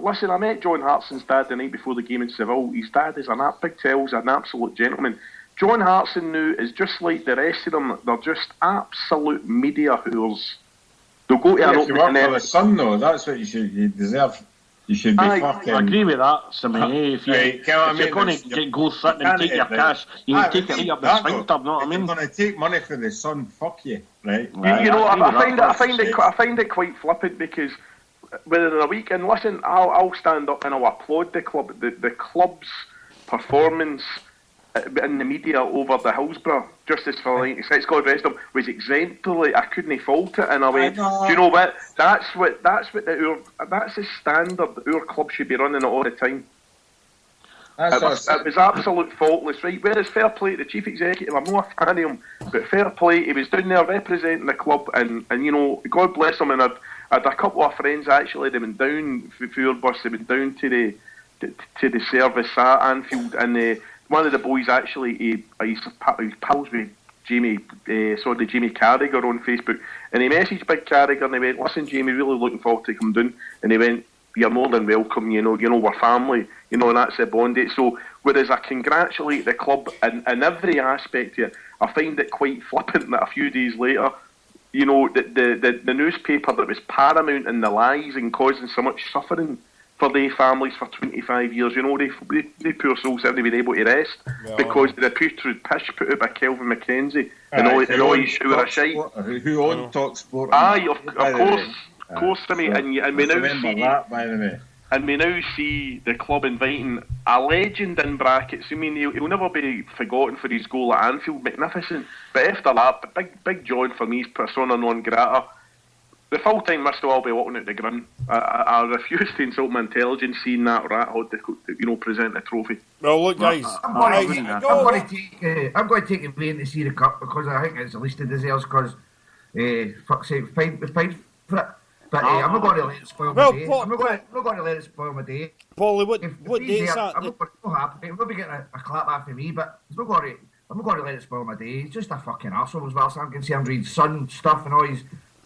listen, I met John Hartson's dad the night before the game in Seville. His dad is Big Tell's an absolute gentleman. John Hartson now is just like the rest of them. They're just absolute media whores. They'll go to an If you work opening for the Sun, though, that's what you deserve. You should be fucking... I agree with that, Simmy. If you're going to get gold threatening and take your cash, you can take it right up the sphincter, you know what I mean? If you're going to take money for the Sun, fuck you, right? I find it quite flippant because within a week, and listen, I'll stand up and I'll applaud the club. The club's performance in the media over the Hillsborough, just as for 96, God rest them, was exemplary. I couldn't fault it, and I went, do you know what? That's the standard our club should be running it all the time. It was absolute faultless, right? Whereas fair play to the chief executive, I'm not a fan of him, but fair play, he was down there representing the club, and you know, God bless him. And I'd a couple of friends actually. They went down for our bus. They went down to the service at Anfield, and one of the boys actually, he's pals with Jamie Carragher on Facebook, and he messaged Big Carragher and he went, listen Jamie, really looking forward to come down, and he went, you're more than welcome, you know we're family, you know, and that's the bond. So whereas I congratulate the club in every aspect here, I find it quite flippant that a few days later, you know, the newspaper that was paramount in the lies and causing so much suffering for their families for 25 years, you know, they poor souls haven't been able to rest because of the putrid pish put out by Kelvin McKenzie and all his shower of shite. Who owned Talk Sport? Aye, of course, Timmy, and we now see that, by the way. And we now see the club inviting a legend in brackets. I mean, he'll never be forgotten for his goal at Anfield, magnificent. But after that, Big John for me is persona non grata. The full-time must all be walking out the grin. I refuse to insult my intelligence seeing that rat hod to present the trophy. Well, look, guys, I'm going to take it away to see the cup because I think it's the least it deserves. Because fuck's sake, we fight for it. But I'm not going to let it spoil my day. I'm not going to let it spoil my day. Paulie, what date's that? I'm not happy. He'll be getting a clap after me, but I'm not going to let it spoil my day. He's just a fucking arsehole as well. So I'm concerned, read Sun stuff and all his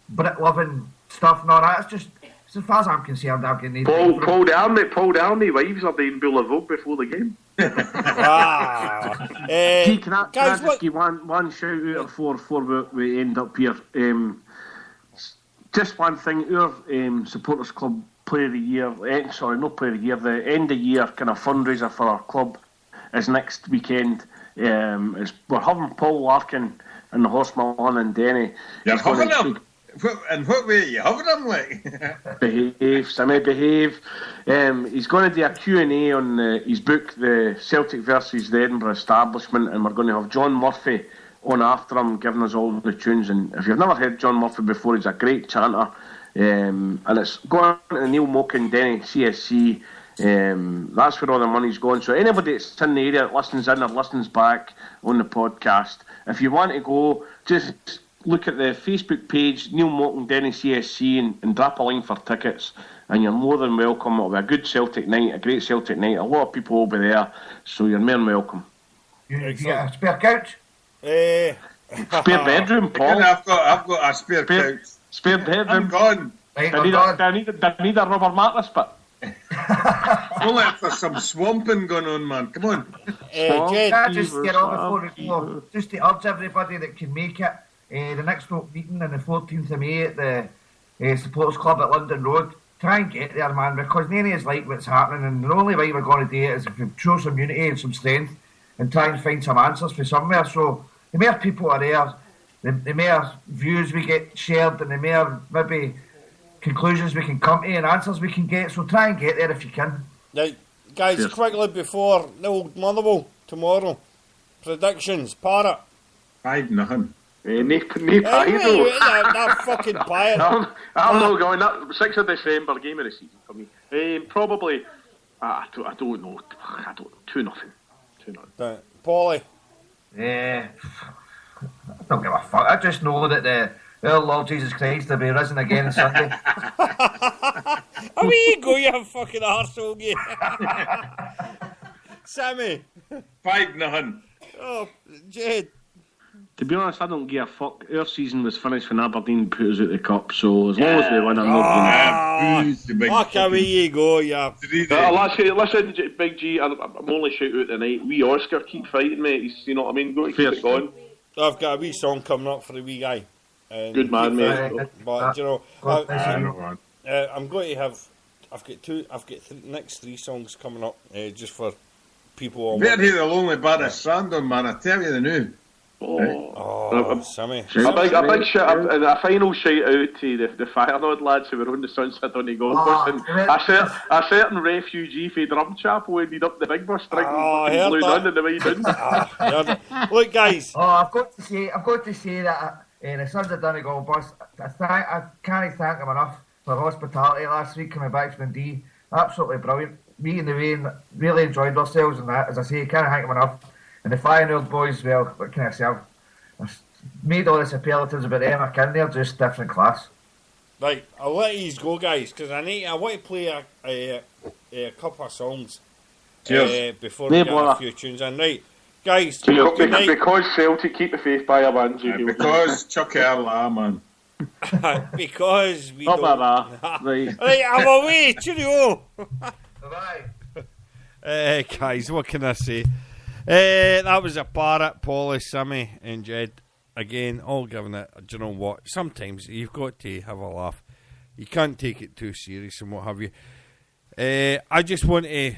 Brit loving stuff and all that. It's just, as far as I'm concerned, I'm getting Paul Darnley wives are doing Boulevard before the game. Can I just give one shout out before we end up here? Just one thing, our supporters club player of the year, not player of the year, the end of year kind of fundraiser for our club is next weekend. We're having Paul Larkin in the Horseman and Denny. You're having him? In what way are you having him, like? Behave, Sammy, behave. He's going to do a Q&A on his book, The Celtic versus the Edinburgh Establishment, and we're going to have John Murphy on after him, giving us all the tunes. And if you've never heard John Murphy before, he's a great chanter. And it's going to Neil Moken, Denny, CSC. That's where all the money's going. So anybody that's in the area that listens in or listens back on the podcast, if you want to go, just look at the Facebook page, Neil Moken, Denny, CSC, and drop a line for tickets. And you're more than welcome. It'll be a good Celtic night, a great Celtic night. A lot of people will be there, so you're more than welcome. You get a spare couch? Spare bedroom, Paul. I've got a spare couch. Spare bedroom. I'm gone. I need a rubber mattress, but only if there's some swamping going on, man. Come on. Can I just get on before we go? Just to urge everybody that can make it, the next meeting on the 14th of May at the Supporters Club at London Road. Try and get there, man, because none of us like what's happening, and the only way we're going to do it is if we show some unity and some strength and try and find some answers for somewhere. So the more people are there, the more views we get shared, and the more maybe conclusions we can come to and answers we can get. So try and get there if you can. Right, guys, quickly before Old Motherwell tomorrow, predictions, Parrot. 5-0. Me Pyro. That fucking Pyro. I'm not going. That 6th of December, game of the season for me. Probably, I don't know. 2-0. 2-0. Paulie. I don't give a fuck. I just know that the Lord Jesus Christ will be risen again on Sunday. Away you go, you fucking arsehole, you. Sammy. 5-0. Oh, Jed. To be honest, I don't give a fuck. Our season was finished when Aberdeen put us out the cup, so as long as we win, I'm not going Fuck away you go, yeah. Listen, Big G, I'm only shout out tonight. Wee Oscar, keep fighting, mate. He's, you know what I mean? Go to keep it going. I've got a wee song coming up for the wee guy. Good man, mate. But, you know, I'm going to have... I've got next 3 songs coming up just for people on... Better hear the Lonely Barris Random, man, I tell you the new. Sammy. A big shout out, and a final shout out to the Firenod lads who were on the Sunset on the golf course, and a certain refugee from Drumchapel ended up the big bus drinking Blue Nun and the way down. Look, guys. I've got to say that the Sons of Donegal bus, I can't thank them enough for hospitality last week coming back from D. Absolutely brilliant. Me and the Wayne really enjoyed ourselves, and that, as I say, can't thank them enough. And the Firenod boys, well, what can I say? I've made all the superlatives about them. I can, they're just different class. Right, I'll let you go, guys, because I want to play a couple of songs before we get a few tunes in. Right, guys, because Celtic keep the faith by a man. Because Chuck Erla, man. Because we don't. Right, I'm away. Cheerio. Bye-bye. Guys, what can I say? That was a Parrot, Polly, Sammy and Jed. Again, all giving it, do you know what? Sometimes you've got to have a laugh. You can't take it too serious and what have you. I just want to...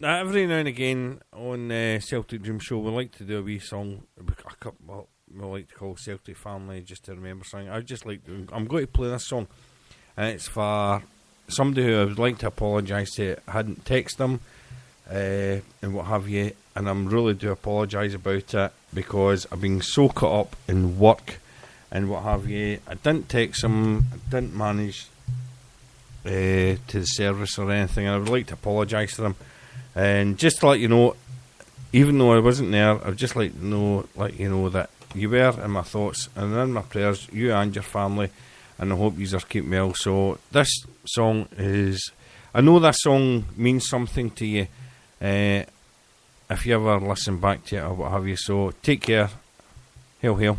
Every now and again on Celtic Dream Show, we like to do a wee song. We like to call Celtic Family just to remember something. I'm going to play this song. And it's for somebody who I would like to apologise to. I hadn't texted them and what have you. And I'm really do apologise about it because I've been so caught up in work and what have you. I didn't text them, I didn't manage to the service or anything, and I would like to apologise to them. And just to let you know, even though I wasn't there, I'd just like to let you know that you were in my thoughts and in my prayers, you and your family, and I hope you are keeping well. So this song is, I know this song means something to you. If you ever listen back to it or what have you, so take care. Hail, hail.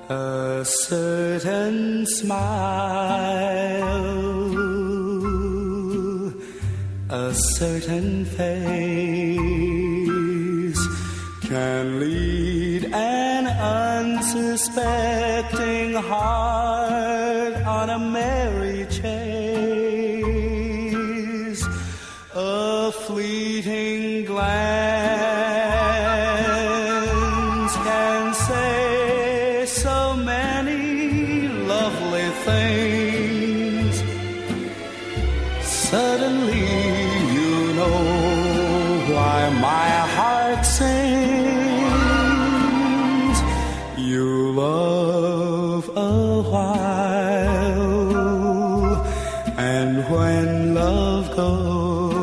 A certain smile, a certain face can lead an unsuspecting heart on a merry chase. A fleeting glance can say so many lovely things. Suddenly you know why my heart sings. You love a while, and when love goes,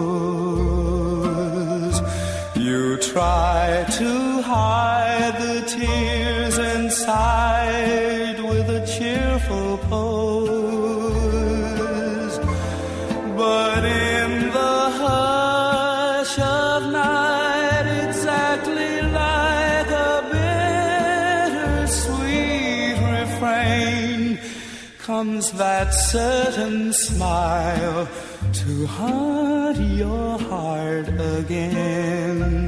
you try to hide the tears inside with a cheerful pose. But in the hush of night, exactly like a bittersweet refrain, comes that certain smile to haunt your heart again.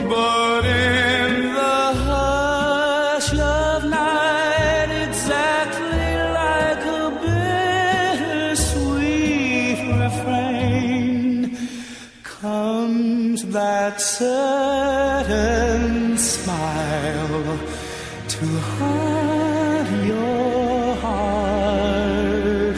But in the hush of night, exactly like a bittersweet refrain, comes that certain smile to haunt your heart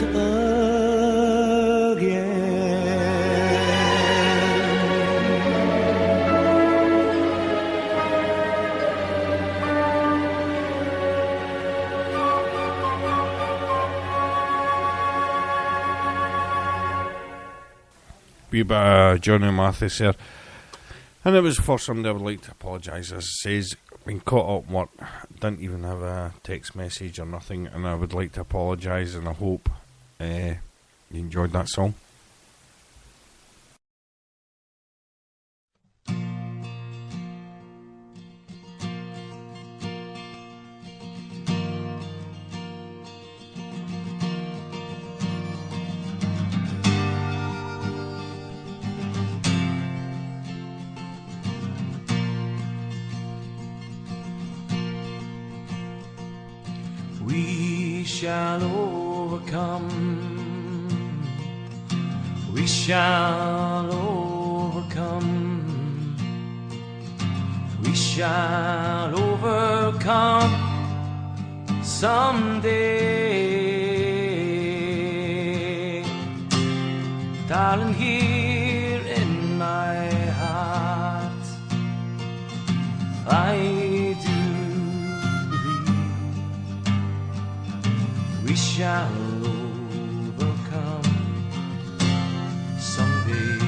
wee bit of Johnny Mathis there. And it was for somebody I would like to apologise. As it says, been caught up in work, didn't even have a text message or nothing, and I would like to apologise, and I hope you enjoyed that song. We shall overcome. We shall overcome. We shall overcome someday. Darling, here in my heart, I do believe we shall overcome someday.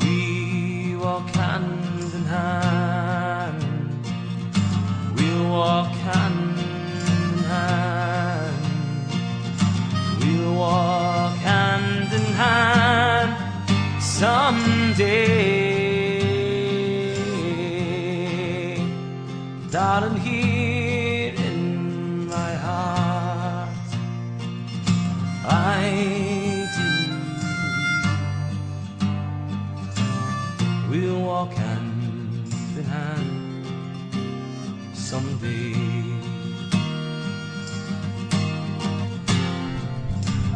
We walk hand in hand. We'll walk hand in hand. We'll walk hand in hand someday. Darling, here in my heart, I do believe we'll walk hand in hand someday.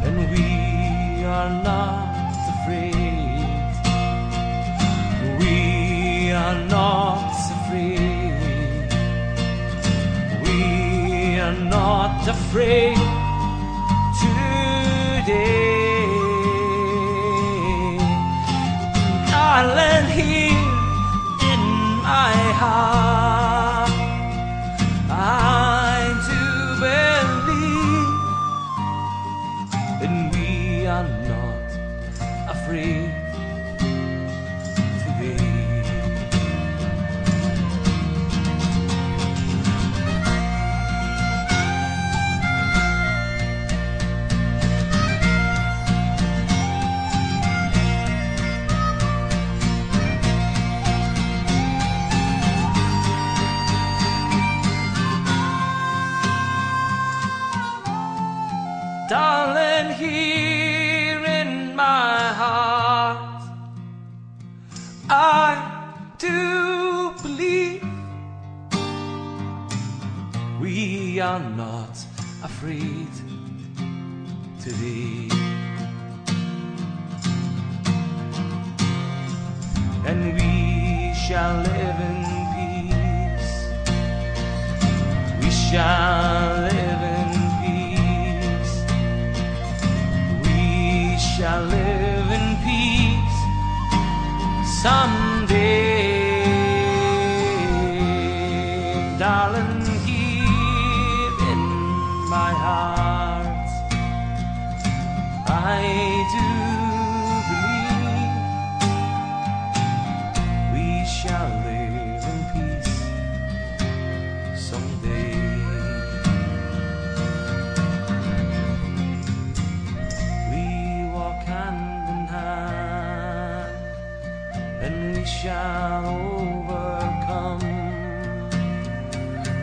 And we are not afraid. We are not afraid. We are not afraid today. Darling, here in my heart, I do believe, and we are not afraid today. Darling, here in my heart, I do believe we are not afraid today. And we shall live in peace. We shall live in shall live in peace someday. Darling, here in my heart, I do believe we shall live in peace someday. Shall overcome,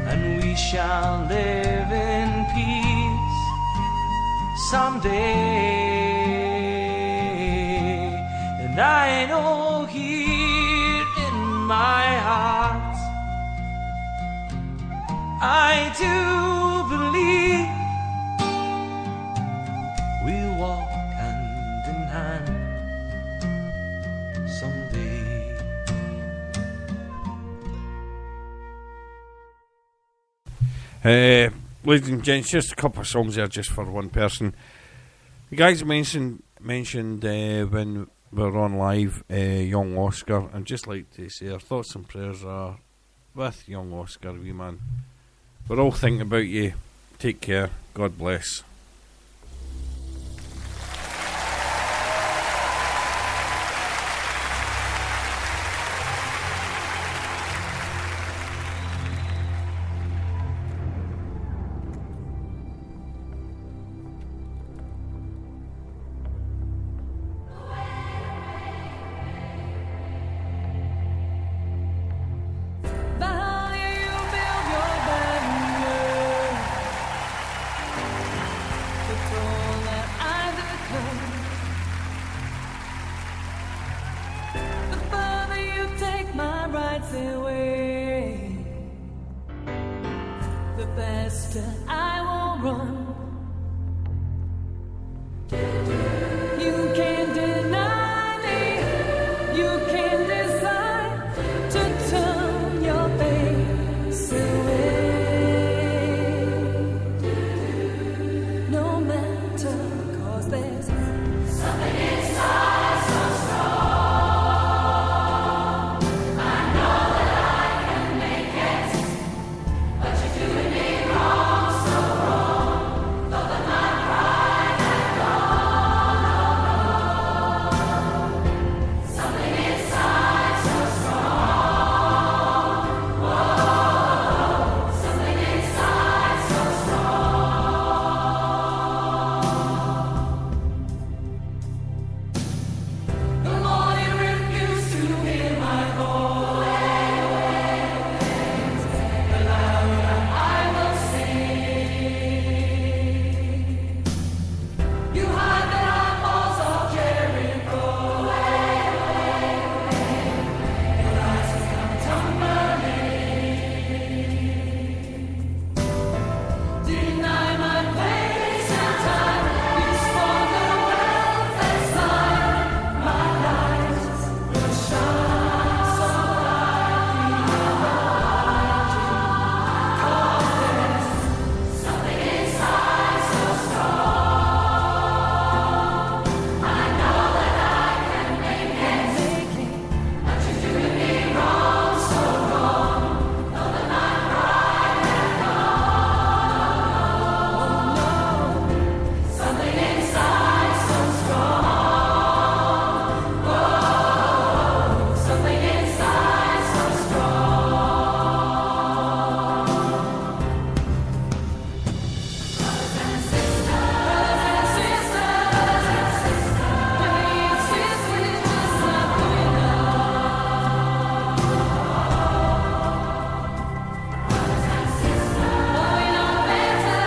and we shall live in peace someday. And I know here in my heart, I do believe we'll walk hand in hand someday. Ladies and gents, just a couple of songs there just for one person. The guys mentioned when we were on live, young Oscar. I'd just like to say our thoughts and prayers are with young Oscar, wee man. We're all thinking about you. Take care. God bless. say way. The best I won't run. You can't deny me. You can't decide to turn your face away. No matter, 'cause there's something inside so strong. I know that I can make it, but you're doing me wrong, so wrong. Though that my pride had gone, something inside so strong. Whoa, something inside so strong. The more you refuse to hear my voice, the louder I will sing. You hide the walls of Jericho, your eyes come tumbling. Deny my place and time, you spoil the wealth that's mine. My light will shine so brightly around you, 'cause there's something inside so strong. I know that I can make it, but you're doing me wrong, so wrong. Though that my pride had gone, something inside so strong. Whoa, something inside so strong. Brothers and sisters, please, we must not be alone. Brothers and sisters, we know better.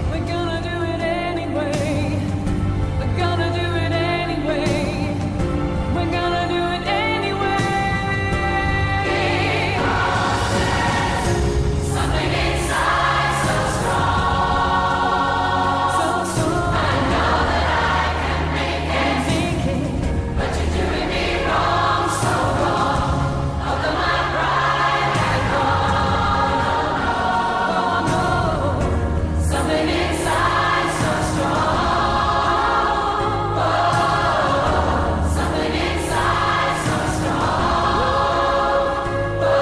We're gonna do it anyway. We're gonna do it anyway. We're gonna do it anyway. Something inside so strong. So strong. I know that I can make it, but you're doing me wrong, so wrong. Although my pride had gone, oh no. Something inside so strong. Whoa, something inside so strong. Whoa,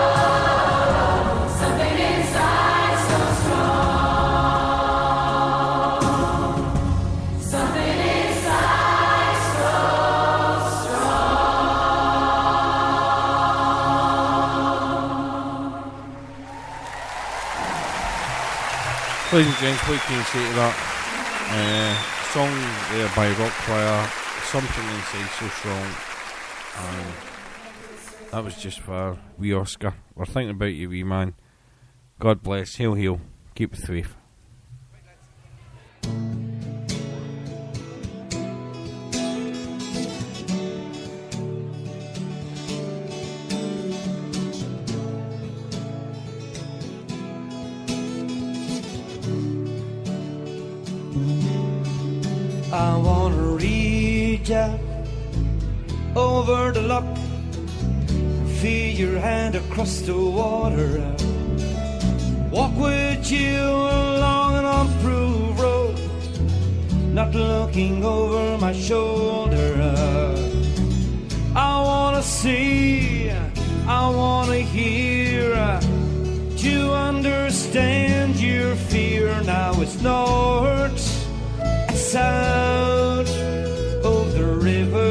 something inside so strong. Something inside so strong. Ladies and gents, what can you say to that? Song there by Rock Choir, Something Inside So Strong. And that was just for wee Oscar. We're thinking about you, wee man. God bless. Hail, hail. Keep the faith. I wanna reach out over the lock, feel your hand across the water, walk with you along an unproved road, not looking over my shoulder. I wanna see, I wanna hear, to understand your fear. Now it's north, south of the river.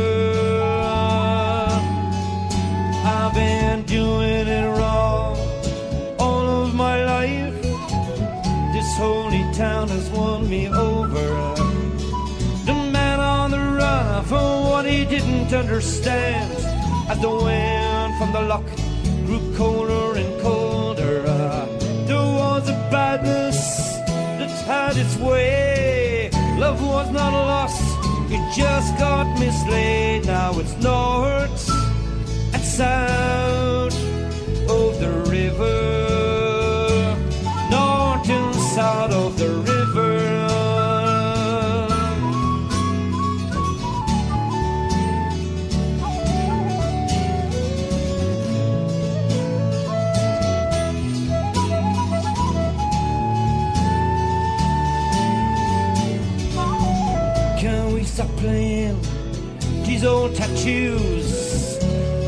I've been doing it wrong all of my life. This holy town has won me over. The man on the run for what he didn't understand, as the wind from the loch grew colder and colder. There was a badness that had its way. Love was not lost, You just got mislaid, now it's north and south of the river. North and south of the river. Can we stop playing these old tattoos?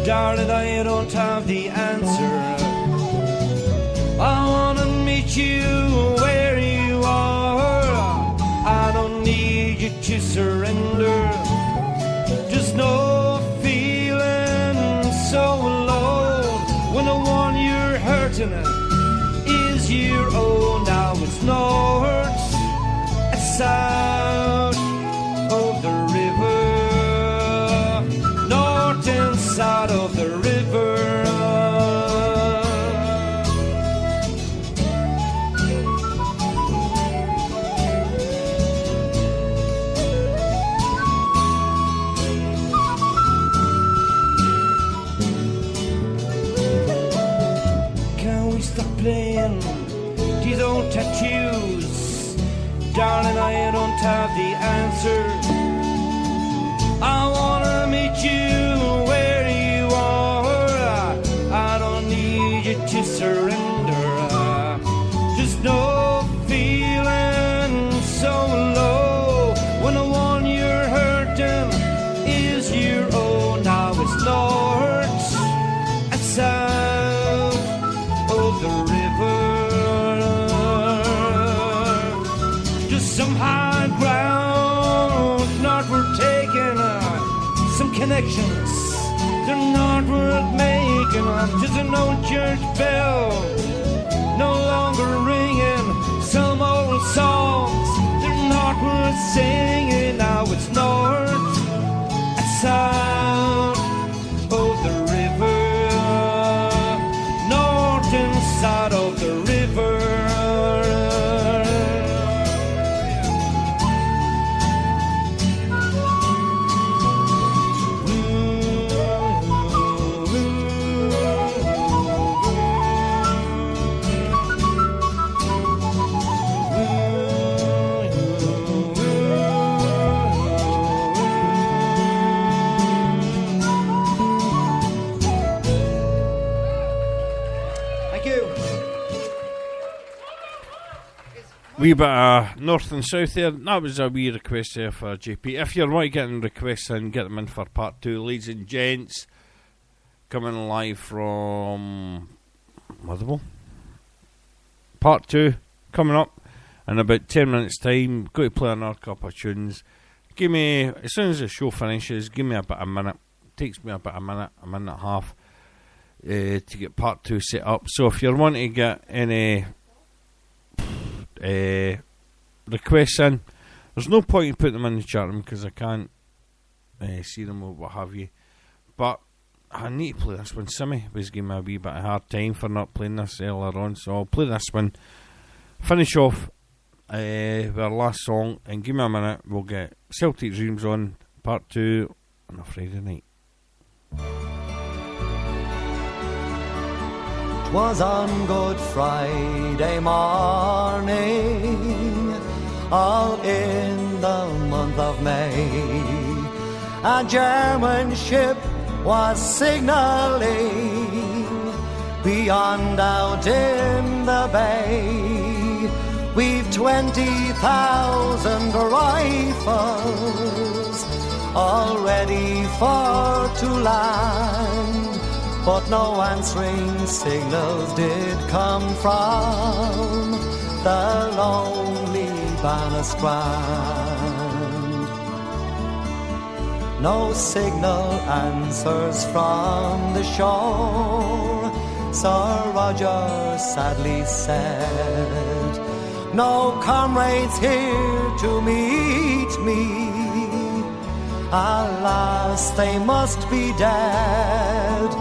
Darling, I don't have the answer. I wanna meet you where you are. I don't need you to surrender. Just no feeling so alone when the one you're hurting is your own. Now it's north and south of the river. North and south of the river. Playing these old tattoos. Darling, I don't have the answer. I wanna meet you where you are. I don't need you to surrender. Just no feeling so low when the one you're hurting is your own. Now it's north and south of the river. Just some high ground, not worth taking. Some connections, they're not worth making. Just an old church bell, no longer ringing. Some old songs, they're not worth singing. Now it's north and south of the river. Side of the river. Wee bit of north and south there. That was a wee request there for JP. If you're right getting requests in, get them in for part 2. Ladies and gents, coming live from Motherwell. Part 2 coming up in about 10 minutes time. Got to play another couple of tunes. Give me, as soon as the show finishes, give me about a minute. Takes me about a minute and a half to get part 2 set up. So if you're wanting to get any requests in, there's no point in putting them in the chat room because I can't see them or what have you. But I need to play this one. Simmy was giving me a wee bit of hard time for not playing this earlier on, so I'll play this one. Finish off with our last song and give me a minute. We'll get Celtic Dreams on part 2 on a Friday night. 'Twas on Good Friday morning, all in the month of May, a German ship was signalling beyond out in the bay. We've 20,000 rifles all ready for to land, but no answering signals did come from the lonely Banner Strand. No signal answers from the shore, Sir Roger sadly said. No comrades here to meet me, alas, they must be dead.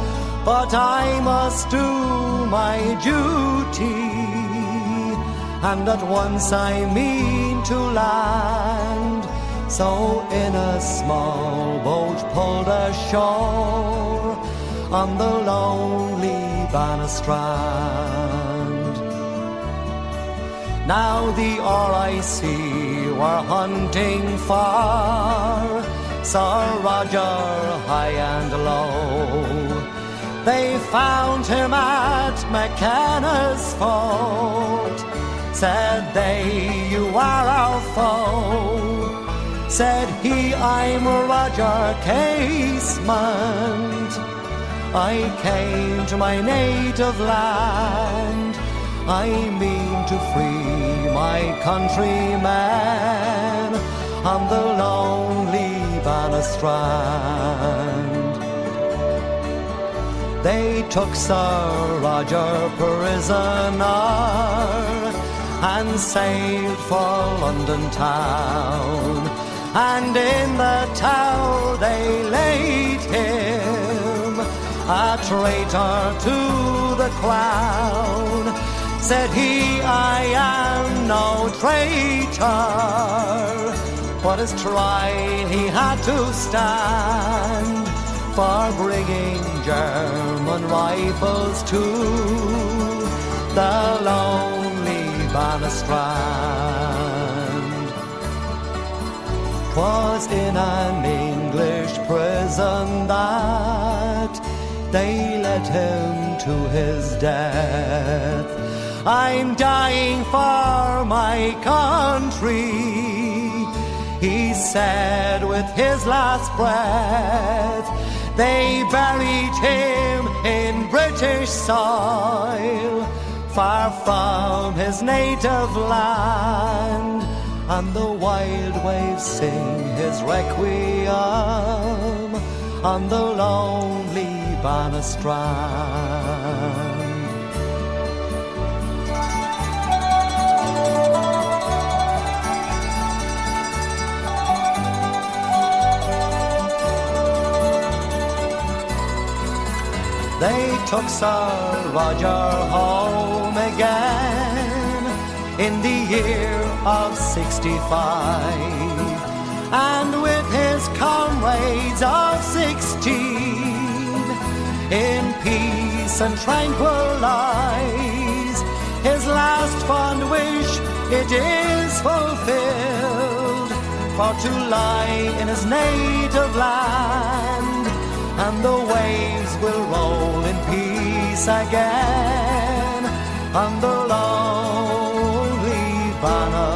But I must do my duty, and at once I mean to land So in a small boat pulled ashore on the lonely Banna Strand. Now the RIC were hunting for Sir Roger high and low. They found him at McKenna's fort. Said they, you are our foe. Said he, I'm Roger Casement. I came to my native land. I mean to free my countrymen on the lonely Banna Strand. They took Sir Roger prisoner and sailed for London town. And in the Tower they laid him, a traitor to the crown. Said he, I am no traitor, but his trial he had to stand for bringing German rifles to the lonely Banna Strand. 'Twas in an English prison that they led him to his death. I'm dying for my country, he said with his last breath. They buried him in British soil, far from his native land, and the wild waves sing his requiem on the lonely Banna Strand. They took Sir Roger home again in the year of 65, and with his comrades of 16 in peace and tranquil lives, his last fond wish it is fulfilled, for to lie in his native land, and the waves will roll in peace again on the lonely Banna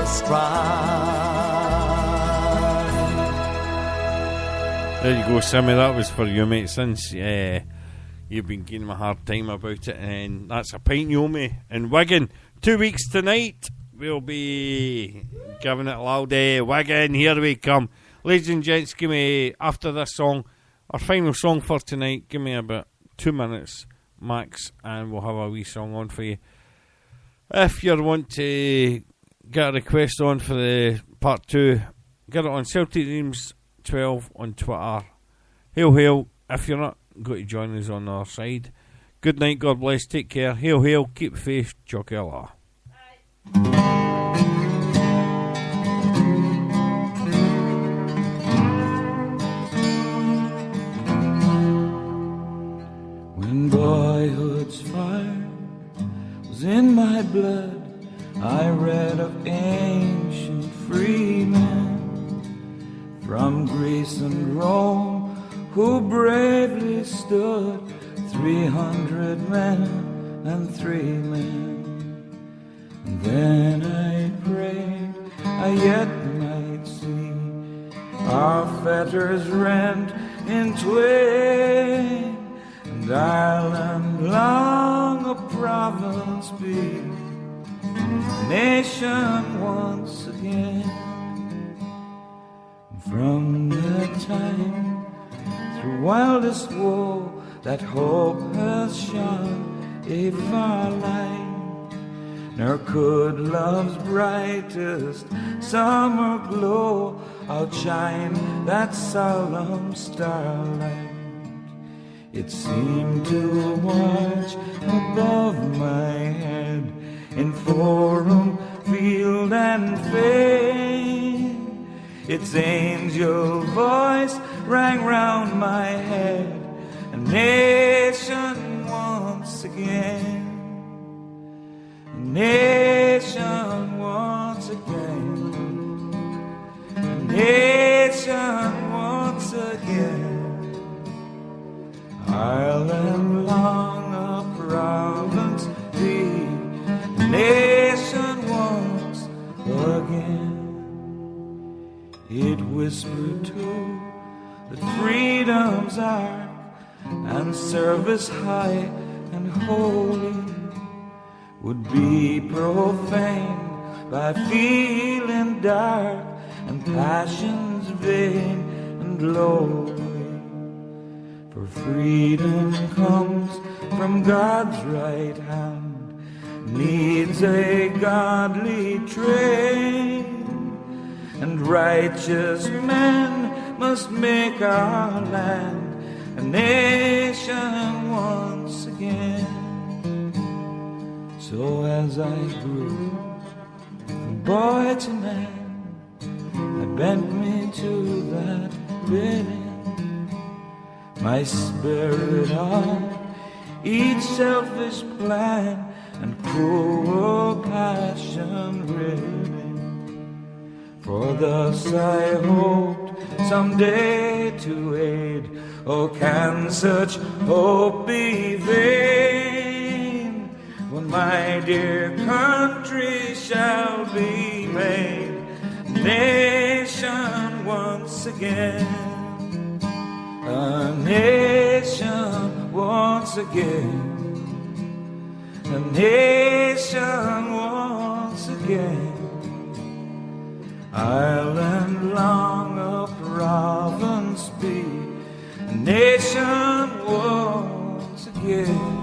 Strand. There you go, Sammy, that was for you, mate. Since you've been giving me a hard time about it, and that's a pint you owe me in Wigan. 2 weeks tonight, we'll be giving it a loud Wigan, here we come. Ladies and gents, give me, after this song, our final song for tonight, give me about 2 minutes max, and we'll have a wee song on for you. If you want to get a request on for the part 2, get it on Celticdreams 12 on Twitter. Hail, hail. If you're not going to join us on our side, good night, God bless, take care. Hail, hail, keep faith, Jockella. When boyhood's fire was in my blood, I read of ancient freemen from Greece and Rome who bravely stood, 300 men and 3 men. And then I prayed I yet might see our fetters rent in twain, and Ireland long a province be, nation once again. From that time, through wildest woe, that hope has shone a far light, nor could love's brightest summer glow outshine that solemn starlight. It seemed to watch above my head in forum, field and fane, its angel voice rang round my head. A nation once again, a nation once again, a nation once again. Ireland long a province be, a nation once again. It whispered too that freedom's ark and service high and holy would be profaned by feeling dark and passions vain and lowly. For freedom comes from God's right hand, needs a godly train, and righteous men must make our land a nation once again. So as I grew from boy to man, I bent me to that bidding. My spirit on each selfish plan and cruel passion ridding. For thus I hoped someday to aid. Oh, can such hope be vain when my dear country shall be made nation once again? A nation once again, a nation once again. Ireland long a province be, a nation once again.